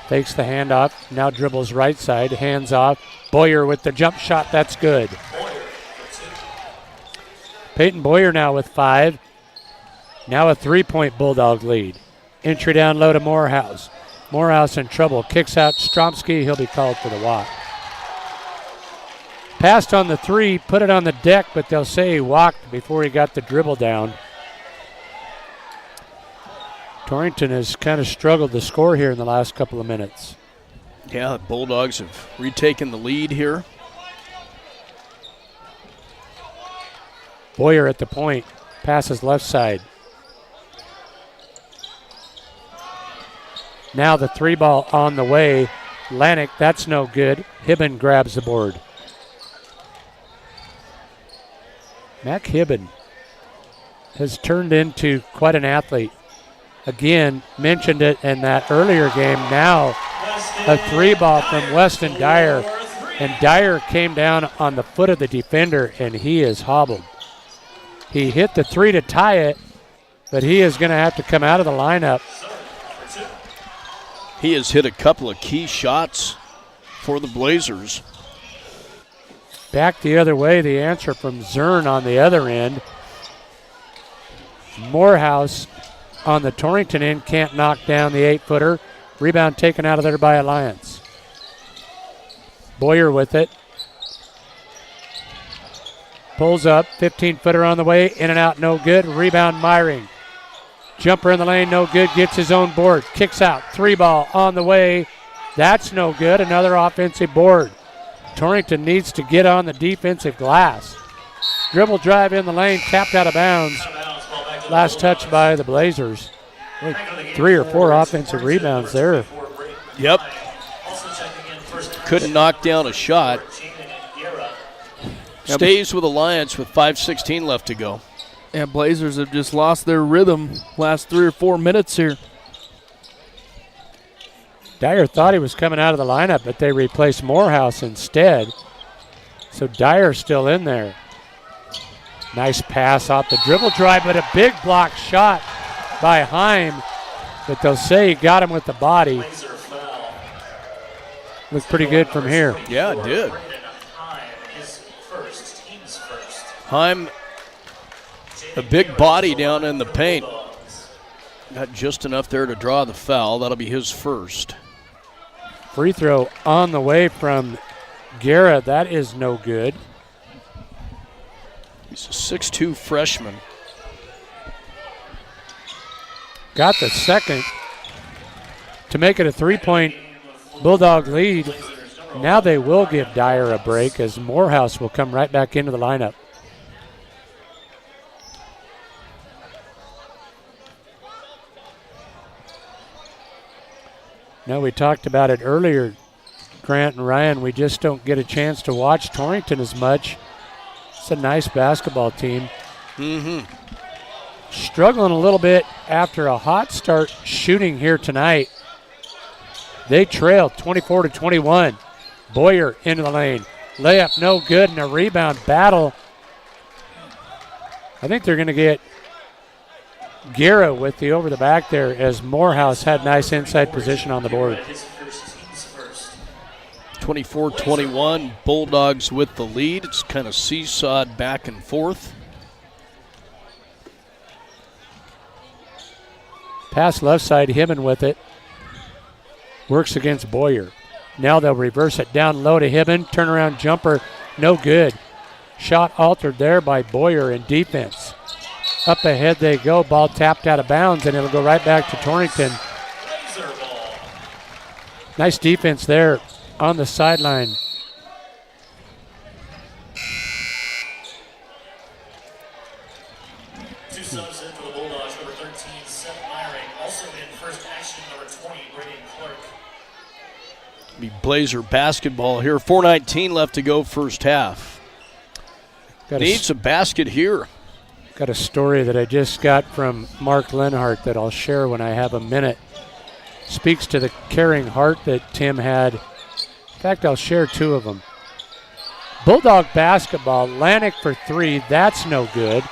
Takes the handoff, now dribbles right side, hands off. Boyer with the jump shot, that's good. Peyton Boyer now with 5. Now a 3-point Bulldog lead. Entry down low to Morehouse. Morehouse in trouble. Kicks out Stromsky. He'll be called for the walk. Passed on the 3, put it on the deck, but they'll say he walked before he got the dribble down. Torrington has kind of struggled to score here in the last couple of minutes. Yeah, the Bulldogs have retaken the lead here. Boyer at the point. Passes left side. Now the 3 ball on the way. Lanik, that's no good. Hibben grabs the board. Mac Hibben has turned into quite an athlete. Again, mentioned it in that earlier game. Now a 3 ball from Weston Dyer. And Dyer came down on the foot of the defender, and he is hobbled. He hit the 3 to tie it, but he is going to have to come out of the lineup. He has hit a couple of key shots for the Blazers. Back the other way, the answer from Zern on the other end. Morehouse on the Torrington end can't knock down the 8-footer. Rebound taken out of there by Alliance. Boyer with it. Pulls up, 15-footer on the way, in and out, no good. Rebound, Myring. Jumper in the lane, no good, gets his own board. Kicks out, 3 ball on the way. That's no good, another offensive board. Torrington needs to get on the defensive glass. Dribble drive in the lane, tapped out of bounds. Last touch by the Blazers. 3 or 4 offensive rebounds there. Yep. Couldn't knock down a shot. Stays with Alliance with 5:16 left to go. Yeah, Blazers have just lost their rhythm last 3 or 4 minutes here. Dyer thought he was coming out of the lineup, but they replaced Morehouse instead. So Dyer's still in there. Nice pass off the dribble drive, but a big block shot by Heim. But they'll say he got him with the body. Looked pretty good from here. Yeah, it did. Heim, a big body down in the paint. Got just enough there to draw the foul. That'll be his first. Free throw on the way from Guerra. That is no good. He's a 6'2 freshman. Got the second to make it a 3-point Bulldog lead. Now they will give Dyer a break as Morehouse will come right back into the lineup. Now, we talked about it earlier, Grant and Ryan. We just don't get a chance to watch Torrington as much. It's a nice basketball team. Struggling a little bit after a hot start shooting here tonight. They trail 24-21. Boyer into the lane. Layup no good, and a rebound battle. I think they're going to get Guerra with the over the back there as Morehouse had nice inside position on the board. 24-21, Bulldogs with the lead. It's kind of seesawed back and forth. Pass left side, Hibben with it. Works against Boyer. Now they'll reverse it down low to Hibben. Turnaround jumper, no good. Shot altered there by Boyer in defense. Up ahead they go. Ball tapped out of bounds, and it'll go right back to Torrington. Nice defense there on the sideline. Two subs in for the Bulldogs, number 13, Seth Myring. Also in first action, number 20, Brady Clark. Be Blazer basketball here. 4:19 left to go first half. Needs a basket here. Got a story that I just got from Mark Lenhart that I'll share when I have a minute. Speaks to the caring heart that Tim had. In fact, I'll share two of them. Bulldog basketball, Lanik for three. That's no good.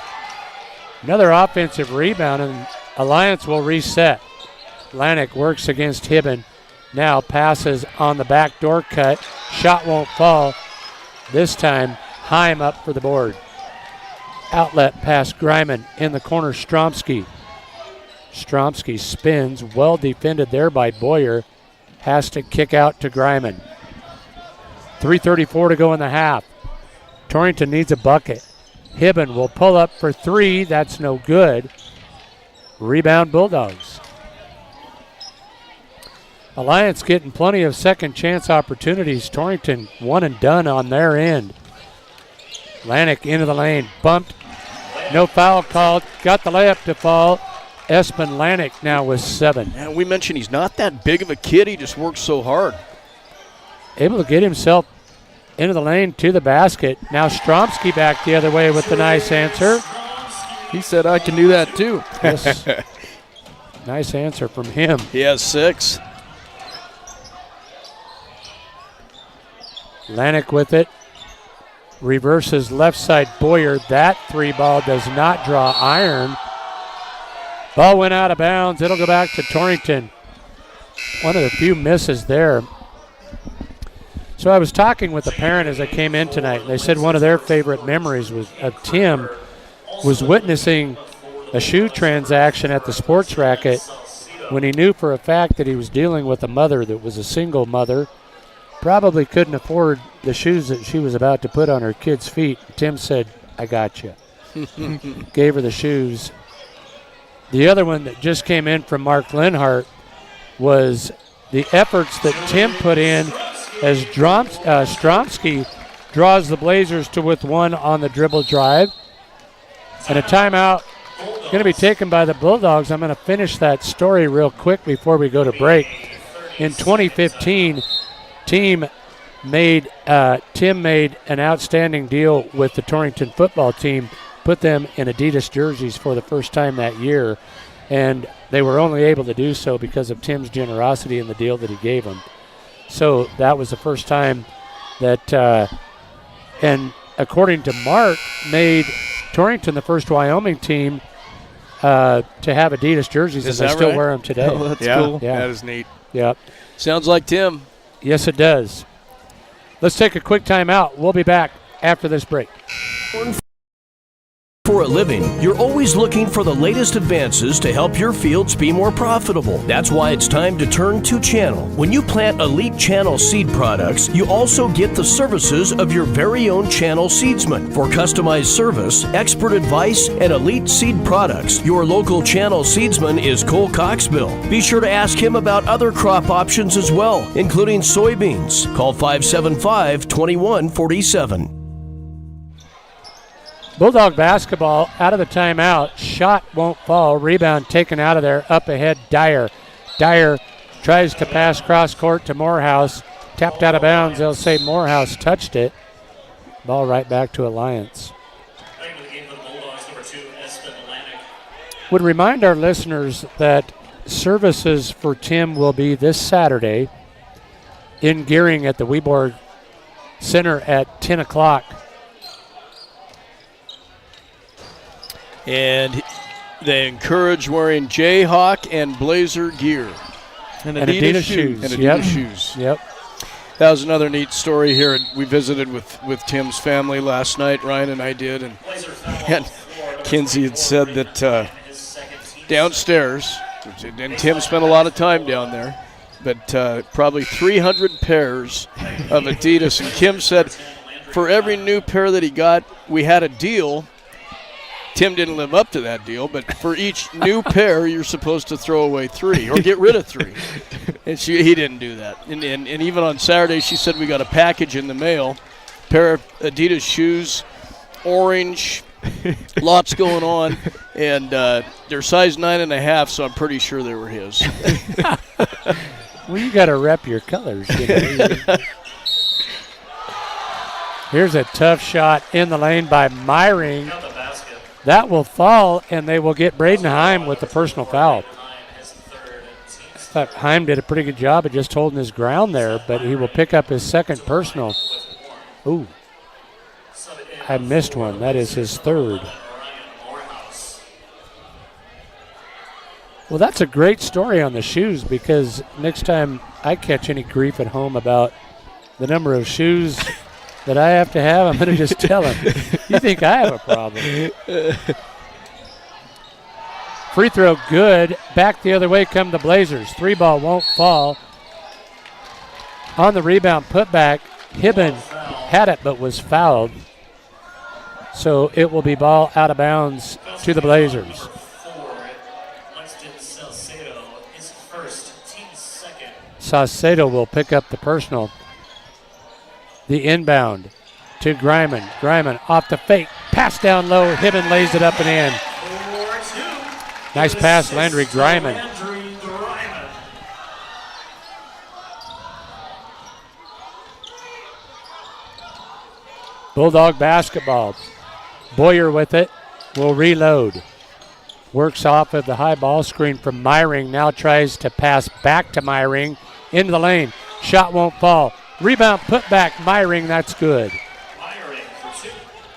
Another offensive rebound, and Alliance will reset. Lanik works against Hibben. Now passes on the backdoor cut. Shot won't fall. This time, Heim up for the board. Outlet pass Greiman in the corner, Stromsky. Stromsky spins, well defended there by Boyer. Has to kick out to Greiman. 3:34 to go in the half. Torrington needs a bucket. Hibben will pull up for three. That's no good. Rebound Bulldogs. Alliance getting plenty of second chance opportunities. Torrington one and done on their end. Lanik into the lane, bumped. No foul called. Got the layup to fall. Espen Lanik now with 7. And we mentioned he's not that big of a kid. He just works so hard. Able to get himself into the lane to the basket. Now Stromsky back the other way with the nice answer. He said, I can do that too. Yes. Nice answer from him. He has 6. Lanik with it. Reverses left side Boyer. That three ball does not draw iron. Ball went out of bounds. It'll go back to Torrington. One of the few misses there. So I was talking with a parent as I came in tonight. And they said one of their favorite memories of Tim was witnessing a shoe transaction at the Sports Racket when he knew for a fact that he was dealing with a mother that was a single mother. Probably couldn't afford the shoes that she was about to put on her kids' feet. Tim said, I got you. Gave her the shoes. The other one that just came in from Mark Lenhart was the efforts that Tim put in as Stromsky draws the Blazers to with one on the dribble drive. And a timeout going to be taken by the Bulldogs. I'm going to finish that story real quick before we go to break. In 2015, Tim made an outstanding deal with the Torrington football team, put them in Adidas jerseys for the first time that year, and they were only able to do so because of Tim's generosity in the deal that he gave them. So that was the first time that, and according to Mark, made Torrington the first Wyoming team to have Adidas jerseys, and they still wear them today. Oh, that's cool. Yeah. That is neat. Yep. Sounds like Tim. Yes, it does. Let's take a quick time out. We'll be back after this break. For a living, you're always looking for the latest advances to help your fields be more profitable. That's why it's time to turn to Channel. When you plant Elite Channel seed products, you also get the services of your very own Channel seedsman. For customized service, expert advice, and elite seed products, your local Channel seedsman is Cole Coxbill. Be sure to ask him about other crop options as well, including soybeans. Call 575-2147. Bulldog basketball out of the timeout. Shot won't fall. Rebound taken out of there. Up ahead, Dyer. Dyer tries to pass cross court to Morehouse. Tapped out of bounds. They'll say Morehouse touched it. Ball right back to Alliance. Would remind our listeners that services for Tim will be this Saturday in Gearing at the Weborg Center at 10 o'clock. And they encourage wearing Jayhawk and Blazer gear. And Adidas shoes. And Adidas shoes. Yep. That was another neat story here. We visited with Tim's family last night. Ryan and I did. And Kinsey had said that downstairs, and Tim spent a lot of time down there, but probably 300 pairs of Adidas. And Kim said for every new pair that he got, we had a deal. Tim didn't live up to that deal, but for each new pair, you're supposed to throw away 3 or get rid of 3. And he didn't do that. And even on Saturday, she said we got a package in the mail, pair of Adidas shoes, orange, lots going on, and they're size 9.5, so I'm pretty sure they were his. Well, you got to rep your colors. You know? Here's a tough shot in the lane by Myring. That will fall, and they will get Braden Heim with the personal foul. I thought Heim did a pretty good job of just holding his ground there, but he will pick up his second personal. Ooh. I missed one. That is his third. Well, that's a great story on the shoes, because next time I catch any grief at home about the number of shoes that I have to have, I'm going to just tell him, you think I have a problem. Free throw good. Back the other way come the Blazers. 3-ball won't fall. On the rebound putback, Hibben had it but was fouled. So it will be ball out of bounds to the Blazers. Saucedo will pick up the personal. The inbound to Greiman. Greiman off the fake. Pass down low. Hibben lays it up and in. Nice pass, Landry Greiman. Bulldog basketball. Boyer with it. Will reload. Works off of the high ball screen from Myring. Now tries to pass back to Myring. Into the lane. Shot won't fall. Rebound put back. Myring, that's good.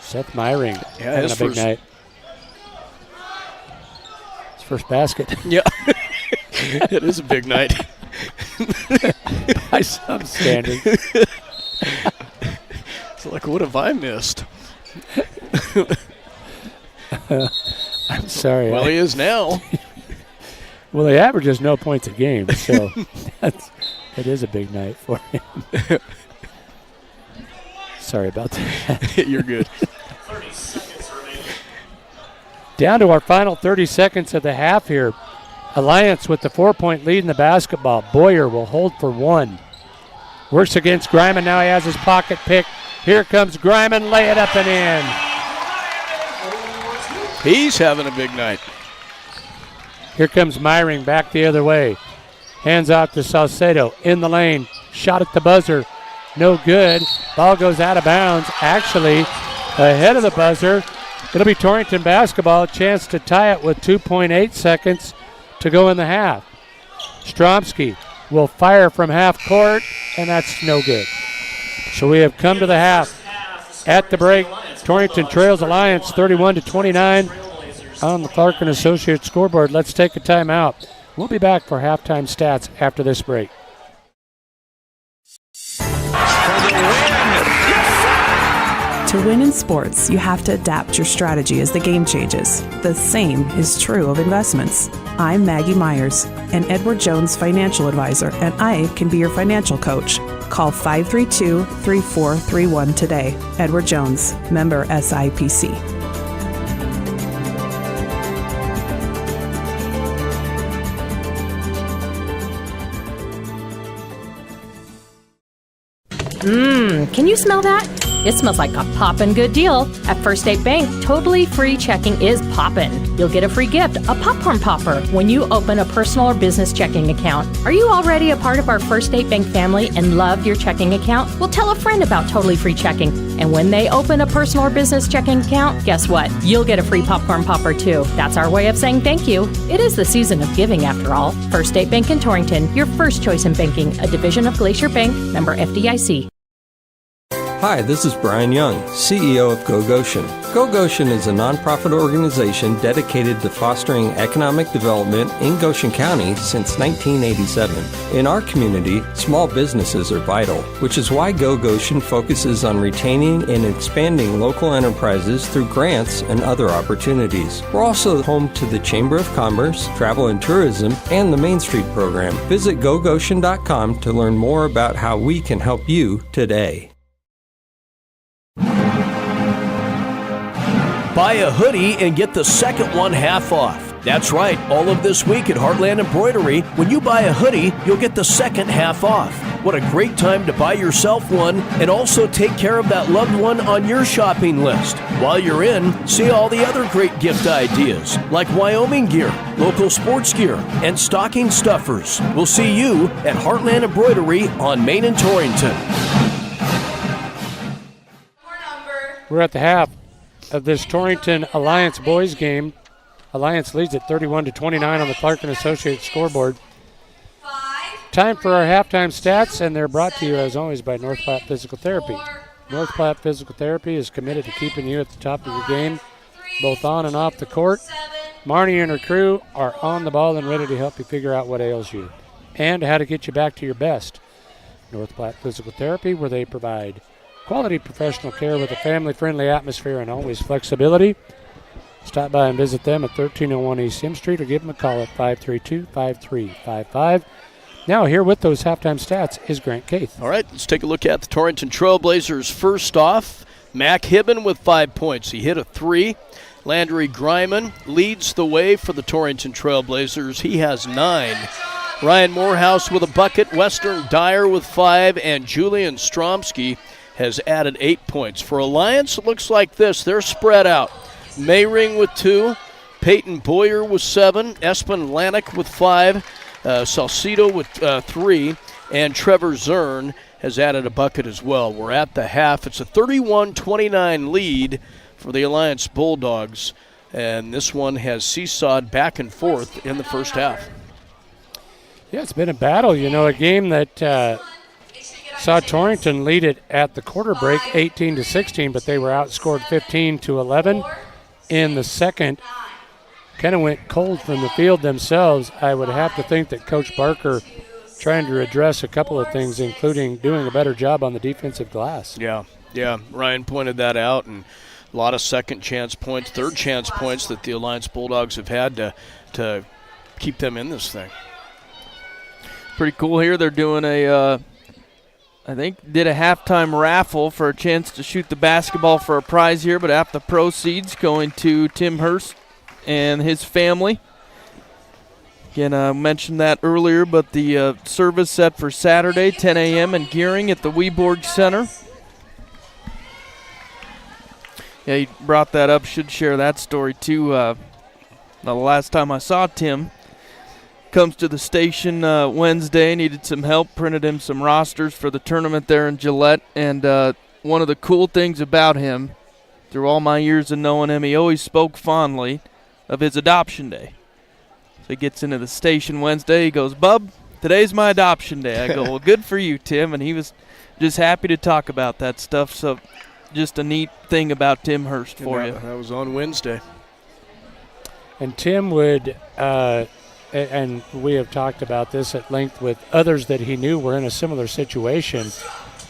Seth Myring having a big night. His first basket. Yeah. It is a big night. By some standards. It's like, what have I missed? I'm sorry. Well, he is now. Well, he averages no points a game, so it is a big night for him. Sorry about that. You're good. 30 seconds remaining. Down to our final 30 seconds of the half here. Alliance with the 4-point lead in the basketball. Boyer will hold for 1. Works against Greiman. Now he has his pocket pick. Here comes Greiman. Lay it up and in. He's having a big night. Here comes Myring back the other way. Hands off to Saucedo. In the lane. Shot at the buzzer. No good. Ball goes out of bounds. Actually, ahead of the buzzer. It'll be Torrington basketball. A chance to tie it with 2.8 seconds to go in the half. Stromsky will fire from half court, and that's no good. So we have come to the half. At the break, Torrington trails Alliance 31-29 on the Clark & Associates scoreboard. Let's take a timeout. We'll be back for halftime stats after this break. To win in sports, you have to adapt your strategy as the game changes. The same is true of investments. I'm Maggie Myers, an Edward Jones financial advisor, and I can be your financial coach. Call 532-3431 today. Edward Jones, member SIPC. Can you smell that? It smells like a poppin' good deal. At First State Bank, totally free checking is poppin'. You'll get a free gift, a popcorn popper, when you open a personal or business checking account. Are you already a part of our First State Bank family and love your checking account? Well, tell a friend about totally free checking. And when they open a personal or business checking account, guess what? You'll get a free popcorn popper too. That's our way of saying thank you. It is the season of giving after all. First State Bank in Torrington, your first choice in banking, a division of Glacier Bank, member FDIC. Hi, this is Brian Young, CEO of Go Goshen. Go Goshen is a nonprofit organization dedicated to fostering economic development in Goshen County since 1987. In our community, small businesses are vital, which is why Go Goshen focuses on retaining and expanding local enterprises through grants and other opportunities. We're also home to the Chamber of Commerce, Travel and Tourism, and the Main Street program. Visit gogoshen.com to learn more about how we can help you today. Buy a hoodie and get the second one half off. That's right, all of this week at Heartland Embroidery, when you buy a hoodie, you'll get the second half off. What a great time to buy yourself one and also take care of that loved one on your shopping list. While you're in, see all the other great gift ideas, like Wyoming gear, local sports gear, and stocking stuffers. We'll see you at Heartland Embroidery on Main and Torrington. We're at the half of this Torrington Alliance boys game. Alliance leads at 31-29 on the Clark & Associates scoreboard. Time for our halftime stats, and they're brought to you, as always, by North Platte Physical Therapy. North Platte Physical Therapy is committed to keeping you at the top of your game, both on and off the court. Marnie and her crew are on the ball and ready to help you figure out what ails you and how to get you back to your best. North Platte Physical Therapy, where they provide quality professional care with a family-friendly atmosphere and always flexibility. Stop by and visit them at 1301 East M Street or give them a call at 532-5355. Now here with those halftime stats is Grant Keith. All right, let's take a look at the Torrington Trailblazers. First off, Mac Hibben with 5 points. He hit a 3. Landry Greiman leads the way for the Torrington Trailblazers. He has 9. Ryan Morehouse with a bucket. Western Dyer with 5. And Julian Stromsky has added 8 points. For Alliance, it looks like this. They're spread out. Mayring with 2, Peyton Boyer with 7, Espen Lanik with 5, Salcido with 3, and Trevor Zern has added a bucket as well. We're at the half. It's a 31-29 lead for the Alliance Bulldogs, and this one has seesawed back and forth in the first half. Yeah, it's been a battle. You know, a game that saw Torrington lead it at the quarter break 18-16, but they were outscored 15-11. In the second, kind of went cold from the field themselves. I would have to think that Coach Barker trying to address a couple of things, including doing a better job on the defensive glass. Yeah, Ryan pointed that out, and a lot of second chance points, third chance points that the Alliance Bulldogs have had to keep them in this thing. Pretty cool here. They're doing I think did a halftime raffle for a chance to shoot the basketball for a prize here, but half the proceeds going to Tim Hurst and his family. Again, I mentioned that earlier, but the service set for Saturday, 10 a.m. in Gearing at the Weborg Center. Yeah, you brought that up. Should share that story, too. The last time I saw Tim, comes to the station Wednesday, needed some help, printed him some rosters for the tournament there in Gillette, and one of the cool things about him, through all my years of knowing him, he always spoke fondly of his adoption day. So he gets into the station Wednesday, he goes, "Bub, today's my adoption day." I go, "Well, good for you, Tim," and he was just happy to talk about that stuff, so just a neat thing about Tim Hurst for you. That was on Wednesday. And Tim would and we have talked about this at length with others that he knew were in a similar situation,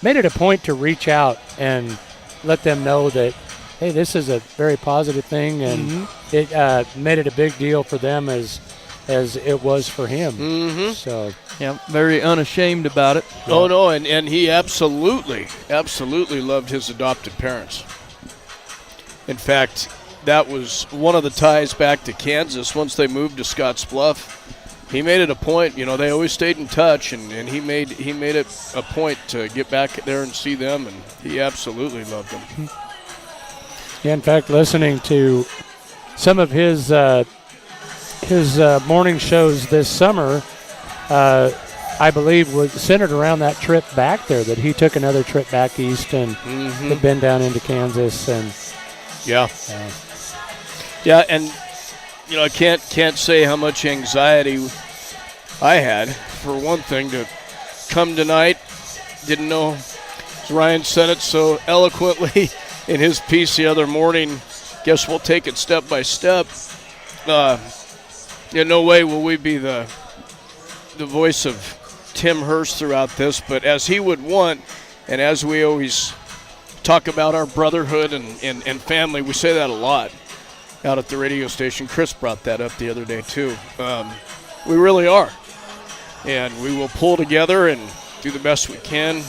made it a point to reach out and let them know that, hey, this is a very positive thing, and it made it a big deal for them as it was for him. So, yeah, very unashamed about it. Oh, no, and he absolutely loved his adopted parents. In fact, that was one of the ties back to Kansas once they moved to Scotts Bluff. He made it a point, you know, they always stayed in touch, and he made it a point to get back there and see them, and he absolutely loved them. Yeah, in fact, listening to some of his morning shows this summer, I believe was centered around that trip back there, that he took another trip back east and had been down into Kansas. And yeah, and you know, I can't say how much anxiety I had. For one thing, to come tonight, didn't know, as Ryan said it so eloquently in his piece the other morning, guess we'll take it step by step. In no way will we be the voice of Tim Hurst throughout this, but as he would want, and as we always talk about our brotherhood and family, we say that a lot out at the radio station. Chris brought that up the other day too. We really are, and we will pull together and do the best we can,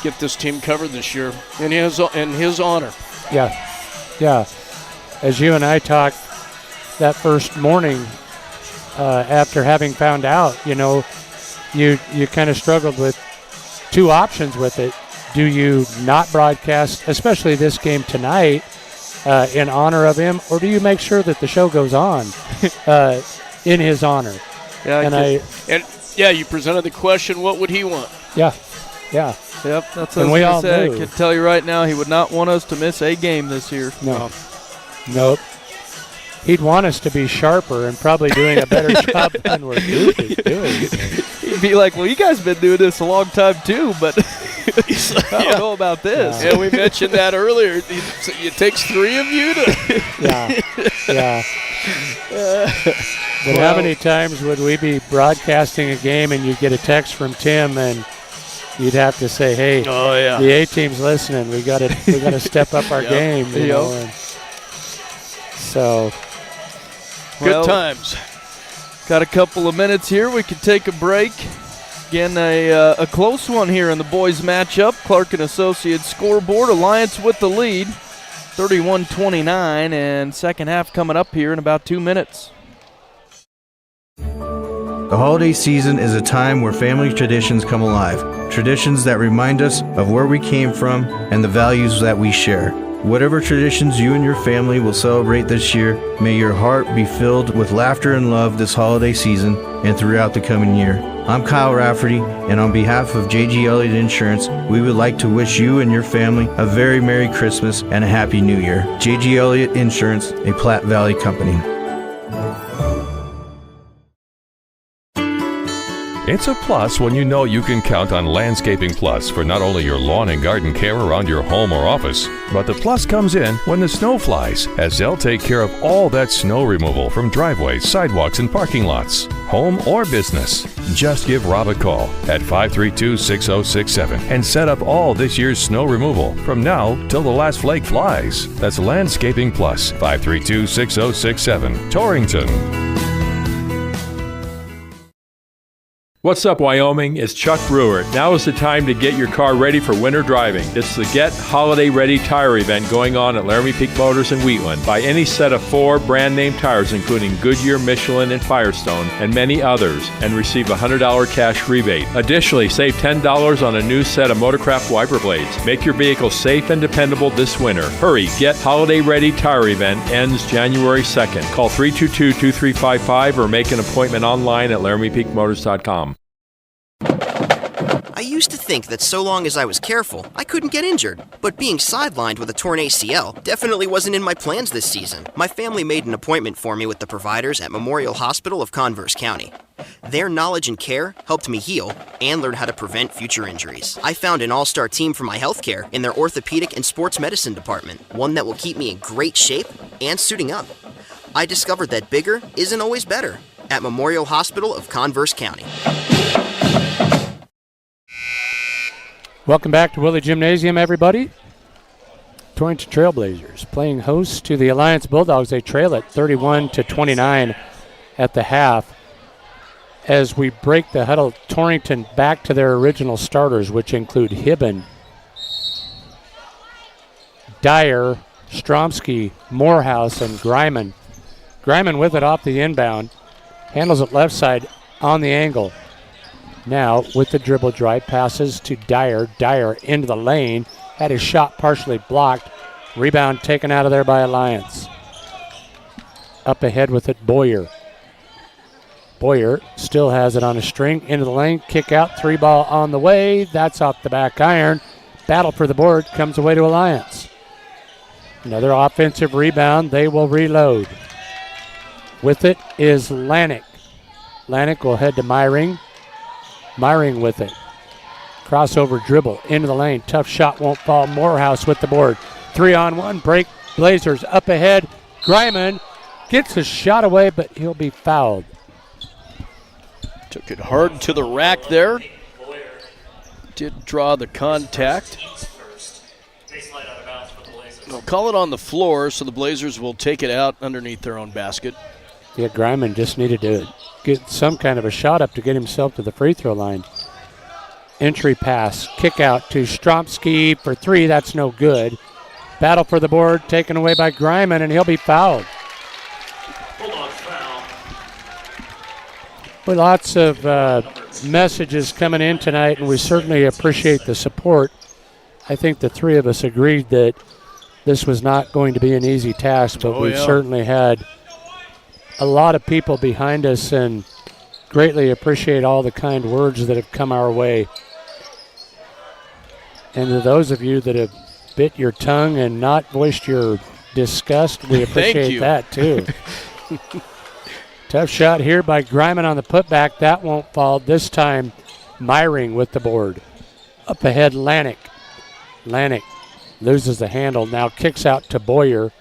get this team covered this year in his honor. Yeah. as you and I talked that first morning after having found out, you kind of struggled with two options with it. Do you not broadcast, especially this game tonight, in honor of him, or do you make sure that the show goes on in his honor? Yeah, you presented the question, what would he want? Yeah. Yep, that's what and I was we going all to say. knew. I can tell you right now, he would not want us to miss a game this year. No. Nope. He'd want us to be sharper and probably doing a better job than we're doing. He'd be like, well, you guys been doing this a long time too, but I don't know about this. Yeah, we mentioned that earlier. It takes three of you to... Yeah. But how many times would we be broadcasting a game and you'd get a text from Tim and you'd have to say, hey, the A-team's listening. We got to step up our game. You know, and so... Good times. Got a couple of minutes here. We can take a break. Again, a close one here in the boys' matchup. Clark and Associates scoreboard. Alliance with the lead, 31-29, and second half coming up here in about 2 minutes. The holiday season is a time where family traditions come alive. Traditions that remind us of where we came from and the values that we share. Whatever traditions you and your family will celebrate this year, may your heart be filled with laughter and love this holiday season and throughout the coming year. I'm Kyle Rafferty, and on behalf of J.G. Elliott Insurance, we would like to wish you and your family a very Merry Christmas and a Happy New Year. J.G. Elliott Insurance, a Platte Valley company. It's a plus when you know you can count on Landscaping Plus for not only your lawn and garden care around your home or office, but the plus comes in when the snow flies, as they'll take care of all that snow removal from driveways, sidewalks, and parking lots, home or business. Just give Rob a call at 532-6067 and set up all this year's snow removal from now till the last flake flies. That's Landscaping Plus, 532-6067, Torrington. What's up, Wyoming? It's Chuck Brewer. Now is the time to get your car ready for winter driving. It's the Get Holiday Ready Tire event going on at Laramie Peak Motors in Wheatland. Buy any set of 4 brand-name tires, including Goodyear, Michelin, and Firestone, and many others, and receive a $100 cash rebate. Additionally, save $10 on a new set of Motorcraft wiper blades. Make your vehicle safe and dependable this winter. Hurry, Get Holiday Ready Tire event ends January 2nd. Call 322-2355 or make an appointment online at LaramiePeakMotors.com. I used to think that so long as I was careful, I couldn't get injured. But being sidelined with a torn ACL definitely wasn't in my plans this season. My family made an appointment for me with the providers at Memorial Hospital of Converse County. Their knowledge and care helped me heal and learn how to prevent future injuries. I found an all-star team for my health care in their orthopedic and sports medicine department, one that will keep me in great shape and suiting up. I discovered that bigger isn't always better at Memorial Hospital of Converse County. Welcome back to Willie Gymnasium, everybody. Torrington Trailblazers playing host to the Alliance Bulldogs. They trail at 31-29 at the half. As we break the huddle, Torrington back to their original starters, which include Hibben, Dyer, Stromsky, Morehouse, and Greiman. Greiman with it off the inbound. Handles it left side on the angle. Now with the dribble drive, passes to Dyer. Dyer into the lane. Had his shot partially blocked. Rebound taken out of there by Alliance. Up ahead with it, Boyer. Boyer still has it on a string. Into the lane, kick out, 3-ball on the way. That's off the back iron. Battle for the board comes away to Alliance. Another offensive rebound. They will reload. With it is Lanik. Lanik will head to Myring. Myring with it. Crossover dribble into the lane. Tough shot won't fall. Morehouse with the board. 3-on-1 break. Blazers up ahead. Greiman gets his shot away, but he'll be fouled. Took it hard to the rack there. Did draw the contact. They'll call it on the floor, so the Blazers will take it out underneath their own basket. Yeah, Greiman just needed to get some kind of a shot up to get himself to the free throw line. Entry pass, kick out to Stromsky for 3. That's no good. Battle for the board taken away by Greiman, and he'll be fouled. Bulldogs foul. Well, lots of messages coming in tonight, and we certainly appreciate the support. I think the three of us agreed that this was not going to be an easy task, but we've certainly had a lot of people behind us and greatly appreciate all the kind words that have come our way. And to those of you that have bit your tongue and not voiced your disgust, we appreciate that too. Tough shot here by Greiman on the putback. That won't fall. This time, Myring with the board. Up ahead, Lanik. Lanik loses the handle, now kicks out to Boyer.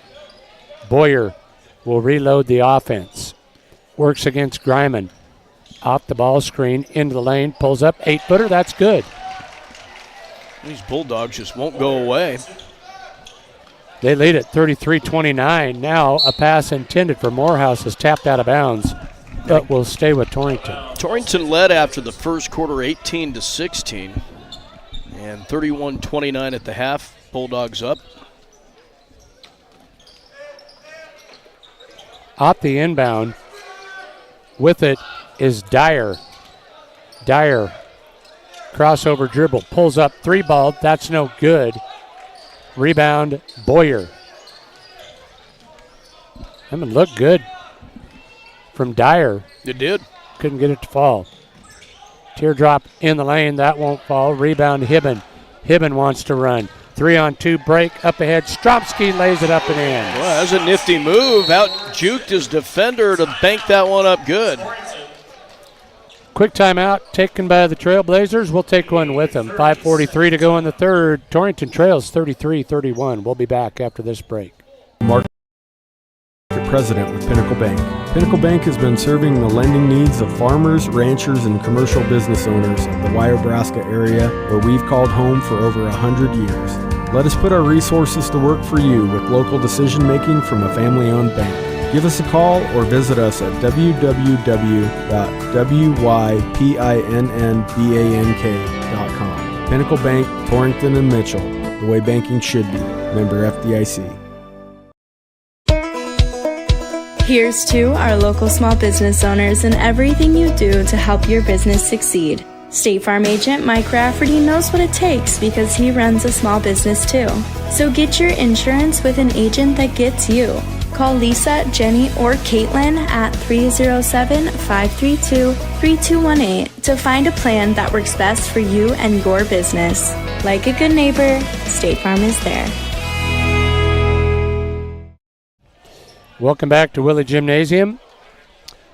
Boyer will reload the offense. Works against Greiman. Off the ball screen, into the lane, pulls up, 8-footer, that's good. These Bulldogs just won't go away. They lead at 33-29. Now a pass intended for Morehouse is tapped out of bounds, but will stay with Torrington. Torrington led after the first quarter 18-16. And 31-29 at the half. Bulldogs up. Off the inbound, with it is Dyer. Dyer, crossover dribble, pulls up, 3-ball, that's no good. Rebound, Boyer. That would look good from Dyer. It did. Couldn't get it to fall. Teardrop in the lane, that won't fall. Rebound, Hibben. Hibben wants to run. 3-on-2 break, up ahead. Stromsky lays it up and in. Well, that was a nifty move. Out juked his defender to bank that one up good. Quick timeout taken by the Trailblazers. We'll take one with them. 5:43 to go in the third. Torrington trails 33-31. We'll be back after this break. Mark, President with Pinnacle Bank. Pinnacle Bank has been serving the lending needs of farmers, ranchers, and commercial business owners of the Wyobraska area, where we've called home for over 100 years. Let us put our resources to work for you with local decision-making from a family-owned bank. Give us a call or visit us at www.wypinnbank.com. Pinnacle Bank, Torrington and Mitchell, the way banking should be. Member FDIC. Here's to our local small business owners and everything you do to help your business succeed. State Farm agent Mike Rafferty knows what it takes because he runs a small business too. So get your insurance with an agent that gets you. Call Lisa, Jenny, or Caitlin at 307-532-3218 to find a plan that works best for you and your business. Like a good neighbor, State Farm is there. Welcome back to Willie Gymnasium.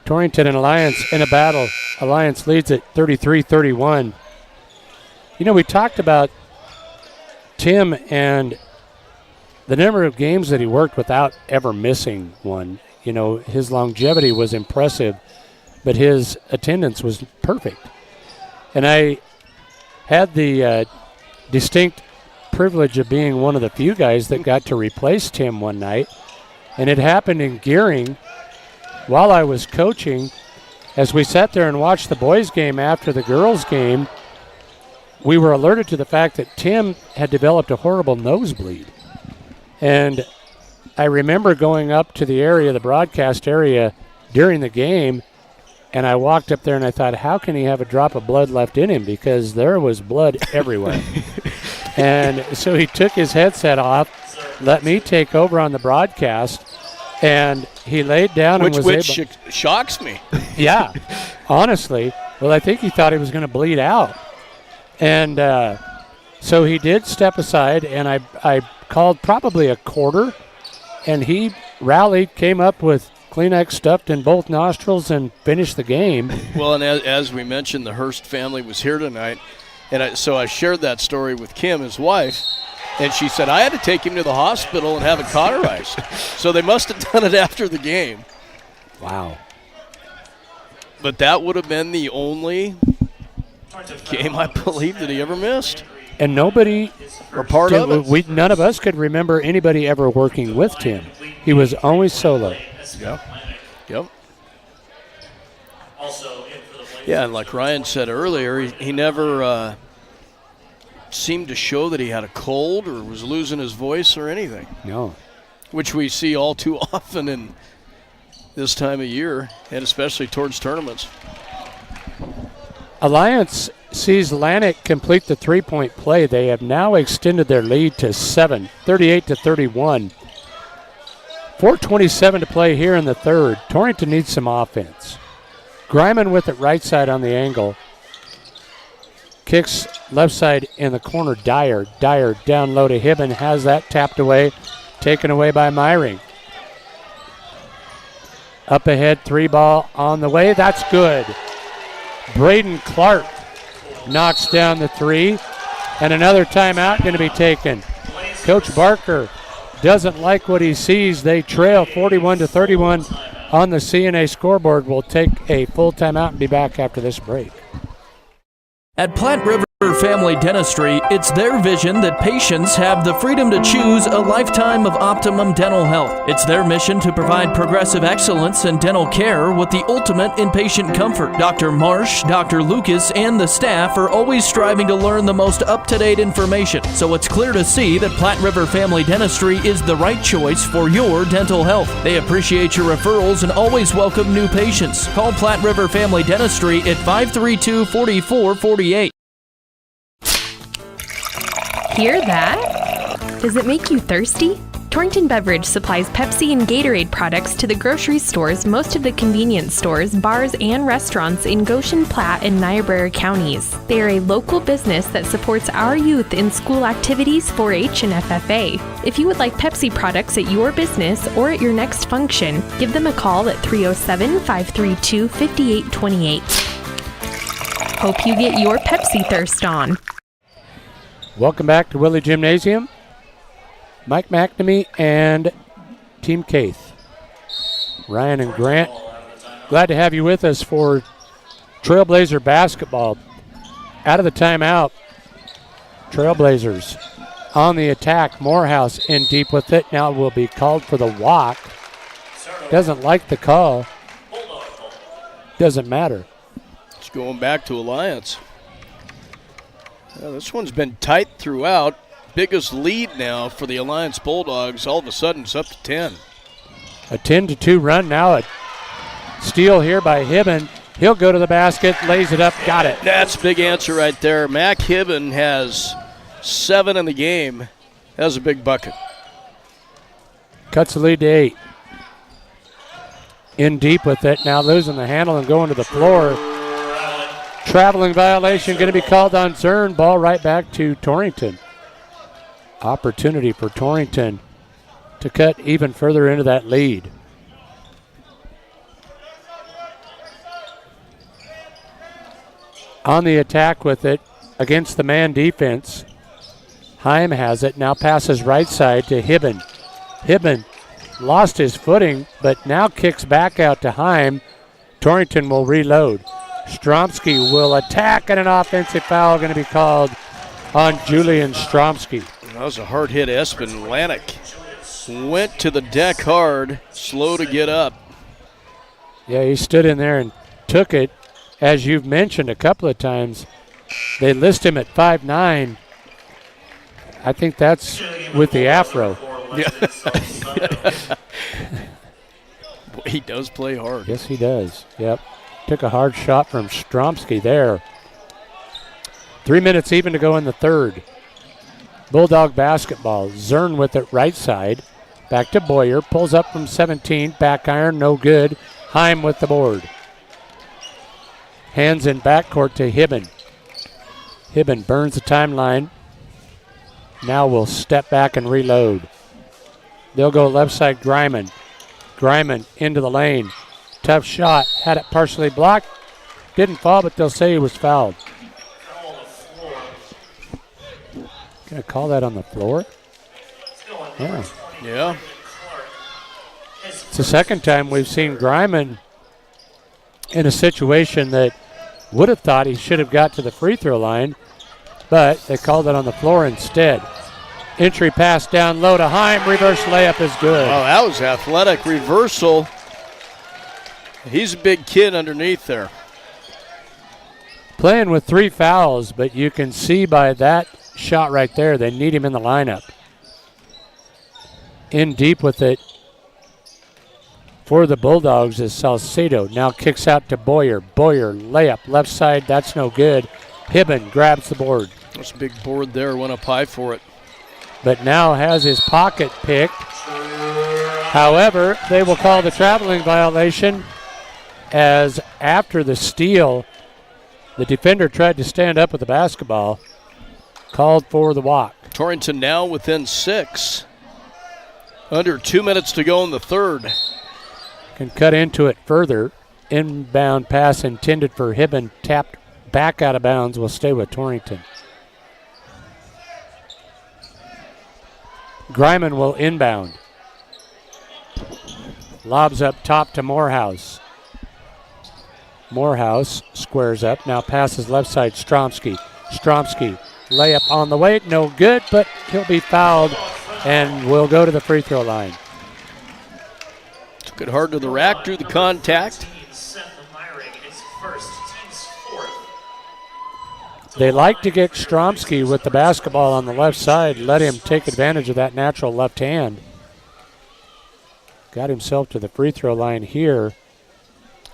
Torrington and Alliance in a battle. Alliance leads at 33-31. You know, we talked about Tim and the number of games that he worked without ever missing one. You know, his longevity was impressive, but his attendance was perfect. And I had the distinct privilege of being one of the few guys that got to replace Tim one night. And it happened in Gearing while I was coaching. As we sat there and watched the boys' game after the girls' game, we were alerted to the fact that Tim had developed a horrible nosebleed. And I remember going up to the area, the broadcast area, during the game, and I walked up there and I thought, how can he have a drop of blood left in him? Because there was blood everywhere. And so he took his headset off, let me take over on the broadcast, and he laid down and was which shocks me. Yeah, honestly. Well, I think he thought he was going to bleed out. And so he did step aside, and I called probably a quarter, and he rallied, came up with Kleenex stuffed in both nostrils, and finished the game. Well, and as we mentioned, the Hurst family was here tonight, and so I shared that story with Kim, his wife, and she said, I had to take him to the hospital and have it cauterized. So they must have done it after the game. Wow. But that would have been the only game, I believe, that he ever missed. And nobody, or part of it. None of us could remember anybody ever working with Tim. He was always solo. Yep. Yeah, and like Ryan said earlier, he never seem to show that he had a cold or was losing his voice or anything. No. Which we see all too often in this time of year, and especially towards tournaments. Alliance sees Lannick complete the three-point play. They have now extended their lead to 7, 38-31. 4:27 to play here in the third. Torrington needs some offense. Griman with it right side on the angle. Kicks left side in the corner. Dyer down low to Hibben. Has that tapped away. Taken away by Myring. Up ahead, 3 ball on the way. That's good. Braden Clark knocks down the 3. And another timeout going to be taken. Coach Barker doesn't like what he sees. They trail 41-31 on the CNA scoreboard. We'll take a full timeout and be back after this break. At Platte River Family Dentistry, it's their vision that patients have the freedom to choose a lifetime of optimum dental health. It's their mission to provide progressive excellence in dental care with the ultimate in patient comfort. Dr. Marsh, Dr. Lucas, and the staff are always striving to learn the most up-to-date information, so it's clear to see that Platte River Family Dentistry is the right choice for your dental health. They appreciate your referrals and always welcome new patients. Call Platte River Family Dentistry at 532-4448. Hear that? Does it make you thirsty? Torrington Beverage supplies Pepsi and Gatorade products to the grocery stores, most of the convenience stores, bars, and restaurants in Goshen, Platte, and Niobrara counties. They are a local business that supports our youth in school activities, 4-H, and FFA. If you would like Pepsi products at your business or at your next function, give them a call at 307-532-5828. Hope you get your Pepsi thirst on. Welcome back to Willie Gymnasium. Mike McNamee and Team Keith. Ryan and Grant, glad to have you with us for Trailblazer basketball. Out of the timeout, Trailblazers on the attack. Morehouse in deep with it. Now will be called for the walk. Doesn't like the call. Doesn't matter. It's going back to Alliance. This one's been tight throughout. Biggest lead now for the Alliance Bulldogs. All of a sudden, it's up to 10. A 10-2 run now. A steal here by Hibben. He'll go to the basket, lays it up, got it. That's a big answer right there. Mac Hibben has 7 in the game. That was a big bucket. Cuts the lead to 8. In deep with it. Now losing the handle and going to the floor. Traveling violation going to be called on Zern. Ball right back to Torrington. Opportunity for Torrington to cut even further into that lead. On the attack with it against the man defense. Heim has it. Now passes right side to Hibben. Hibben lost his footing, but now kicks back out to Heim. Torrington will reload. Stromsky will attack, and an offensive foul going to be called on Julian Stromsky. That was a hard hit. Espen Lannick went to the deck hard, slow to get up. Yeah, he stood in there and took it. As you've mentioned a couple of times, they list him at 5'9". I think that's with the afro. Yeah. Boy, he does play hard. Yes, he does. Yep. Took a hard shot from Stromsky there. 3 minutes even to go in the third. Bulldog basketball. Zern with it right side. Back to Boyer. Pulls up from 17. Back iron, no good. Heim with the board. Hands in backcourt to Hibben. Hibben burns the timeline. Now will step back and reload. They'll go left side Griman. Griman into the lane. Tough shot. Had it partially blocked. Didn't fall, but they'll say he was fouled. Gonna call that on the floor? Yeah. Yeah. It's the second time we've seen Griman in a situation that would have thought he should have got to the free throw line, but they called it on the floor instead. Entry pass down low to Heim. Reverse layup is good. Oh, that was athletic reversal. He's a big kid underneath there. Playing with 3 fouls, but you can see by that shot right there. They need him in the lineup. In deep with it for the Bulldogs is Salcedo. Now kicks out to Boyer. Boyer, layup, left side. That's no good. Hibben grabs the board. That's a big board there. Went up high for it. But now has his pocket picked. However, they will call the traveling violation, as after the steal, the defender tried to stand up with the basketball. Called for the walk. Torrington now within 6. Under 2 minutes to go in the third. Can cut into it further. Inbound pass intended for Hibben, tapped back out of bounds, will stay with Torrington. Greiman will inbound. Lobs up top to Morehouse. Morehouse squares up, now passes left side, Stromsky. Stromsky, layup on the way, no good, but he'll be fouled and will go to the free throw line. Took it hard to the rack, drew the contact. They like to get Stromsky with the basketball on the left side, let him take advantage of that natural left hand. Got himself to the free throw line here.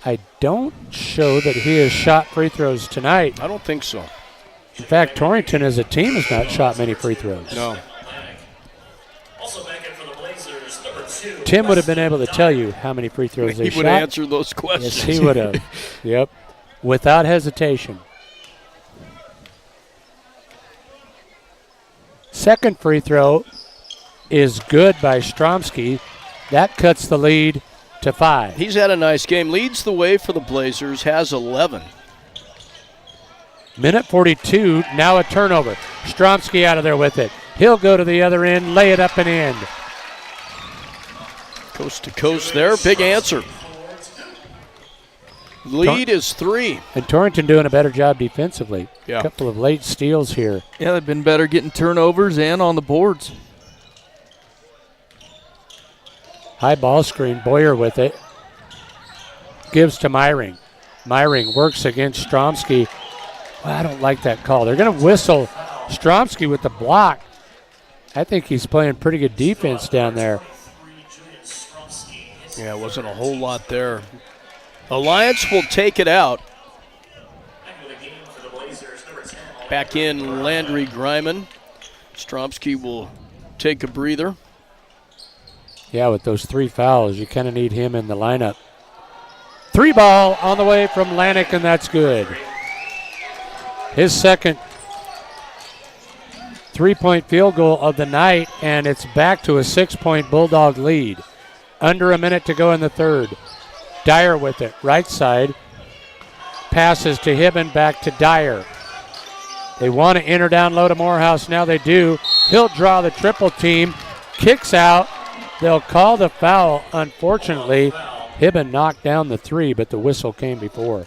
I don't show that he has shot free throws tonight. I don't think so. In fact, Torrington as a team has not shot many free throws. No. Tim would have been able to tell you how many free throws they shot. He would have answered those questions. Yes, he would have. Yep. Without hesitation. Second free throw is good by Stromsky. That cuts the lead to 5. He's had a nice game. Leads the way for the Blazers, has 11. Minute 42, now a turnover. Stromsky out of there with it. He'll go to the other end, lay it up and in. Coast to coast there, big answer. Lead is 3. And Torrington doing a better job defensively. Yeah. A couple of late steals here. Yeah, they've been better getting turnovers and on the boards. High ball screen, Boyer with it. Gives to Myring. Myring works against Stromsky. Well, I don't like that call. They're going to whistle Stromsky with the block. I think he's playing pretty good defense down there. Yeah, it wasn't a whole lot there. Alliance will take it out. Back in Landry Greiman. Stromsky will take a breather. Yeah, with those 3 fouls, you kind of need him in the lineup. 3 ball on the way from Lanik, and that's good. His second 3-point field goal of the night, and it's back to a 6-point Bulldog lead. Under a minute to go in the third. Dyer with it, right side. Passes to Hibben, back to Dyer. They want to enter down low to Morehouse. Now they do. He'll draw the triple team. Kicks out. They'll call the foul. Unfortunately, Hibben knocked down the 3, but the whistle came before.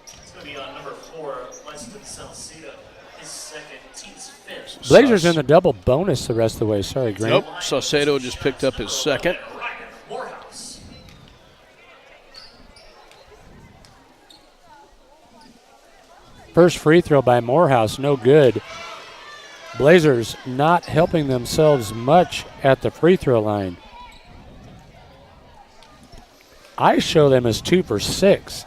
It's going to be on number 4, Weston Salcedo, his second, team's 5th. Blazers in the double bonus the rest of the way. Sorry, Grant. Nope, Salcedo just picked up his second. First free throw by Morehouse, no good. Blazers not helping themselves much at the free throw line. I show them as 2 for 6.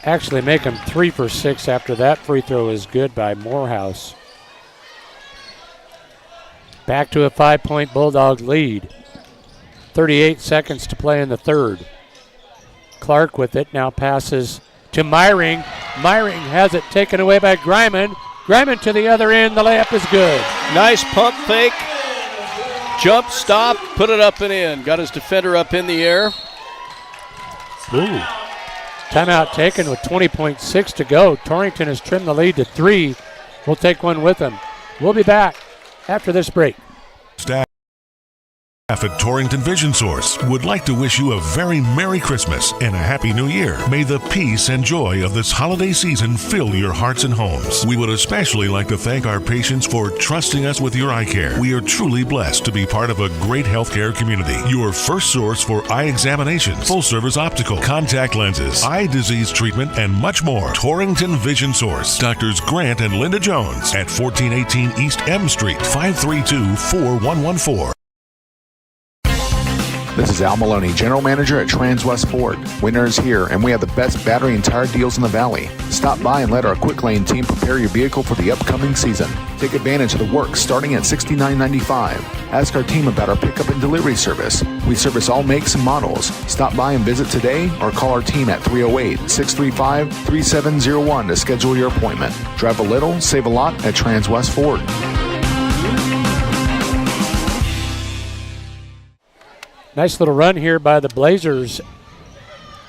Actually make them 3 for 6 after that free throw is good by Morehouse. Back to a 5-point Bulldog lead. 38 seconds to play in the third. Clark with it, now passes to Myring. Myring has it taken away by Greiman. Greiman to the other end, the layup is good. Nice pump fake. Jump, stop, put it up and in. Got his defender up in the air. Ooh. Timeout taken with 20.6 to go. Torrington has trimmed the lead to 3. We'll take one with them. We'll be back after this break. At Torrington Vision Source would like to wish you a very Merry Christmas and a Happy New Year. May the peace and joy of this holiday season fill your hearts and homes. We would especially like to thank our patients for trusting us with your eye care. We are truly blessed to be part of a great healthcare community. Your first source for eye examinations, full-service optical, contact lenses, eye disease treatment, and much more. Torrington Vision Source. Doctors Grant and Linda Jones at 1418 East M Street, 532-4114. This is Al Maloney, General Manager at Transwest Ford. Winter is here, and we have the best battery and tire deals in the Valley. Stop by and let our Quick Lane team prepare your vehicle for the upcoming season. Take advantage of the work starting at $69.95. Ask our team about our pickup and delivery service. We service all makes and models. Stop by and visit today or call our team at 308-635-3701 to schedule your appointment. Drive a little, save a lot at Transwest Ford. Nice little run here by the Blazers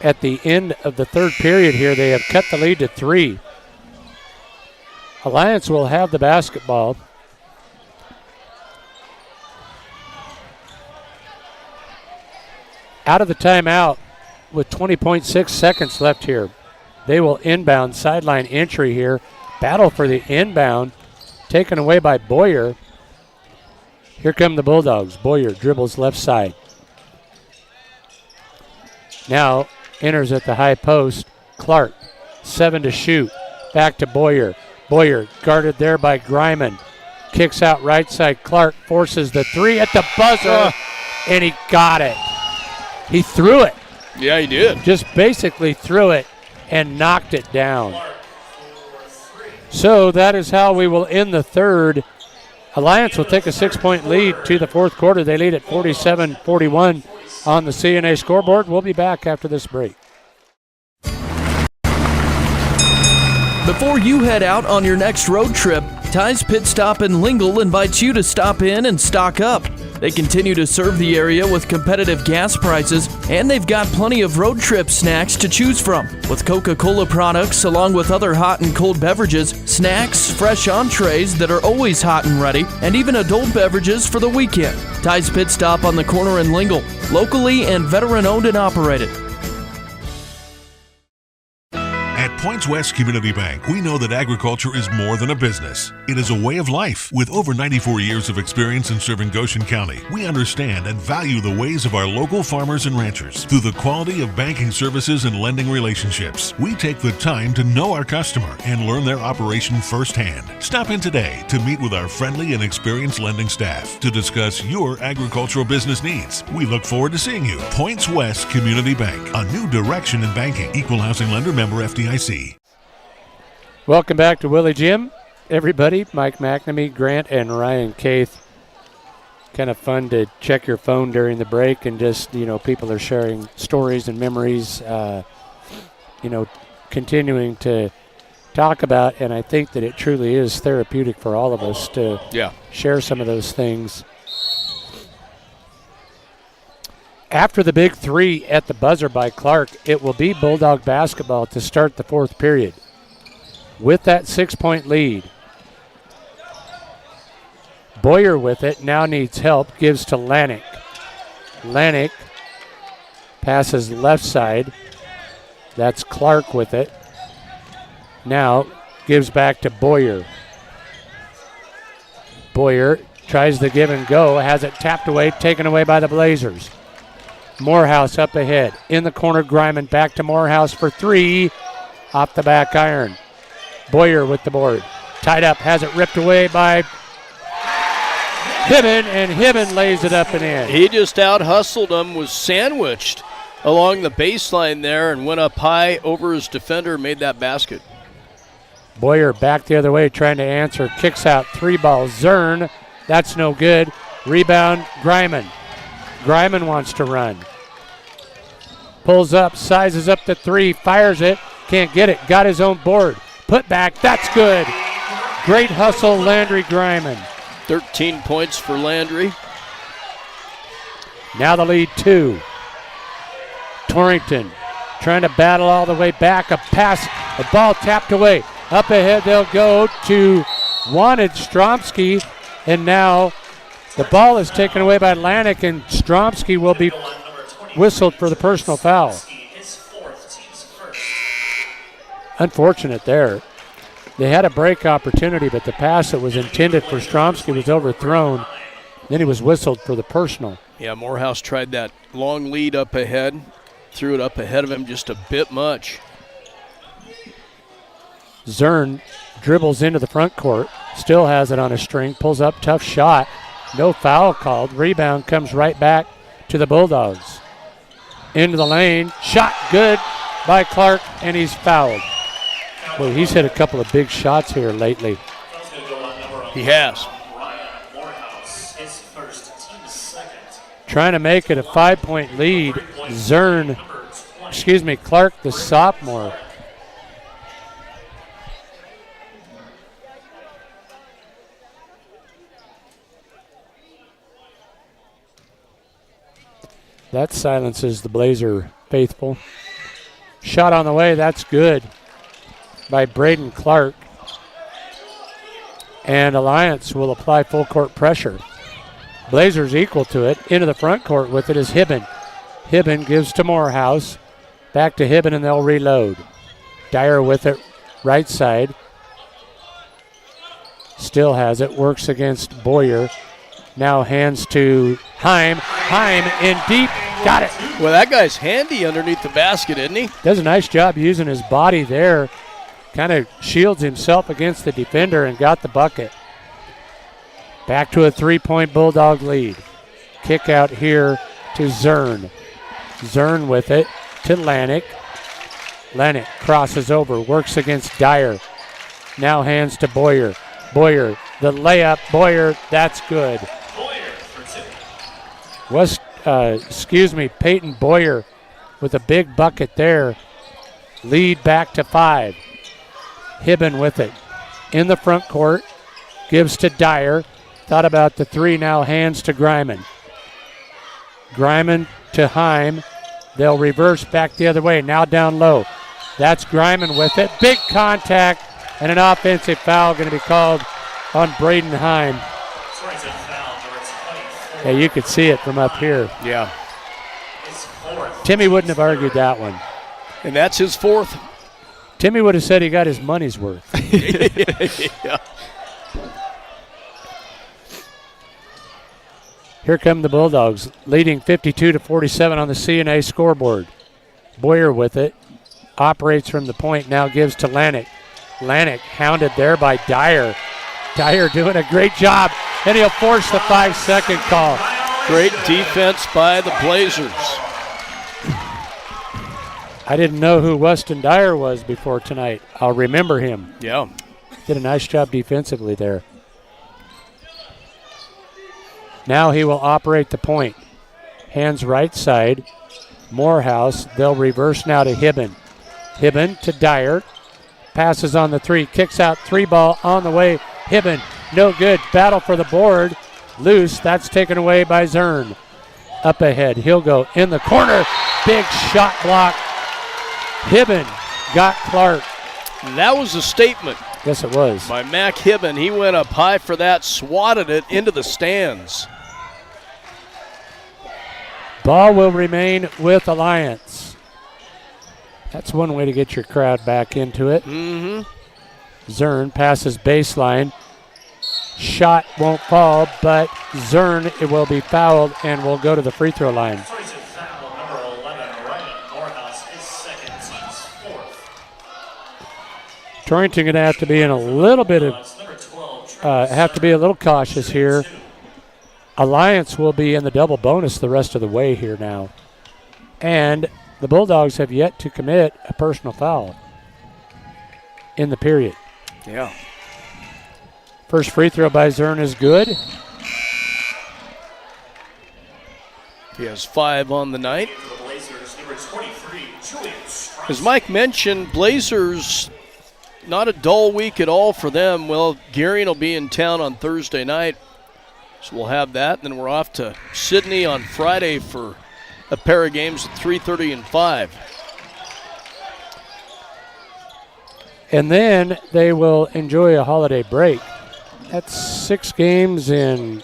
at the end of the third period here. They have cut the lead to 3. Alliance will have the basketball. Out of the timeout with 20.6 seconds left here. They will inbound, sideline entry here. Battle for the inbound, taken away by Boyer. Here come the Bulldogs. Boyer dribbles left side. Now enters at the high post. Clark, 7 to shoot. Back to Boyer. Boyer guarded there by Greiman. Kicks out right side. Clark forces the 3 at the buzzer, and he got it. He threw it. Yeah, he did. Just basically threw it and knocked it down. So that is how we will end the third. Alliance will take a 6-point lead to the fourth quarter. They lead at 47-41 on the CNA scoreboard. We'll be back after this break. Before you head out on your next road trip, Ty's Pit Stop in Lingle invites you to stop in and stock up. They continue to serve the area with competitive gas prices, and they've got plenty of road trip snacks to choose from. With Coca-Cola products along with other hot and cold beverages, snacks, fresh entrees that are always hot and ready, and even adult beverages for the weekend. Ty's Pit Stop on the corner in Lingle, locally and veteran owned and operated. At Points West Community Bank, we know that agriculture is more than a business. It is a way of life. With over 94 years of experience in serving Goshen County, we understand and value the ways of our local farmers and ranchers. Through the quality of banking services and lending relationships, we take the time to know our customer and learn their operation firsthand. Stop in today to meet with our friendly and experienced lending staff to discuss your agricultural business needs. We look forward to seeing you. Points West Community Bank, a new direction in banking. Equal housing lender, member FDIC. Welcome back to Willie Jim, everybody. Mike McNamee, Grant, and Ryan Caith. Kind of fun to check your phone during the break and just, people are sharing stories and memories, continuing to talk about. And I think that it truly is therapeutic for all of us to share some of those things. After the big 3 at the buzzer by Clark, it will be Bulldog basketball to start the fourth period. With that 6-point lead, Boyer with it, now needs help, gives to Lanik. Lanik passes left side. That's Clark with it. Now gives back to Boyer. Boyer tries the give and go, has it tapped away, taken away by the Blazers. Morehouse up ahead. In the corner, Greiman back to Morehouse for 3. Off the back iron. Boyer with the board. Tied up, has it ripped away by Hibben, and Hibben lays it up and in. He just out-hustled him, was sandwiched along the baseline there and went up high over his defender, made that basket. Boyer back the other way trying to answer. Kicks out 3-ball. Zern. That's no good. Rebound, Greiman. Greiman wants to run. Pulls up, sizes up the 3, fires it. Can't get it. Got his own board. Put back. That's good. Great hustle, Landry Greiman. 13 points for Landry. Now the lead 2. Torrington trying to battle all the way back. A pass, a ball tapped away. Up ahead they'll go to Wanted Stromsky. And now The ball is taken away by Atlantic, and Stromsky will be whistled for the personal foul. Unfortunate there. They had a break opportunity, but the pass that was intended for Stromsky was overthrown. Then he was whistled for the personal. Yeah, Morehouse tried that long lead up ahead, threw it up ahead of him just a bit much. Zern dribbles into the front court, still has it on a string, pulls up, tough shot. No foul called. Rebound comes right back to the Bulldogs. Into the lane, shot good by Clark, and he's fouled. Well, he's hit a couple of big shots here lately. He has. Trying to make it a 5-point lead. Clark, the sophomore. That silences the Blazer faithful. Shot on the way, that's good by Braden Clark. And Alliance will apply full court pressure. Blazers equal to it. Into the front court with it is Hibben. Hibben gives to Morehouse. Back to Hibben, and they'll reload. Dyer with it, right side. Still has it, works against Boyer. Now hands to Heim. Heim in deep, got it. Well, that guy's handy underneath the basket, isn't he? Does a nice job using his body there. Kind of shields himself against the defender and got the bucket. Back to a 3-point Bulldog lead. Kick out here to Zern. Zern with it to Lanik. Lanik crosses over, works against Dyer. Now hands to Boyer. Boyer, the layup. Boyer, that's good. Peyton Boyer with a big bucket there. Lead back to 5. Hibben with it. In the front court. Gives to Dyer. Thought about the 3, now hands to Greiman. Greiman to Heim. They'll reverse back the other way. Now down low. That's Greiman with it. Big contact and an offensive foul going to be called on Braden Heim. Yeah, you could see it from up here. Yeah. Timmy wouldn't have argued that one. And that's his 4th. Timmy would have said he got his money's worth. Yeah. Here come the Bulldogs, leading 52-47 on the CNA scoreboard. Boyer with it, operates from the point, now gives to Lanik. Lanik hounded there by Dyer. Dyer doing a great job, and he'll force the 5-second call. Great defense by the Blazers. I didn't know who Weston Dyer was before tonight. I'll remember him. Yeah. Did a nice job defensively there. Now he will operate the point. Hands right side. Morehouse. They'll reverse now to Hibben. Hibben to Dyer. Passes on the 3. Kicks out 3 ball on the way. Hibben. No good. Battle for the board. Loose. That's taken away by Zern. Up ahead. He'll go in the corner. Big shot block. Hibben got Clark. That was a statement. Yes, it was. By Mac Hibben. He went up high for that, swatted it into the stands. Ball will remain with Alliance. That's one way to get your crowd back into it. Mm-hmm. Zern passes baseline. Shot won't fall, but Zern, it will be fouled and will go to the free throw line. Torrington going to have to be in a little bit of, have to be a little cautious here. Alliance will be in the double bonus the rest of the way here now. And the Bulldogs have yet to commit a personal foul in the period. Yeah. First free throw by Zern is good. He has 5 on the night. As Mike mentioned, Blazers, not a dull week at all for them. Well, Gearing will be in town on Thursday night, so we'll have that. And then we're off to Sydney on Friday for a pair of games at 3:30 and 5. And then they will enjoy a holiday break. That's 6 games in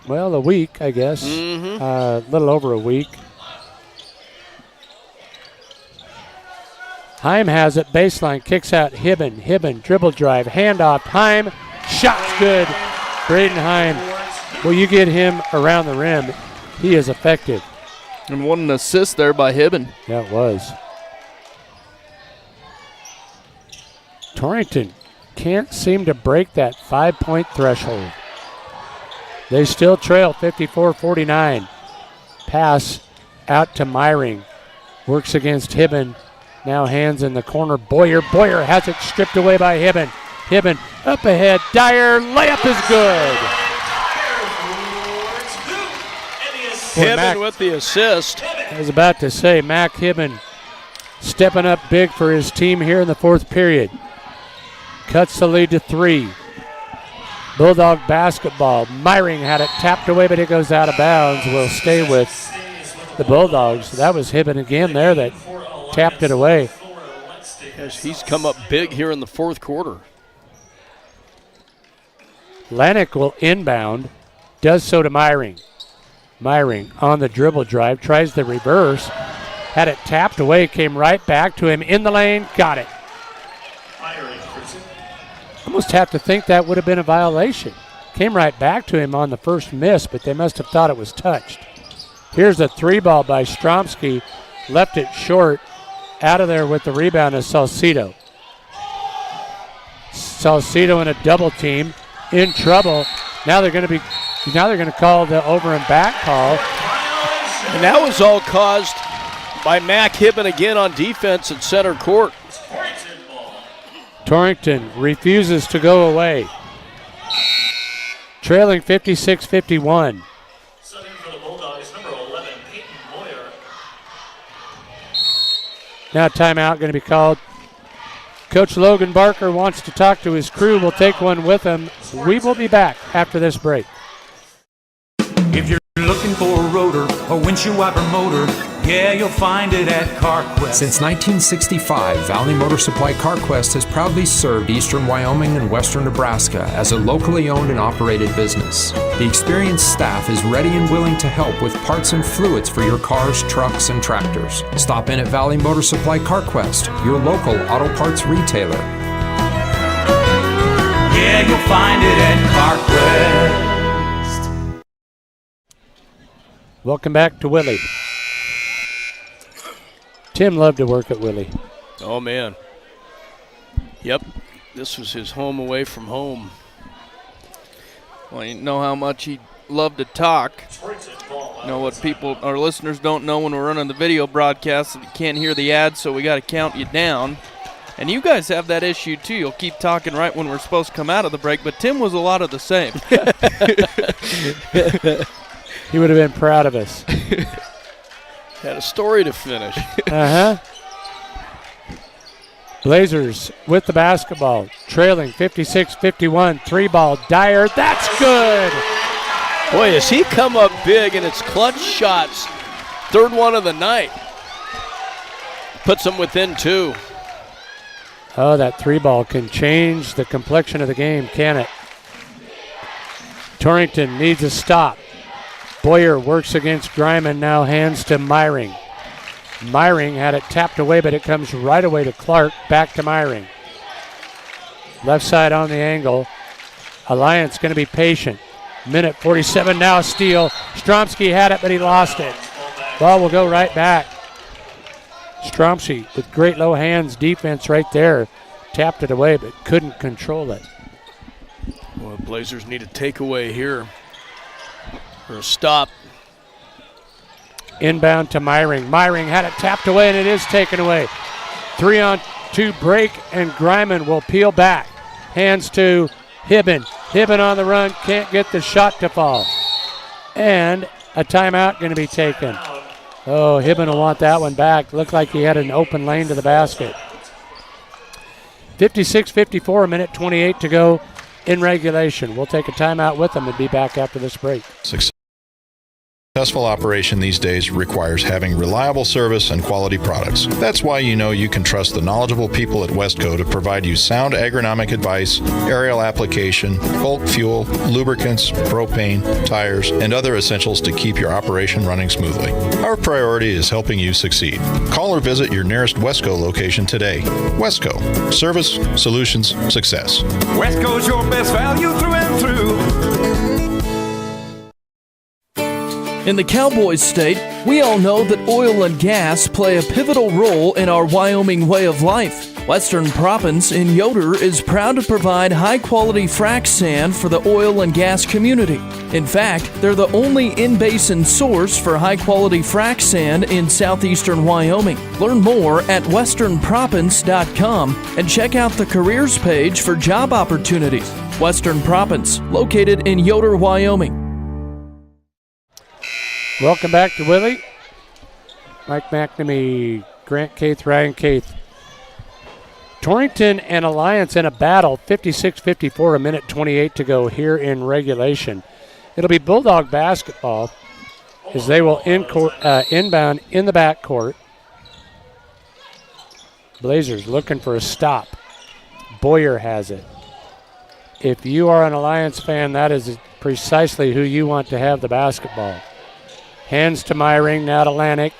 a week, I guess. A little over a week. Heim has it, baseline, kicks out Hibben. Hibben, dribble drive, handoff. Heim, shot's good. Braden Heim. Well, you get him around the rim, he is effective. And what an assist there by Hibben. Yeah, it was. Torrington can't seem to break that 5-point threshold. They still trail 54-49. Pass out to Myring. Works against Hibben. Now hands in the corner. Boyer has it stripped away by Hibben. Hibben up ahead. Dyer, layup is good. Hibben with the assist. I was about to say, Mac Hibben stepping up big for his team here in the fourth period. Cuts the lead to 3. Bulldog basketball. Myring had it tapped away, but it goes out of bounds. Will stay with the Bulldogs. That was Hibben again there that tapped it away. Yes, he's come up big here in the fourth quarter. Lanik will inbound. Does so to Myring. Myring on the dribble drive. Tries the reverse. Had it tapped away. Came right back to him in the lane. Got it. Almost have to think that would have been a violation. Came right back to him on the first miss, but they must have thought it was touched. Here's a 3-ball by Stromsky. Left it short. Out of there with the rebound is Salcido. Salcido in a double team. In trouble. Now they're going to call the over and back call. And that was all caused by Mac Hibben again on defense at center court. Torrington refuses to go away. Trailing 56-51. Subbing for the Bulldogs, number 11, Peyton Moyer. Now timeout going to be called. Coach Logan Barker wants to talk to his crew. We'll take one with him. We will be back after this break. If you're looking for a rotor, a windshield wiper motor, yeah, you'll find it at CarQuest. Since 1965, Valley Motor Supply CarQuest has proudly served eastern Wyoming and western Nebraska as a locally owned and operated business. The experienced staff is ready and willing to help with parts and fluids for your cars, trucks, and tractors. Stop in at Valley Motor Supply CarQuest, your local auto parts retailer. Yeah, you'll find it at CarQuest. Welcome back to Willie. Tim loved to work at Willie. Oh, man. Yep. This was his home away from home. Well, you know how much he loved to talk. You know what our listeners don't know when we're running the video broadcast, that you can't hear the ads, so we got to count you down. And you guys have that issue, too. You'll keep talking right when we're supposed to come out of the break, but Tim was a lot of the same. He would have been proud of us. Had a story to finish. Blazers with the basketball, trailing 56-51. 3-ball, Dyer. That's good. Boy, has he come up big, and it's clutch shots. Third one of the night. Puts them within 2. Oh, that 3-ball can change the complexion of the game, can it? Torrington needs a stop. Boyer works against Greiman, now hands to Myring. Myring had it tapped away, but it comes right away to Clark, back to Myring. Left side on the angle. Alliance going to be patient. Minute 47, now a steal. Stromsky had it, but he lost it. Ball will go right back. Stromsky with great low hands defense right there. Tapped it away, but couldn't control it. Well, Blazers need a takeaway here. Or a stop. Inbound to Myring. Myring had it tapped away, and it is taken away. 3-on-2 break, and Greiman will peel back. Hands to Hibben. Hibben on the run, can't get the shot to fall. And a timeout going to be taken. Oh, Hibben will want that one back. Looked like he had an open lane to the basket. 56-54, a minute 28 to go in regulation. We'll take a timeout with them and be back after this break. Successful operation these days requires having reliable service and quality products. That's why you know you can trust the knowledgeable people at Westco to provide you sound agronomic advice, aerial application, bulk fuel, lubricants, propane, tires, and other essentials to keep your operation running smoothly. Our priority is helping you succeed. Call or visit your nearest Westco location today. Westco. Service, solutions, success. Westco's your best value through and through. In the Cowboys state, we all know that oil and gas play a pivotal role in our Wyoming way of life. Western Proppants in Yoder is proud to provide high-quality frac sand for the oil and gas community. In fact, they're the only in-basin source for high-quality frac sand in southeastern Wyoming. Learn more at westernproppants.com and check out the careers page for job opportunities. Western Proppants, located in Yoder, Wyoming. Welcome back to Willie. Mike McNamee, Grant Caith, Ryan Caith. Torrington and Alliance in a battle, 56-54, a minute 28 to go here in regulation. It'll be Bulldog basketball as they will inbound in the backcourt. Blazers looking for a stop. Boyer has it. If you are an Alliance fan, that is precisely who you want to have the basketball. Hands to Myring, now to Lanik.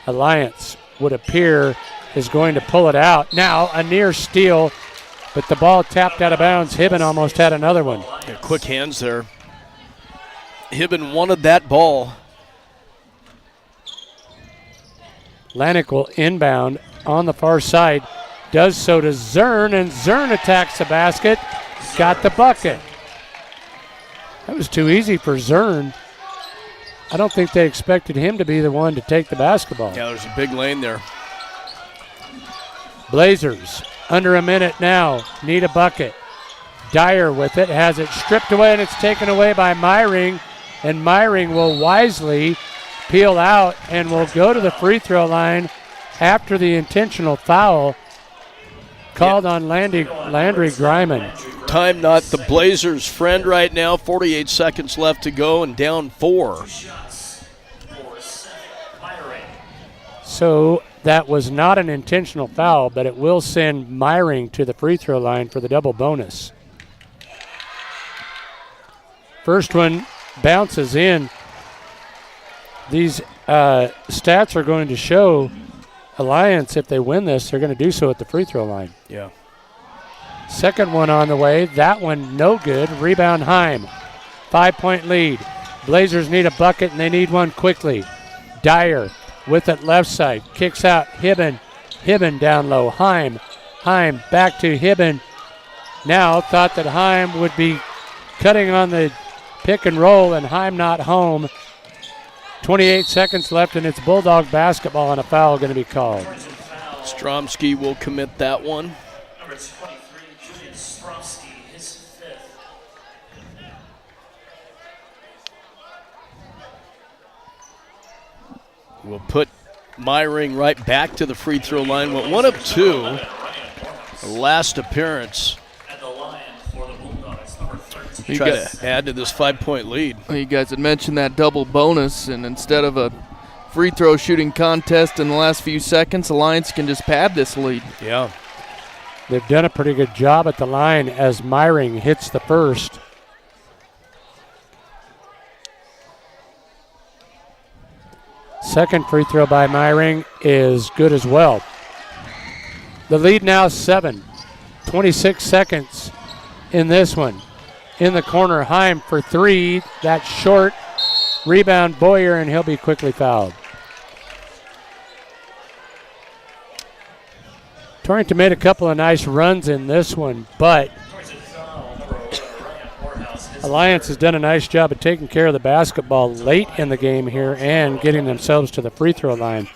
Alliance would appear is going to pull it out. Now a near steal, but the ball tapped out of bounds. Hibben almost had another one. Yeah, quick hands there. Hibben wanted that ball. Lanik will inbound on the far side. Does so to Zern, and Zern attacks the basket. Got the bucket. That was too easy for Zern. I don't think they expected him to be the one to take the basketball. Yeah, there's a big lane there. Blazers, under a minute now, need a bucket. Dyer with it, has it stripped away, and it's taken away by Myring. And Myring will wisely peel out and will go to the free throw line after the intentional foul called on Landry Greiman. Time not the Blazers' friend right now. 48 seconds left to go and down 4. So that was not an intentional foul, but it will send Myring to the free throw line for the double bonus. First one bounces in. These stats are going to show Alliance, if they win this, they're going to do so at the free throw line. Yeah. Second one on the way. That one no good. Rebound Heim. 5-point lead. Blazers need a bucket, and they need one quickly. Dyer with it left side. Kicks out Hibben. Hibben down low. Heim back to Hibben. Now thought that Heim would be cutting on the pick and roll, and Heim not home. 28 seconds left, and it's Bulldog basketball, and a foul going to be called. Stromsky will commit that one. Number 23, Julian Stromsky, his fifth. We'll put Myring right back to the free throw line. Went 1 of 2. Last appearance. At the line for the Bulldogs, number 13. Try to add to this 5-point lead. Well, you guys had mentioned that double bonus, and instead of a free throw shooting contest in the last few seconds, Alliance can just pad this lead. Yeah. They've done a pretty good job at the line as Myring hits the first. Second free throw by Myring is good as well. The lead now 7. 26 seconds in this one. In the corner, Heim for 3. That's short. Rebound Boyer, and he'll be quickly fouled. Torrington made a couple of nice runs in this one, but Alliance has done a nice job of taking care of the basketball late in the game here and getting themselves to the free throw line.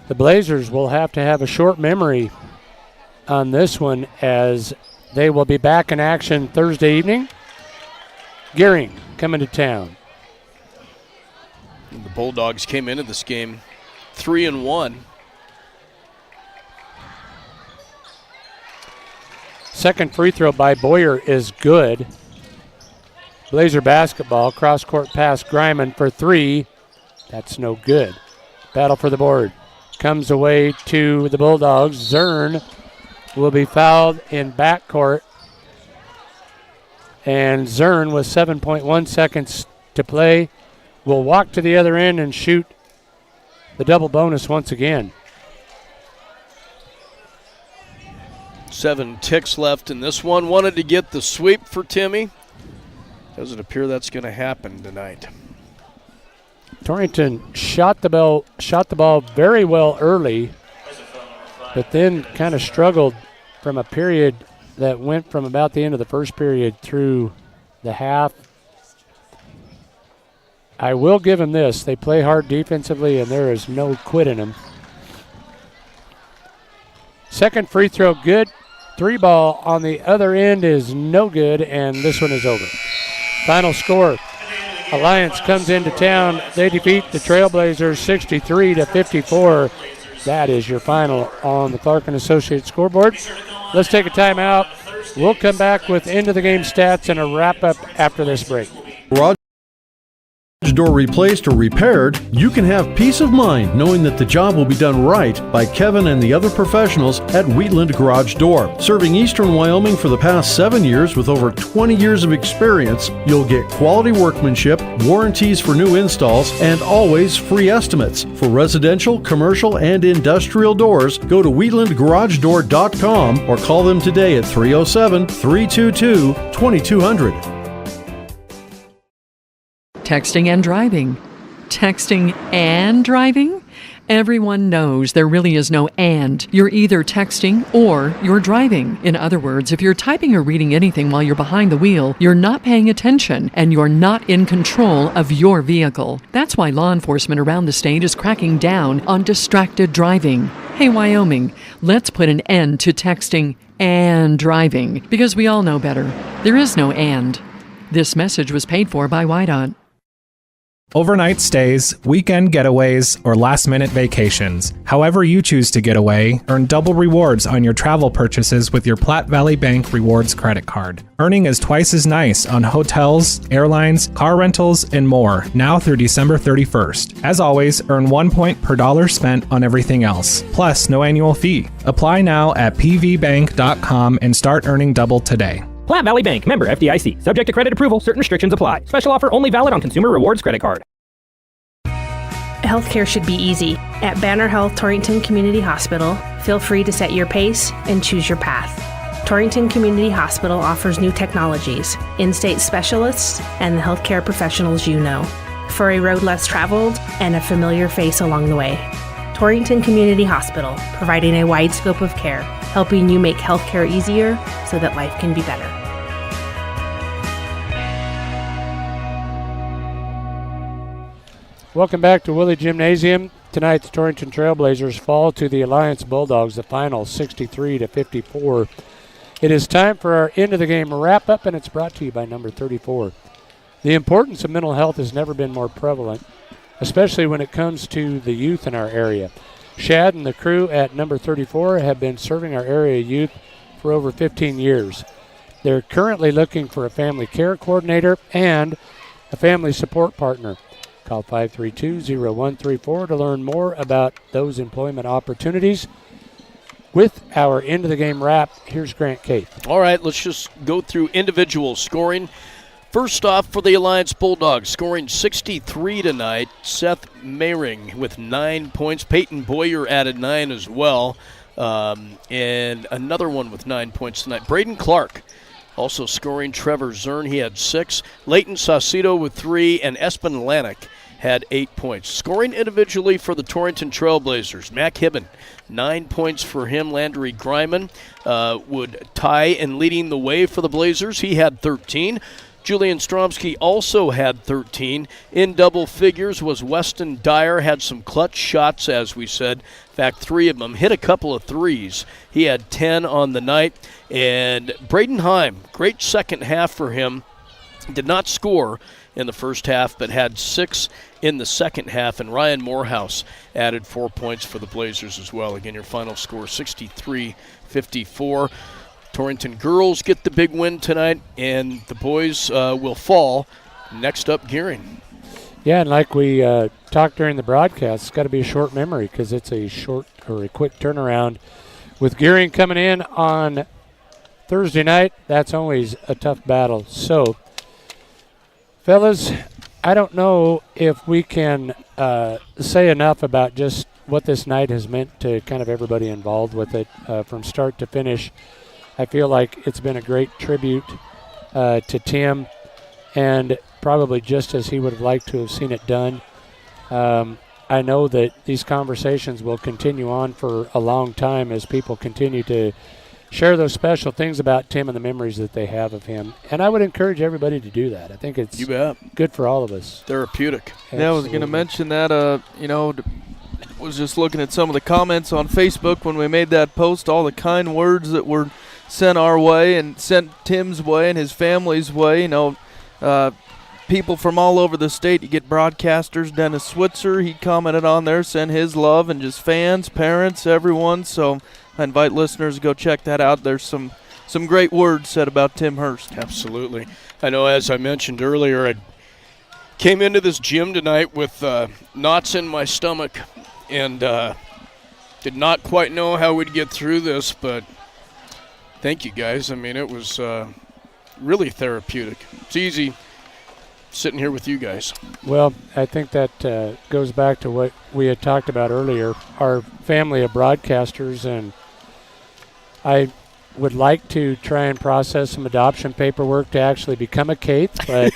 The Blazers will have to have a short memory on this one as they will be back in action Thursday evening. Gearing coming to town. The Bulldogs came into this game 3-1. Second free throw by Boyer is good. Blazer basketball, cross-court pass, Greiman for three. That's no good. Battle for the board. Comes away to the Bulldogs. Zern will be fouled in backcourt. And Zern, with 7.1 seconds to play, will walk to the other end and shoot the double bonus once again. 7 ticks left in this one. Wanted to get the sweep for Timmy. Doesn't appear that's going to happen tonight. Torrington shot the ball very well early, but then kind of struggled from a period that went from about the end of the first period through the half. I will give them this. They play hard defensively, and there is no quitting them. Second free throw, good. 3 ball on the other end is no good, and this one is over. Final score, Alliance comes into town. They defeat the Trailblazers 63-54. That is your final on the Clark & Associates scoreboard. Let's take a timeout. We'll come back with end-of-the-game stats and a wrap-up after this break. Garage door replaced or repaired, you can have peace of mind knowing that the job will be done right by Kevin and the other professionals at Wheatland Garage Door. Serving Eastern Wyoming for the past 7 years with over 20 years of experience, you'll get quality workmanship, warranties for new installs, and always free estimates. For residential, commercial, and industrial doors, go to wheatlandgaragedoor.com or call them today at 307-322-2200. Texting and driving. Texting and driving? Everyone knows there really is no and. You're either texting or you're driving. In other words, if you're typing or reading anything while you're behind the wheel, you're not paying attention and you're not in control of your vehicle. That's why law enforcement around the state is cracking down on distracted driving. Hey, Wyoming, let's put an end to texting and driving because we all know better. There is no and. This message was paid for by WYDOT. Overnight stays, weekend getaways, or last-minute vacations. However you choose to get away, earn double rewards on your travel purchases with your Platte Valley Bank Rewards credit card. Earning is twice as nice on hotels, airlines, car rentals, and more, now through December 31st. As always, earn 1 point per dollar spent on everything else, plus no annual fee. Apply now at pvbank.com and start earning double today. Platte Valley Bank, member FDIC. Subject to credit approval, certain restrictions apply. Special offer only valid on Consumer Rewards credit card. Healthcare should be easy. At Banner Health Torrington Community Hospital, feel free to set your pace and choose your path. Torrington Community Hospital offers new technologies, in-state specialists, and the healthcare professionals you know, for a road less traveled and a familiar face along the way. Torrington Community Hospital, providing a wide scope of care, helping you make healthcare easier so that life can be better. Welcome back to Willie Gymnasium. Tonight, the Torrington Trailblazers fall to the Alliance Bulldogs, the final 63-54. It is time for our end-of-the-game wrap-up, and it's brought to you by number 34. The importance of mental health has never been more prevalent, especially when it comes to the youth in our area. Shad and the crew at number 34 have been serving our area youth for over 15 years. They're currently looking for a family care coordinator and a family support partner. Call 532-0134 to learn more about those employment opportunities. With our end-of-the-game wrap, here's Grant Keith. All right, let's just go through individual scoring. First off, for the Alliance Bulldogs, scoring 63 tonight, Seth Mayring with 9 points. Peyton Boyer added 9 as well, and another one with 9 points tonight. Braden Clark also scoring. Trevor Zern, he had 6. Leighton Saucedo with 3, and Espen Lanik had 8 points. Scoring individually for the Torrington Trailblazers, Mac Hibben, 9 points for him. Landry Greiman would tie and leading the way for the Blazers. He had 13. Julian Stromsky also had 13. In double figures was Weston Dyer, had some clutch shots, as we said. In fact, 3 of them hit a couple of threes. He had 10 on the night. And Braden Heim, great second half for him. Did not score in the first half, but had 6 in the second half. And Ryan Morehouse added 4 points for the Blazers as well. Again, your final score, 63-54. Torrington girls get the big win tonight, and the boys will fall. Next up, Gearing. Yeah, and like we talked during the broadcast, it's got to be a short memory because it's a short or a quick turnaround. With Gearing coming in on Thursday night, that's always a tough battle. So, fellas, I don't know if we can say enough about just what this night has meant to kind of everybody involved with it from start to finish. I feel like it's been a great tribute to Tim, and probably just as he would have liked to have seen it done. I know that these conversations will continue on for a long time as people continue to share those special things about Tim and the memories that they have of him. And I would encourage everybody to do that. I think it's good for all of us. Therapeutic. Absolutely. Yeah, I was going to mention that, was just looking at some of the comments on Facebook when we made that post, all the kind words that were sent our way and sent Tim's way and his family's way. People from all over the state. You get broadcasters. Dennis Switzer, he commented on there, sent his love, and just fans, parents, everyone. So I invite listeners to go check that out. There's some great words said about Tim Hurst. Absolutely. I know, as I mentioned earlier, I came into this gym tonight with knots in my stomach and did not quite know how we'd get through this, but thank you guys. I mean, it was really therapeutic. It's easy sitting here with you guys. Well, I think that goes back to what we had talked about earlier, our family of broadcasters, and I would like to try and process some adoption paperwork to actually become a Keith, but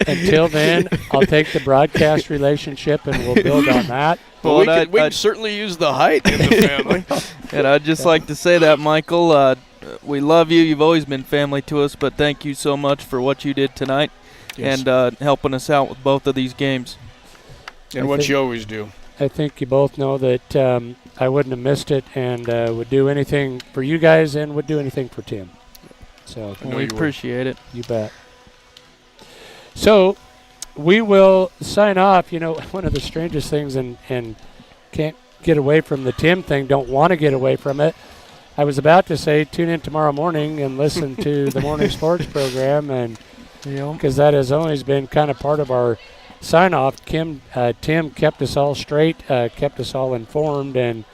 until then, I'll take the broadcast relationship and we'll build on that. Well, we can certainly use the height in the family. And I'd just like to say that, Michael, we love you. You've always been family to us, but thank you so much for what you did tonight. Yes. And helping us out with both of these games. And what you always do. I think you both know that I wouldn't have missed it and would do anything for you guys and would do anything for Tim. So we appreciate it. You bet. So we will sign off. One of the strangest things, and can't get away from the Tim thing, don't want to get away from it. I was about to say tune in tomorrow morning and listen to the morning sports program, and because that has always been kind of part of our sign-off. Tim kept us all straight, kept us all informed, and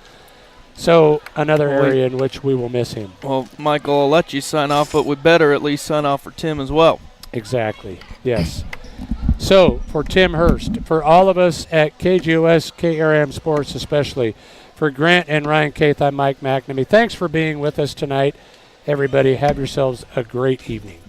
so another area in which we will miss him. Well, Michael, I'll let you sign off, but we better at least sign off for Tim as well. Exactly, yes. So for Tim Hurst, for all of us at KGOS, KRM Sports especially, for Grant and Ryan Keith, I'm Mike McNamee. Thanks for being with us tonight. Everybody, have yourselves a great evening.